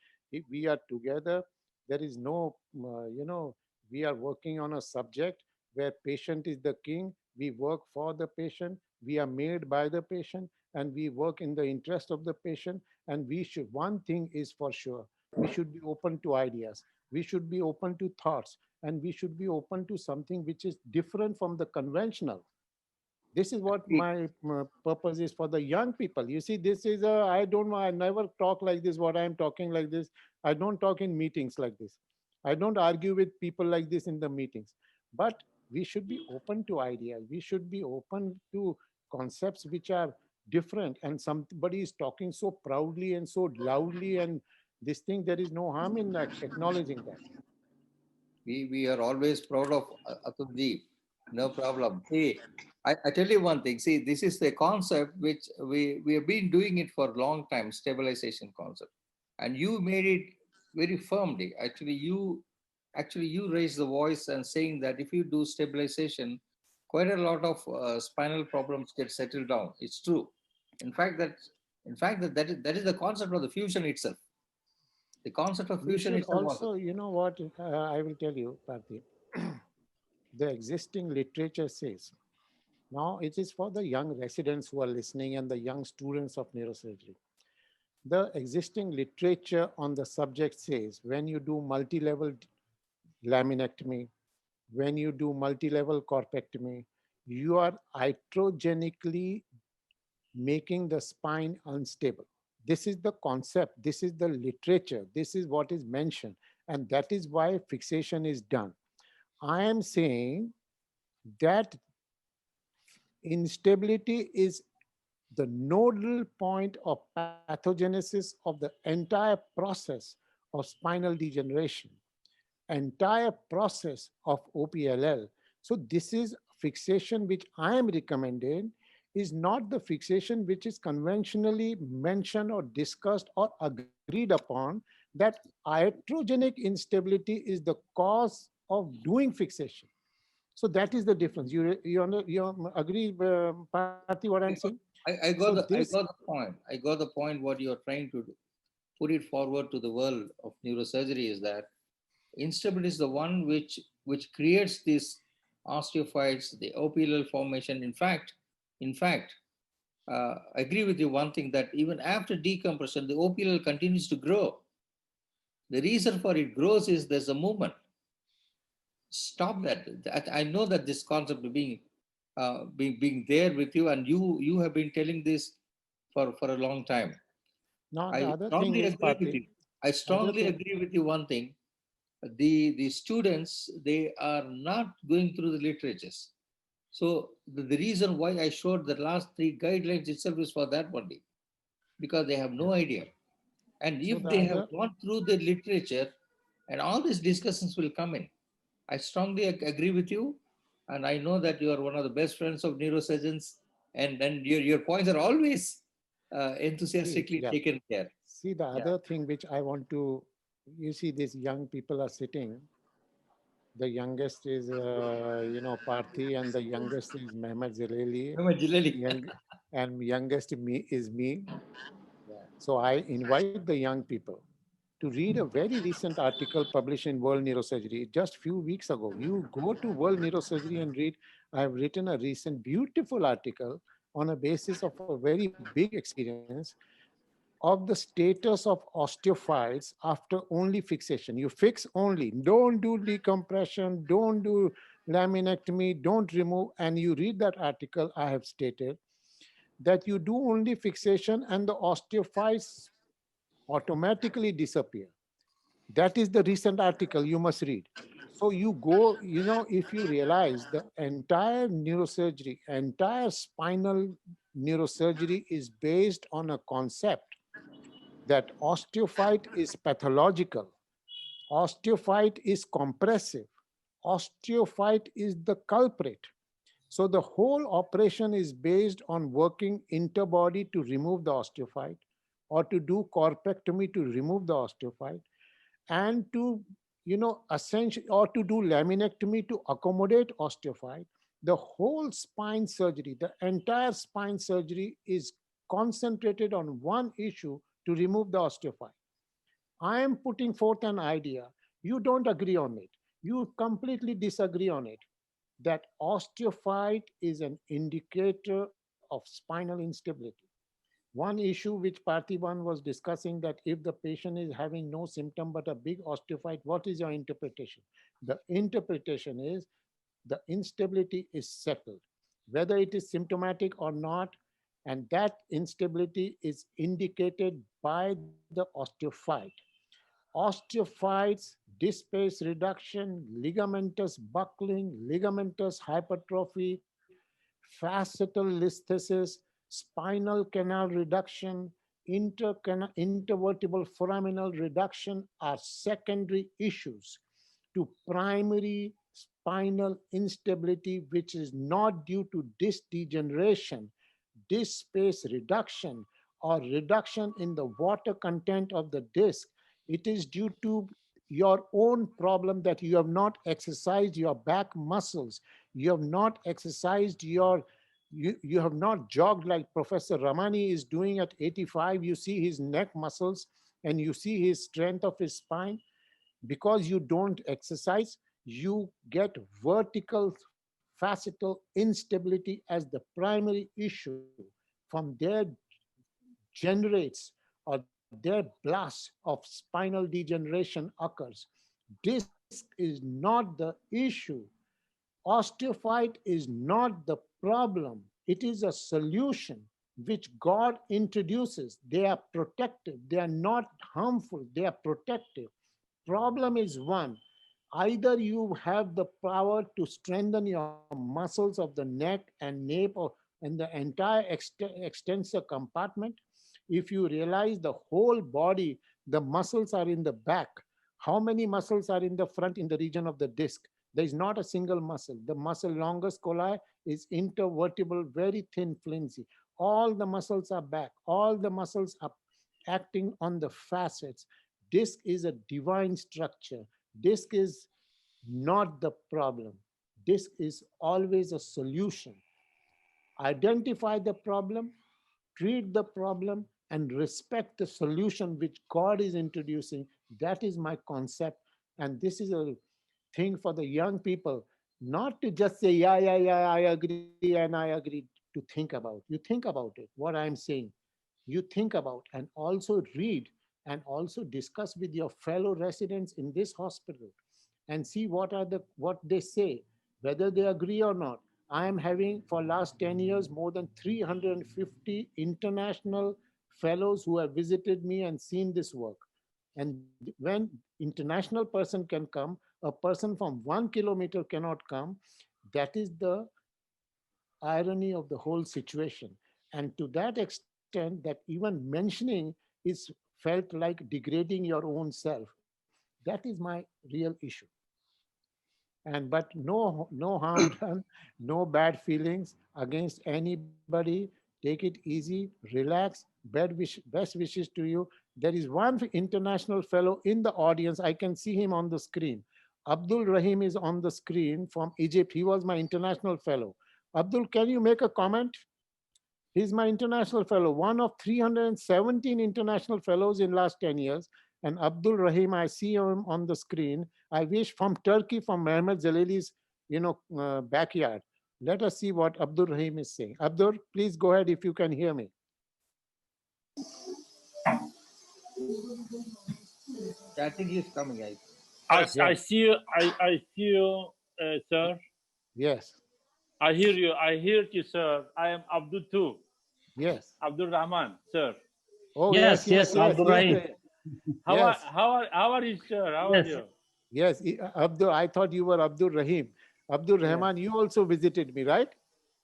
We are together. There is no, we are working on a subject where patient is the king. We work for the patient. We are made by the patient, and we work in the interest of the patient. And we should, one thing is for sure, we should be open to ideas, we should be open to thoughts, and we should be open to something which is different from the conventional. This is what my purpose is for the young people. You see, this is a, I don't know, I never talk like this, what I'm talking like this. I don't talk in meetings like this. I don't argue with people like this in the meetings. But we should be open to ideas. We should be open to concepts which are different. And somebody is talking so proudly and so loudly, and this thing, there is no harm in acknowledging that. we are always proud of Atulji. No problem. See, I tell you one thing. See, this is the concept which we have been doing it for a long time, stabilization concept. And you made it very firmly. Actually you raised the voice and saying that if you do stabilization, quite a lot of spinal problems get settled down. It's true. In fact, that is the concept of the fusion itself. The concept of We fusion should itself was also, you know what, I will tell you, Parthi, the existing literature says, now it is for the young residents who are listening and the young students of neurosurgery. The existing literature on the subject says when you do multi-level laminectomy, when you do multi-level corpectomy, you are iatrogenically making the spine unstable. This is the concept, this is the literature, this is what is mentioned, and that is why fixation is done. I am saying that instability is the nodal point of pathogenesis of the entire process of spinal degeneration, entire process of OPLL. So this is fixation which I am recommending, is not the fixation which is conventionally mentioned or discussed or agreed upon, that iatrogenic instability is the cause of doing fixation. So that is the difference. You agree, Parthi, what I'm saying? I So got the this, I got the point. I got the point what you're trying to do. put it forward to the world of neurosurgery is that instability is the one which creates these osteophytes, the OPL formation. In fact, I agree with you one thing that even after decompression, the OPL continues to grow. The reason for it grows is there's a movement. Stop that. I know that this concept of being there with you, and you have been telling this for a long time. Now, the I other thing strongly is, agree with Pati, you. I other strongly thing, agree with you one thing. The students, they are not going through the literatures. So the reason why I showed the last three guidelines itself is for that only, because they have no idea. And so if the they have other, gone through the literature, and all these discussions will come in. I strongly agree with you. And I know that you are one of the best friends of neurosurgeons, and your points are always see, enthusiastically yeah, taken care. see the Yeah. other thing which I want to, you see, these young people are sitting. The youngest is, Parthi, and the youngest is Mehmet Zaleli, Mehmet Jilali. young, and youngest me is me. Yeah. So I invite the young people to read a very recent article published in World Neurosurgery just few weeks ago. You go to World Neurosurgery and read. I have written a recent beautiful article on a basis of a very big experience of the status of osteophytes after only fixation. You fix only, don't do decompression, don't do laminectomy, don't remove. And you read that article, I have stated that you do only fixation and the osteophytes automatically disappear. That is the recent article you must read. So you go, if you realize the entire neurosurgery, entire spinal neurosurgery is based on a concept that osteophyte is pathological, osteophyte is compressive, osteophyte is the culprit. So the whole operation is based on working interbody to remove the osteophyte or to do corpectomy to remove the osteophyte and to, essentially, or to do laminectomy to accommodate osteophyte. The whole spine surgery, the entire spine surgery is concentrated on one issue to remove the osteophyte. I am putting forth an idea. You don't agree on it. You completely disagree on it. That osteophyte is an indicator of spinal instability. One issue which Parthiban was discussing, that if the patient is having no symptom but a big osteophyte, what is your interpretation? The interpretation is the instability is settled, whether it is symptomatic or not, and that instability is indicated by the osteophyte. Osteophytes, disc space reduction, ligamentous buckling, ligamentous hypertrophy, facetal listhesis, spinal canal reduction, intervertebral foraminal reduction are secondary issues to primary spinal instability, which is not due to disc degeneration, disc space reduction, or reduction in the water content of the disc. It is due to your own problem that you have not exercised your back muscles. You have not exercised you have not jogged like Professor Ramani is doing at 85. You see his neck muscles and you see his strength of his spine. Because you don't exercise, you get vertical facetal instability as the primary issue. From there generates, or their blast of spinal degeneration occurs. Disc is not the issue. Osteophyte is not the problem. It is a solution which God introduces. They are protective. They are not harmful. They are protective. Problem is one. Either you have the power to strengthen your muscles of the neck and nape and the entire extensor compartment. If you realize the whole body, the muscles are in the back. How many muscles are in the front in the region of the disc? There is not a single muscle. The muscle longus colli is intervertebral, very thin, flimsy. All the muscles are back. All the muscles are acting on the facets. Disc is a divine structure. Disc is not the problem. Disc is always a solution. Identify the problem, treat the problem, and respect the solution which God is introducing. That is my concept. And this is a thing for the young people, not to just say, yeah, yeah, yeah, I agree and I agree, to think about. You think about it, what I'm saying. You think about and also read and also discuss with your fellow residents in this hospital and see what they say, whether they agree or not. I am having for last 10 years more than 350 international fellows who have visited me and seen this work. And when international person can come, a person from 1 kilometer cannot come. That is the irony of the whole situation. And to that extent, that even mentioning is felt like degrading your own self. That is my real issue. And but no harm done, no bad feelings against anybody. Take it easy, relax. Best wishes to you. There is one international fellow in the audience. I can see him on the screen. Abdul Rahim is on the screen from Egypt. He was my international fellow. Abdul, can you make a comment? He's my international fellow, one of 317 international fellows in last 10 years. And Abdul Rahim, I see him on the screen. I wish from Turkey, from Mehmet Jalili's, backyard. Let us see what Abdul Rahim is saying. Abdul, please go ahead if you can hear me. I think he's coming. I Yes. see you. I see you, sir. Yes. I hear you. I hear you, sir. I am Abdul too. Yes. Abdul Rahman, sir. Oh, Yes, yes, Abdul Rahim. Yes. How are you, sir? How are Yes, you? Yes. Abdul, I thought you were Abdul Rahim. Abdul Rahman, you also visited me, right?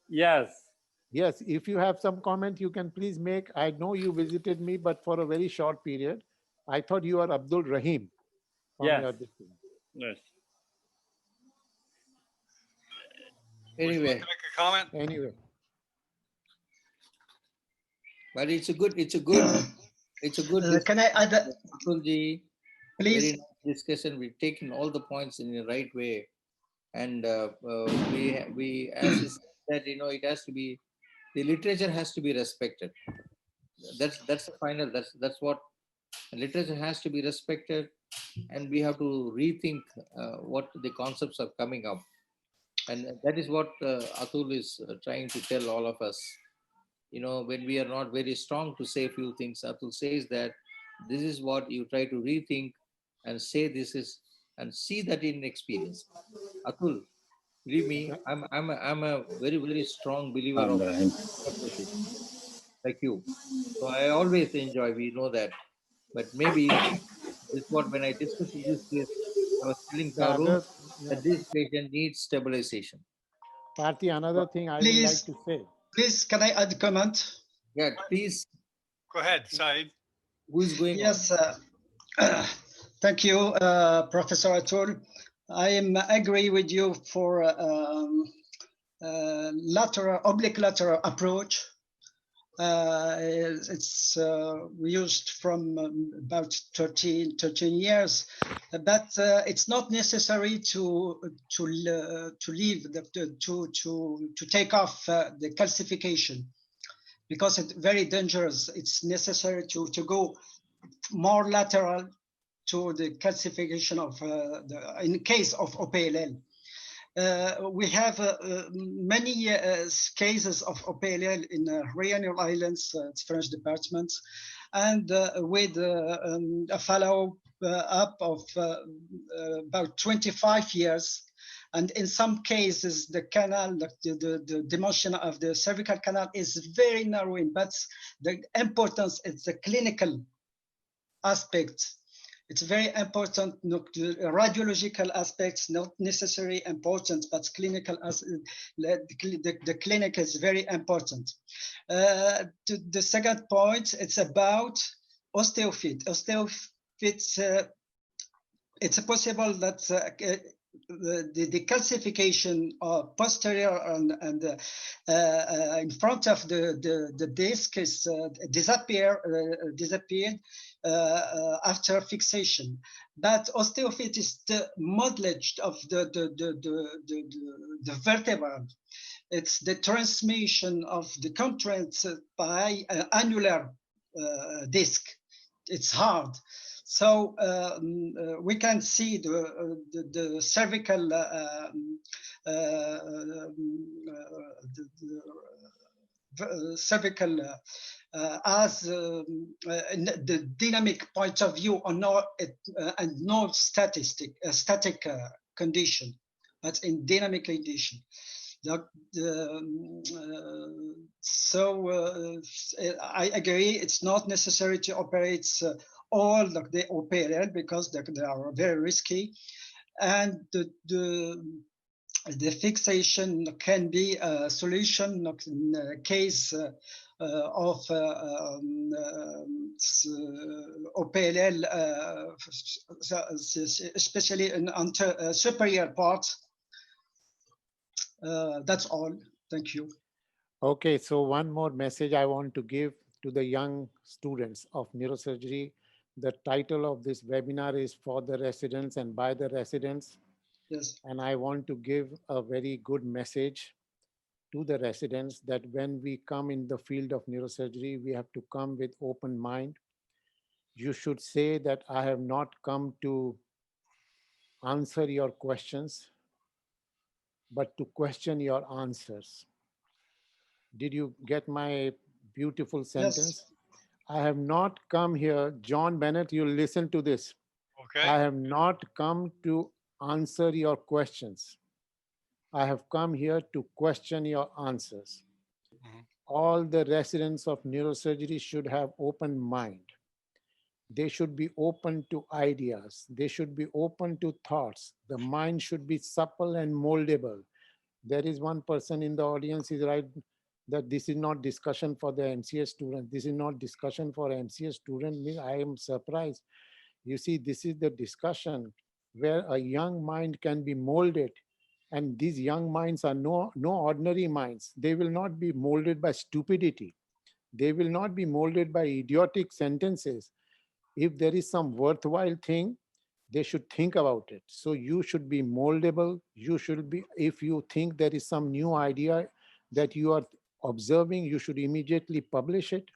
Yes. Yes, if you have some comment you can please make. I know you visited me, but for a very short period. I thought you are Abdul Rahim from Yes. your distance. Yes. Would you like Anyway, to make a comment? Anyway, but it's a good can I add, Atulji, please? very nice discussion. We've taken all the points in the right way, and we as is said, it has to be, the literature has to be respected. That's the final. That's what literature has to be respected, and we have to rethink what the concepts are coming up, and that is what Atul is trying to tell all of us. When we are not very strong to say a few things, Atul says that this is what you try to rethink and say this is, and see that in experience. Atul, believe me, I'm a very, very strong believer of democracy, like you. So I always enjoy, we know that. But maybe this is what, when I discussed in this case, I was telling the Tarun other, that this patient needs stabilization. Parthy, another thing I would like to say. Please, can I add comment? Yeah, please. Go ahead, Said. Who is going Yes, on? thank you, Professor Atul. I agree with you for oblique lateral approach. It's we used from about 13 years, but it's not necessary to leave to take off the calcification, because it's very dangerous. It's necessary to go more lateral to the calcification of in case of OPLL. We have many cases of OPLL in Réunion Islands, French departments, and with a follow-up of about 25 years. And in some cases, the canal, the dimension of the cervical canal is very narrowing, but the importance is the clinical aspect. It's very important. Radiological aspects not necessarily important, but clinical the clinic is very important. The second point, it's about osteophyte. Osteophytes. It's possible that the calcification posterior and in front of the disc is disappeared after fixation, but osteophyte is the modelage of the vertebra. It's the transmission of the contents by annular disc. It's hard. So we can see the cervical cervical as the dynamic point of view on no, and no static condition, but in dynamic condition. So I agree, it's not necessary to operate all the OPLL because they are very risky, and the fixation can be a solution in the case of OPLL, especially in superior part. That's all. Thank you. Okay, so one more message I want to give to the young students of neurosurgery. The title of this webinar is For the Residents and By the Residents. Yes. And I want to give a very good message to the residents that when we come in the field of neurosurgery, we have to come with open mind. You should say that I have not come to answer your questions, but to question your answers. Did you get my beautiful sentence? Yes. I have not come here, John Bennett, you listen to this. Okay. I have not come to answer your questions. I have come here to question your answers. Mhm. All the residents of neurosurgery should have open mind. They should be open to ideas. They should be open to thoughts. The mind should be supple and moldable. There is one person in the audience is right that this is not discussion for the MCS student. This is not discussion for MCS student. I am surprised. You see, this is the discussion where a young mind can be molded. And these young minds are no ordinary minds. They will not be molded by stupidity. They will not be molded by idiotic sentences. If there is some worthwhile thing, they should think about it. So you should be moldable. You should be, if you think there is some new idea that you are observing, you should immediately publish it.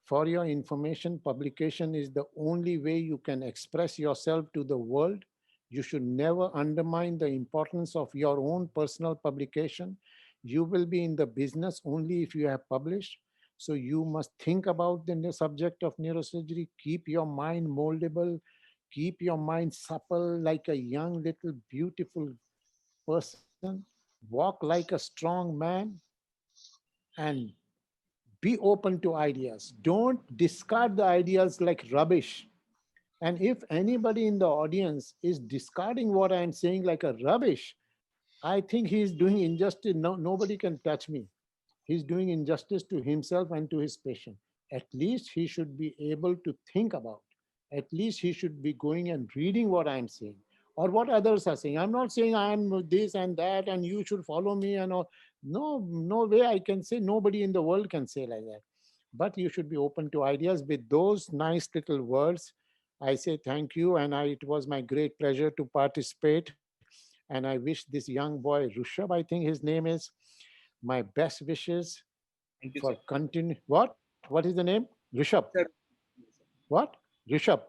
For your information, publication is the only way you can express yourself to the world. You should never undermine the importance of your own personal publication. You will be in the business only if you have published. So you must think about the subject of neurosurgery, keep your mind moldable, keep your mind supple like a young little beautiful person, walk like a strong man, and be open to ideas. Don't discard the ideas like rubbish. And if anybody in the audience is discarding what I'm saying like a rubbish, I think he is doing injustice. No, nobody can touch me. He's doing injustice to himself and to his patient. At least he should be able to think about. At least he should be going and reading what I'm saying or what others are saying. I'm not saying I'm this and that and you should follow me and all. No, no way I can say, nobody in the world can say like that. But you should be open to ideas. With those nice little words, I say thank you. And it was my great pleasure to participate. And I wish this young boy, Rushabh, I think his name is, my best wishes Thank you, for sir. continue. What is the name? Rishabh. Sir. What? Rishabh.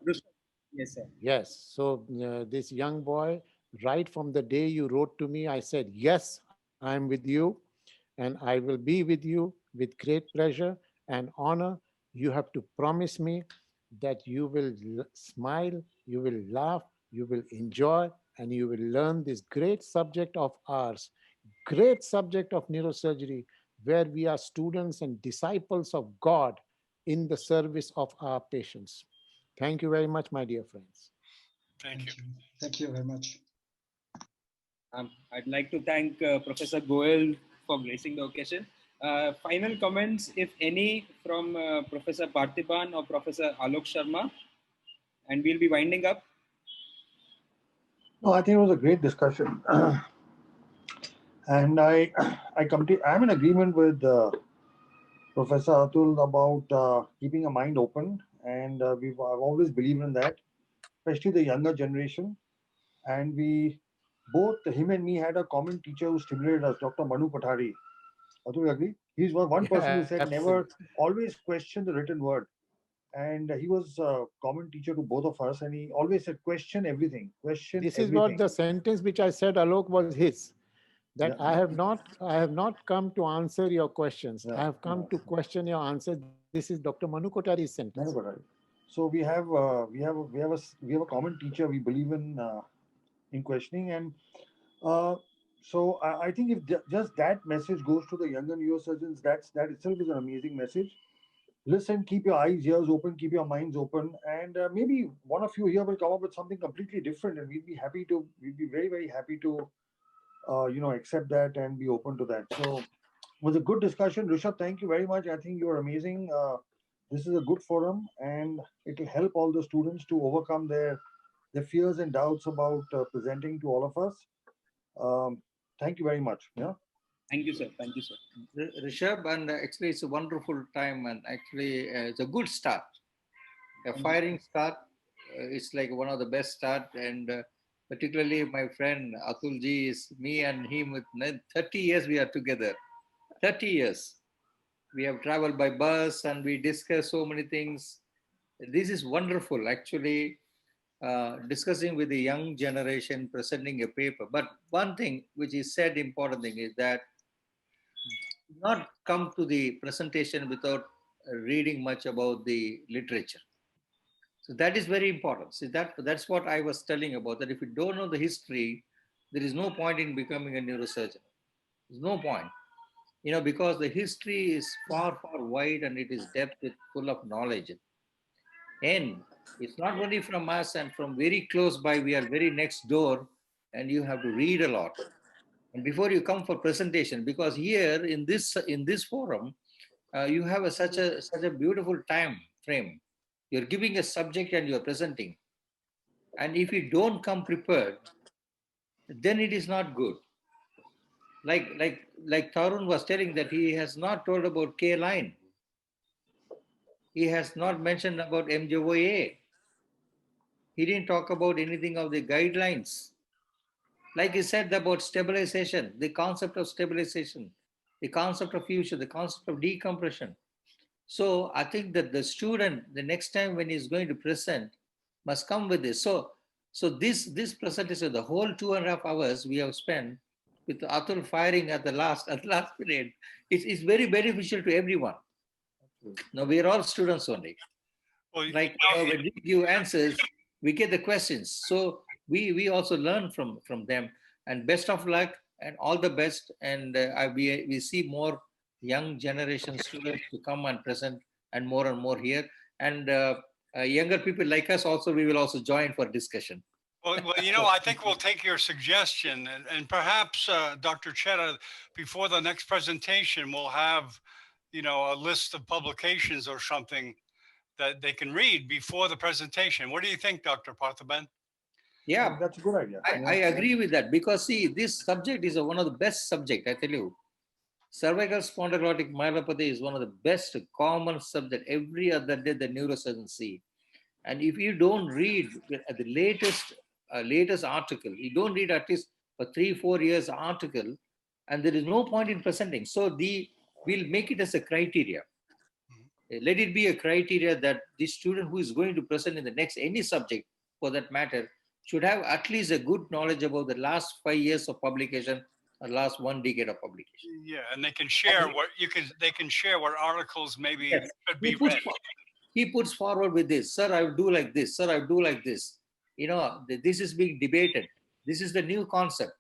Yes, sir. Yes. So this young boy, right from the day you wrote to me, I said, yes, I'm with you and I will be with you with great pleasure and honor. You have to promise me that you will smile, you will laugh, you will enjoy, and you will learn this great subject of ours, great subject of neurosurgery, where we are students and disciples of God in the service of our patients. Thank you very much, my dear friends. Thank you. Thank you very much. I'd like to thank Professor Goel for gracing the occasion. Final comments, if any, from Professor Parthiban or Professor Alok Sharma, and we'll be winding up. No, I think it was a great discussion. And I'm in agreement with Professor Atul about keeping a mind open, and I've always believed in that, especially the younger generation. And both him and me had a common teacher who stimulated us, Dr. Manu Pathari. Do you agree? He's one person who Yeah, said never, absolutely. always question the written word. And he was a common teacher to both of us, and he always said, question everything, question This is what everything. the sentence which I said, Alok, was his. That Yeah, I have not come to answer your questions. yeah. I have come to question your answers. This is Dr. Manu Kothari's sentence. Never got it. So we have a common teacher. We believe in questioning, and uh, so I think if just that message goes to the younger neurosurgeons, that itself is an amazing message. Listen, keep your eyes, ears open, keep your minds open, and maybe one of you here will come up with something completely different, and we'd be very, very happy to, accept that and be open to that. So, it was a good discussion, Rishabh. Thank you very much. I think you're amazing. This is a good forum, and it will help all the students to overcome their fears and doubts about presenting to all of us. Thank you very much. Yeah. Thank you, sir. Thank you, sir. Rishabh, and actually it's a wonderful time, and actually it's a good start. A firing start. It's like one of the best start, and particularly my friend Atulji is me and him with 30 years we are together. 30 years. We have traveled by bus and we discuss so many things. This is wonderful, actually, discussing with the young generation, presenting a paper. But one thing which is said, important thing is that not come to the presentation without reading much about the literature. So that is very important. See, that's what I was telling about, that if you don't know the history, there is no point in becoming a neurosurgeon. There's no point. Because the history is far, far wide and it is depth with full of knowledge. And it's not only from us and from very close by, we are very next door, and you have to read a lot. And before you come for presentation, because here in this forum, you have such a beautiful time frame. You're giving a subject and you're presenting. And if you don't come prepared, then it is not good. Like Tarun was telling that he has not told about K line. He has not mentioned about MJOA. He didn't talk about anything of the guidelines. Like he said about stabilization, the concept of stabilization, the concept of fusion, the concept of decompression. So I think that the student, the next time when he's going to present, must come with this. So this presentation, the whole 2.5 hours we have spent with Atul firing at the last period, it's very beneficial to everyone. Now we are all students only. Well, Like when we give answers, we get the questions. So we also learn from them. And best of luck and all the best. And we see more young generation students to come and present and more here. And younger people like us also, we will also join for discussion. well, I think we'll take your suggestion, and perhaps Dr. Chetta, before the next presentation, we'll have, a list of publications or something that they can read before the presentation. What do you think, Dr. Parthaban? Yeah, That's a good idea. I agree with that, because see, this subject is one of the best subject, I tell you. Cervical spondylotic myelopathy is one of the best common subject every other day the neurosurgeons see. And if you don't read the latest article, you don't read at least for 3-4 years article, and there is no point in presenting. So we'll make it as a criteria. Let it be a criteria that the student who is going to present in the next any subject for that matter should have at least a good knowledge about the last 5 years of publication or last 1 decade of publication. Yeah, and they can share they can share what articles maybe Yes. could be read. He puts forward with this, sir, I will do like this, sir, I will do like this. This is being debated. This is the new concept.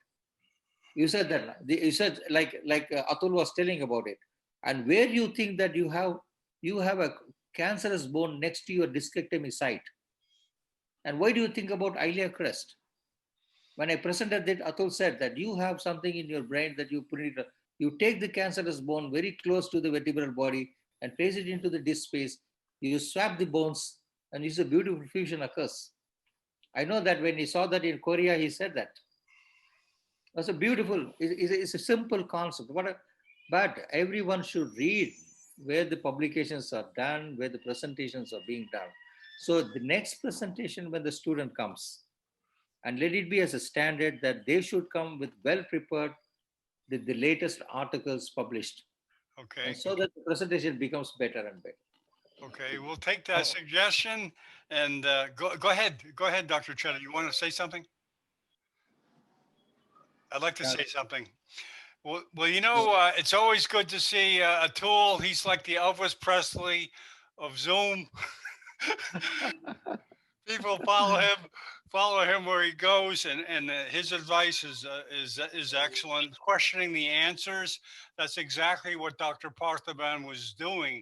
You said that. You said like Atul was telling about it. And where you think that you have a cancerous bone next to your discectomy site, and why do you think about ilia crest? When I presented that, Atul said that you have something in your brain that you take the cancerous bone very close to the vertebral body and place it into the disc space. You swap the bones, and it's a beautiful fusion occurs. I know that when he saw that in Korea, he said that. That's a beautiful, it's a simple concept. But everyone should read where the publications are done, where the presentations are being done. So the next presentation when the student comes, and let it be as a standard that they should come with well prepared the latest articles published. Okay. and so that the presentation becomes better and better. Okay. We'll take that suggestion and go ahead. Go ahead, Dr. Cheddar. You want to say something? I'd like to say something. Well, you know, it's always good to see Atul. He's like the Elvis Presley of Zoom. People follow him where he goes, and his advice is excellent. Questioning the answers, that's exactly what Dr. Parthaban was doing,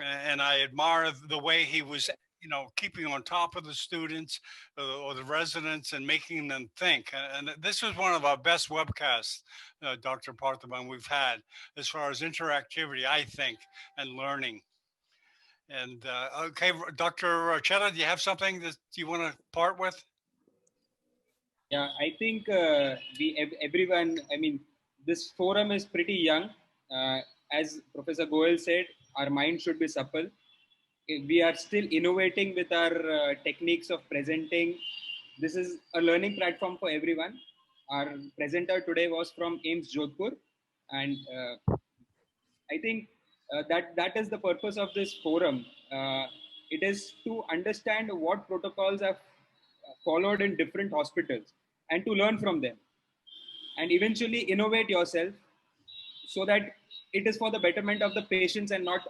and I admire the way he was, you know, keeping on top of the students or the residents and making them think. And this was one of our best webcasts, Dr. Parthaban, we've had as far as interactivity, I think, and learning. And okay, Dr. Chetta, do you have something that you want to part with? Yeah, I think everyone, I mean, this forum is pretty young. As Professor Goel said, our mind should be supple. We are still innovating with our techniques of presenting. This is a learning platform for everyone. Our presenter today was from AIIMS Jodhpur, and I think that is the purpose of this forum. It is to understand what protocols are followed in different hospitals and to learn from them, and eventually innovate yourself so that it is for the betterment of the patients and not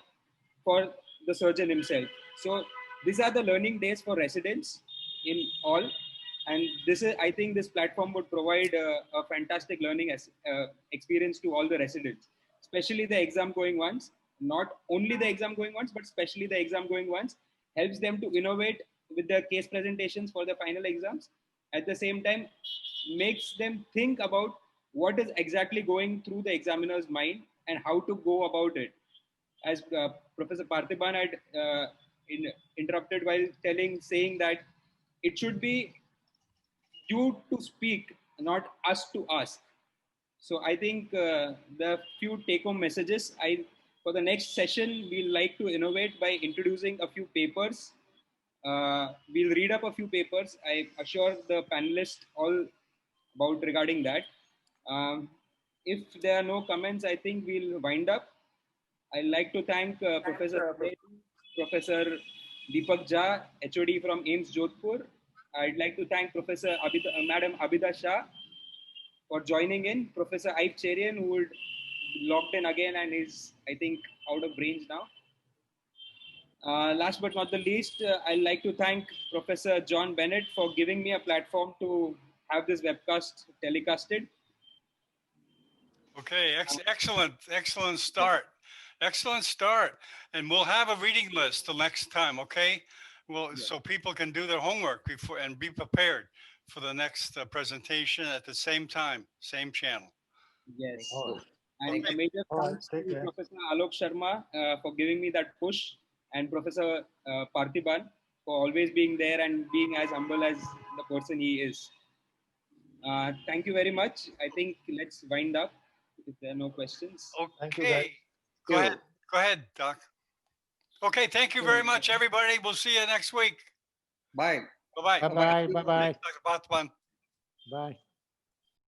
for the surgeon himself. So these are the learning days for residents in all, and this is, I think this platform would provide a fantastic learning experience to all the residents, especially the exam going ones. Not only the exam going ones, but especially the exam going ones, helps them to innovate with their case presentations for the final exams. At the same time, makes them think about what is exactly going through the examiner's mind and how to go about it. As Professor Parthiban had interrupted while saying that it should be you to speak, not us to ask. So I think the few take-home messages. For the next session, we'll like to innovate by introducing a few papers. We'll read up a few papers. I assure the panelists all about regarding that. If there are no comments, I think we'll wind up. I'd like to thank Professor Deepak Jha, HOD from AIIMS Jodhpur. I'd like to thank Madam Abida Shah for joining in. Professor Aif Cherian, who would locked in again and is, I think, out of range now. Last but not the least, I'd like to thank Professor John Bennett for giving me a platform to have this webcast telecasted. Okay, excellent start. Excellent start. And we'll have a reading list till next time, okay? Well, yeah. So people can do their homework before and be prepared for the next presentation at the same time, same channel. Yes. And a major thanks to Professor Alok Sharma for giving me that push, and Professor Parthiban for always being there and being as humble as the person he is. Thank you very much. I think let's wind up if there are no questions. Okay. Thank you, guys. Go ahead, Doc. Okay, thank you very much, everybody. We'll see you next week. Bye. Bye-bye. Bye-bye. Bye-bye. Dr. Parthiban. Bye.